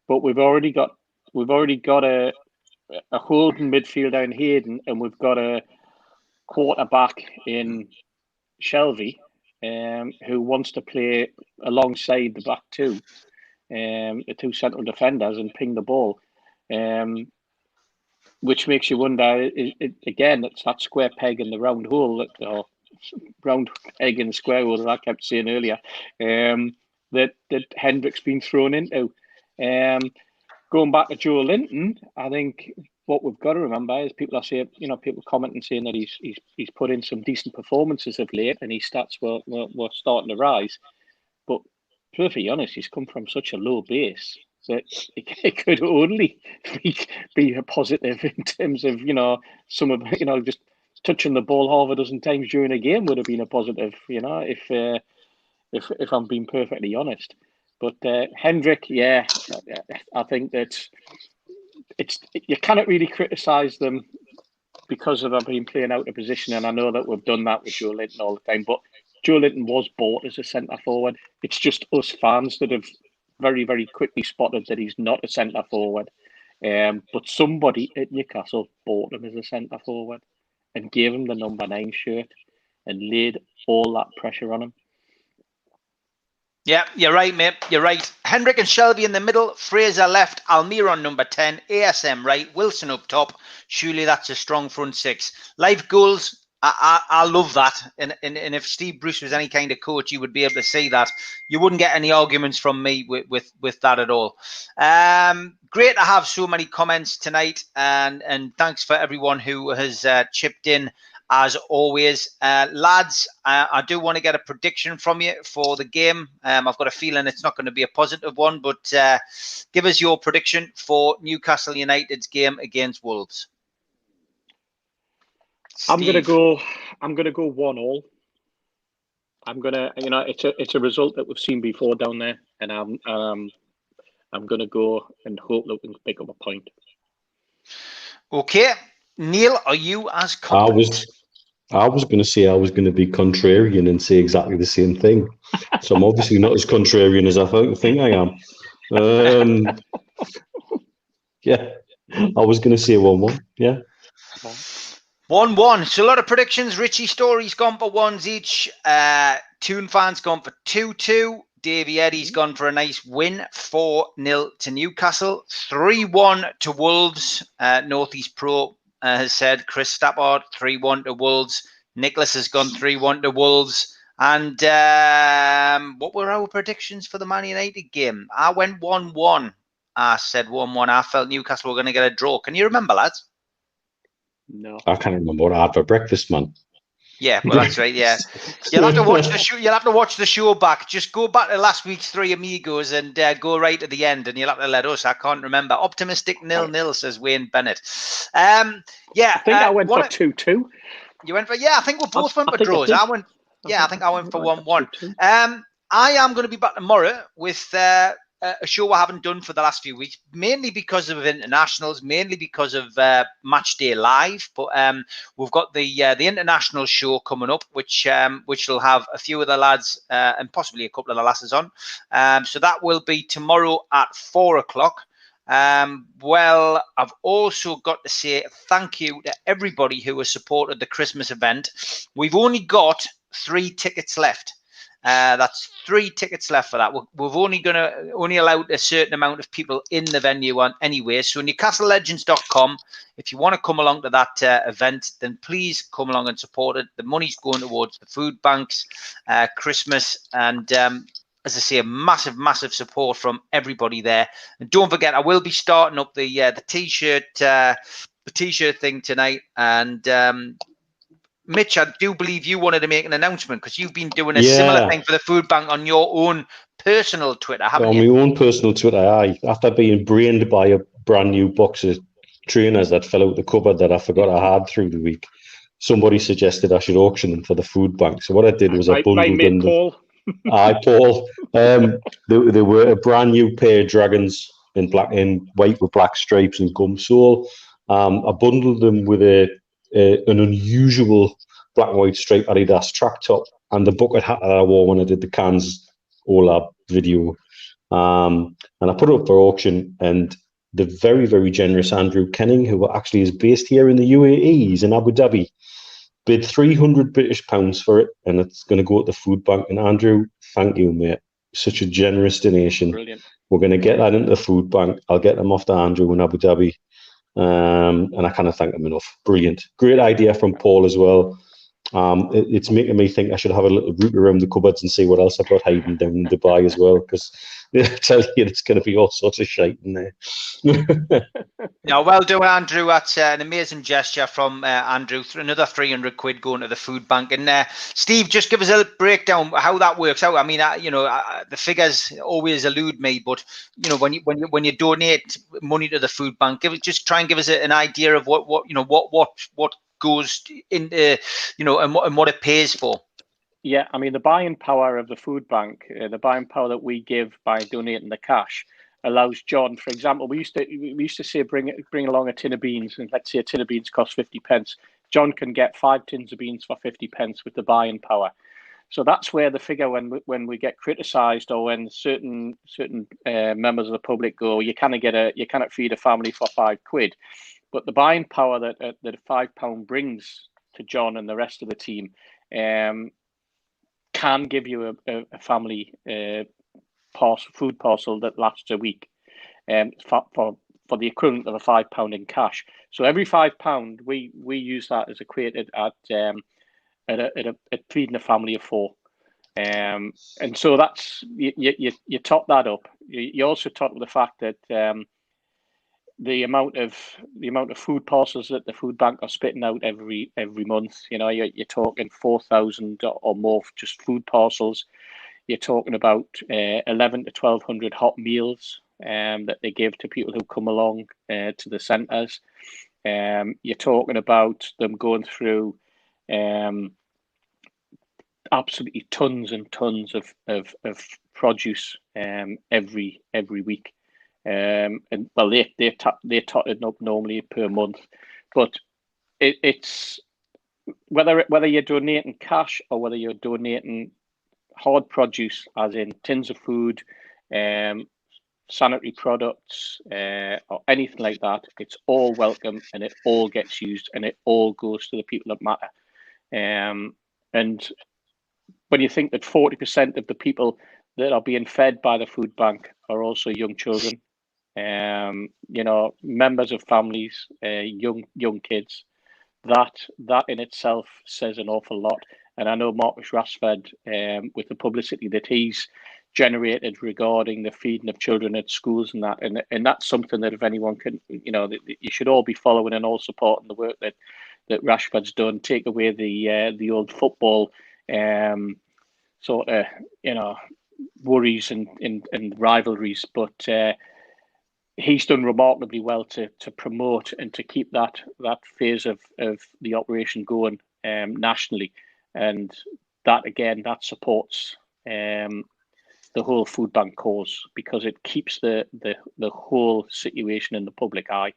But we've already got a holding midfielder in Hayden, and we've got a quarterback in Shelby, who wants to play alongside the back 2, the 2 central defenders, and ping the ball. which makes you wonder, again, it's that square peg in the round hole, or round peg in the square hole, as I kept saying earlier, that Hendrick's been thrown into. Going back to Joe Linton, I think what we've got to remember is people are saying, people commenting saying that he's put in some decent performances of late, and his stats were starting to rise. But to be honest, he's come from such a low base that it could only be a positive in terms of some of just touching the ball half a dozen times during a game would have been a positive, if I'm being perfectly honest. But Hendrick, yeah, I think that you cannot really criticise them because of being playing out of position, and I know that we've done that with Joe Linton all the time. But Joe Linton was bought as a centre forward. It's just us fans that have very, very quickly spotted that he's not a centre forward. But somebody at Newcastle bought him as a centre forward and gave him the number 9 shirt and laid all that pressure on him. Yeah, you're right, mate. You're right. Hendrick and Shelby in the middle, Fraser left, Almiron number 10, ASM right, Wilson up top. Surely that's a strong front six. Live goals, I love that. And if Steve Bruce was any kind of coach, you would be able to see that. You wouldn't get any arguments from me with that at all. Great to have so many comments tonight, and thanks for everyone who has chipped in. As always, lads, I do want to get a prediction from you for the game. I've got a feeling it's not going to be a positive one, but give us your prediction for Newcastle United's game against Wolves. Steve. I'm gonna go 1-1. I'm gonna, it's a result that we've seen before down there, and I'm gonna go and hope that we can pick up a point. Okay. Neil, are you as confident? I was going to say I was going to be contrarian and say exactly the same thing. So I'm obviously not as contrarian as I think I am. Yeah, I was going to say 1-1. Yeah. 1-1. So a lot of predictions. Richie Story's gone for 1s each. Toon Fan's gone for 2-2. Davey Eddie's gone for a nice win, 4-0 to Newcastle. 3-1 to Wolves. Northeast Pro has said Chris Stappard, 3-1 to Wolves. Nicholas has gone 3-1 to Wolves. And what were our predictions for the Man United game? I went 1-1. I said 1-1. I felt Newcastle were going to get a draw. Can you remember, lads? No. I can't remember what I had for breakfast, man. Yeah, well, that's right. Yeah, you'll have to watch the show. You'll have to watch the show back. Just go back to last week's 3 Amigos and go right to the end, and you'll have to let us. I can't remember. Optimistic 0-0 says Wayne Bennett. Yeah, I think I went for 2-2. You went for I think we both went for draws. I went for 1-1. I am going to be back tomorrow with a show I haven't done for the last few weeks, mainly because of internationals, mainly because of Match Day Live. But we've got the international show coming up, which will have a few of the lads and possibly a couple of the lasses on. So that will be tomorrow at 4:00. Well, I've also got to say thank you to everybody who has supported the Christmas event. We've only got 3 tickets left. That's 3 tickets left for that. We've only allowed a certain amount of people in the venue anyway. So NewcastleLegends.com. If you want to come along to that event, then please come along and support it. The money's going towards the food banks, Christmas, and as I say, a massive, massive support from everybody there. And don't forget, I will be starting up the t-shirt thing tonight. And Mitch, I do believe you wanted to make an announcement because you've been doing a similar thing for the food bank on your own personal Twitter, haven't you? On my own personal Twitter, after being brained by a brand new box of trainers that fell out the cupboard that I forgot I had through the week, somebody suggested I should auction them for the food bank. So what I did was I bundled them. Paul. Paul. They were a brand new pair of dragons in white with black stripes and gum sole. I bundled them with an unusual black and white striped Adidas track top and the bucket hat that I wore when I did the Cans Olab video. And I put it up for auction, and the very, very generous Andrew Kenning, who actually is based here in the UAE, he's in Abu Dhabi, bid £300 for it, and it's going to go at the food bank. And Andrew, thank you, mate. Such a generous donation. Brilliant. We're going to get that into the food bank. I'll get them off to Andrew in Abu Dhabi. And I kind of thank him enough. Brilliant. Great idea from Paul as well. It's making me think I should have a little route around the cupboards and see what else I've got hiding down in Dubai as well, because I tell you, it's going to be all sorts of shite in there. No, well done, Andrew. That's an amazing gesture from Andrew. Another 300 quid going to the food bank. And Steve, just give us a breakdown how that works out. I mean, the figures always elude me, but when you donate money to the food bank, just try and give us an idea of what goes into and what it pays for. Yeah, I mean, the buying power of the food bank, the buying power that we give by donating the cash, allows John, for example, we used to say bring along a tin of beans, and let's say a tin of beans costs 50 pence. John can get 5 tins of beans for 50 pence with the buying power. So that's where the figure, when we get criticised, or when certain members of the public go, you cannot feed a family for £5. But the buying power that £5 brings to John and the rest of the team can give you a family food parcel that lasts a week, for the equivalent of a £5 in cash. So every £5 we use that as equated at feeding a family of 4. And so that's you top that up. You also top with the fact that the amount of food parcels that the food bank are spitting out every month. You're talking 4,000 or more just food parcels. You're talking about 11 to 1,200 hot meals that they give to people who come along to the centres. You're talking about them going through absolutely tons and tons of produce every week. And well, they're totted up normally per month, but it's whether you're donating cash or whether you're donating hard produce, as in tins of food, sanitary products, or anything like that. It's all welcome, and it all gets used, and it all goes to the people that matter. And when you think that 40% of the people that are being fed by the food bank are also young children, members of families, young kids, that in itself says an awful lot. And I know Marcus Rashford, with the publicity that he's generated regarding the feeding of children at schools and that's something that if anyone can, that you should all be following and all supporting the work that Rashford's done. Take away the old football sort of worries and rivalries, but he's done remarkably well to promote and to keep that phase of the operation going nationally, and that supports the whole food bank cause, because it keeps the whole situation in the public eye,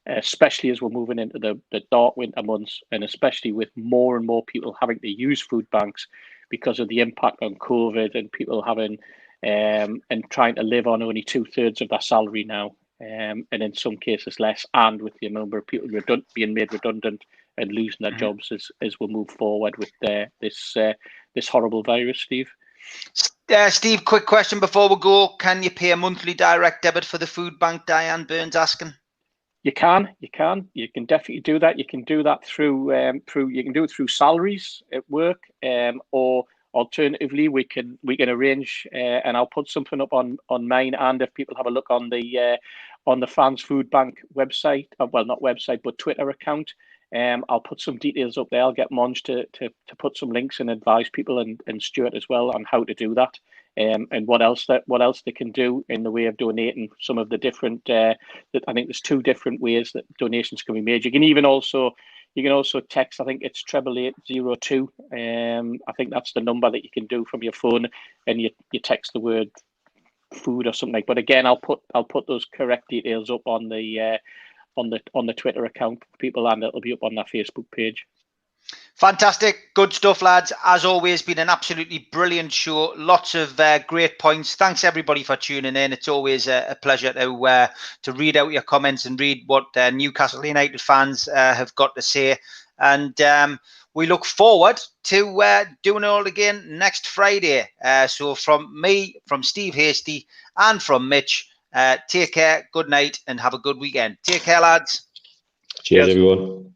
especially as we're moving into the dark winter months, and especially with more and more people having to use food banks because of the impact on COVID and people having and trying to live on only 2/3 of their salary now, and in some cases less, and with the number of people being made redundant and losing their jobs as we move forward with this horrible virus, Steve. Steve, quick question before we go. Can you pay a monthly direct debit for the food bank? Diane Burns asking. You can definitely do that. You can do that through you can do it through salaries at work, or alternatively we can arrange, and I'll put something up on mine, and if people have a look on the Fans Food Bank website, well, not website but Twitter account, I'll put some details up there. I'll get Monge to put some links and advise people, and Stuart as well, on how to do that, and what else they can do in the way of donating. Some of the different I think there's 2 different ways that donations can be made. You can also text. I think it's 88802. I think that's the number that you can do from your phone, and you text the word food or something. But again, I'll put those correct details up on the Twitter account for people, and it'll be up on their Facebook page. Fantastic. Good stuff, lads. As always, been an absolutely brilliant show. Lots of great points. Thanks, everybody, for tuning in. It's always a pleasure to read out your comments and read what Newcastle United fans have got to say. And we look forward to doing it all again next Friday. So from me, from Steve Hasty, and from Mitch, Take care, good night, and have a good weekend. Take care, lads. Cheers everyone.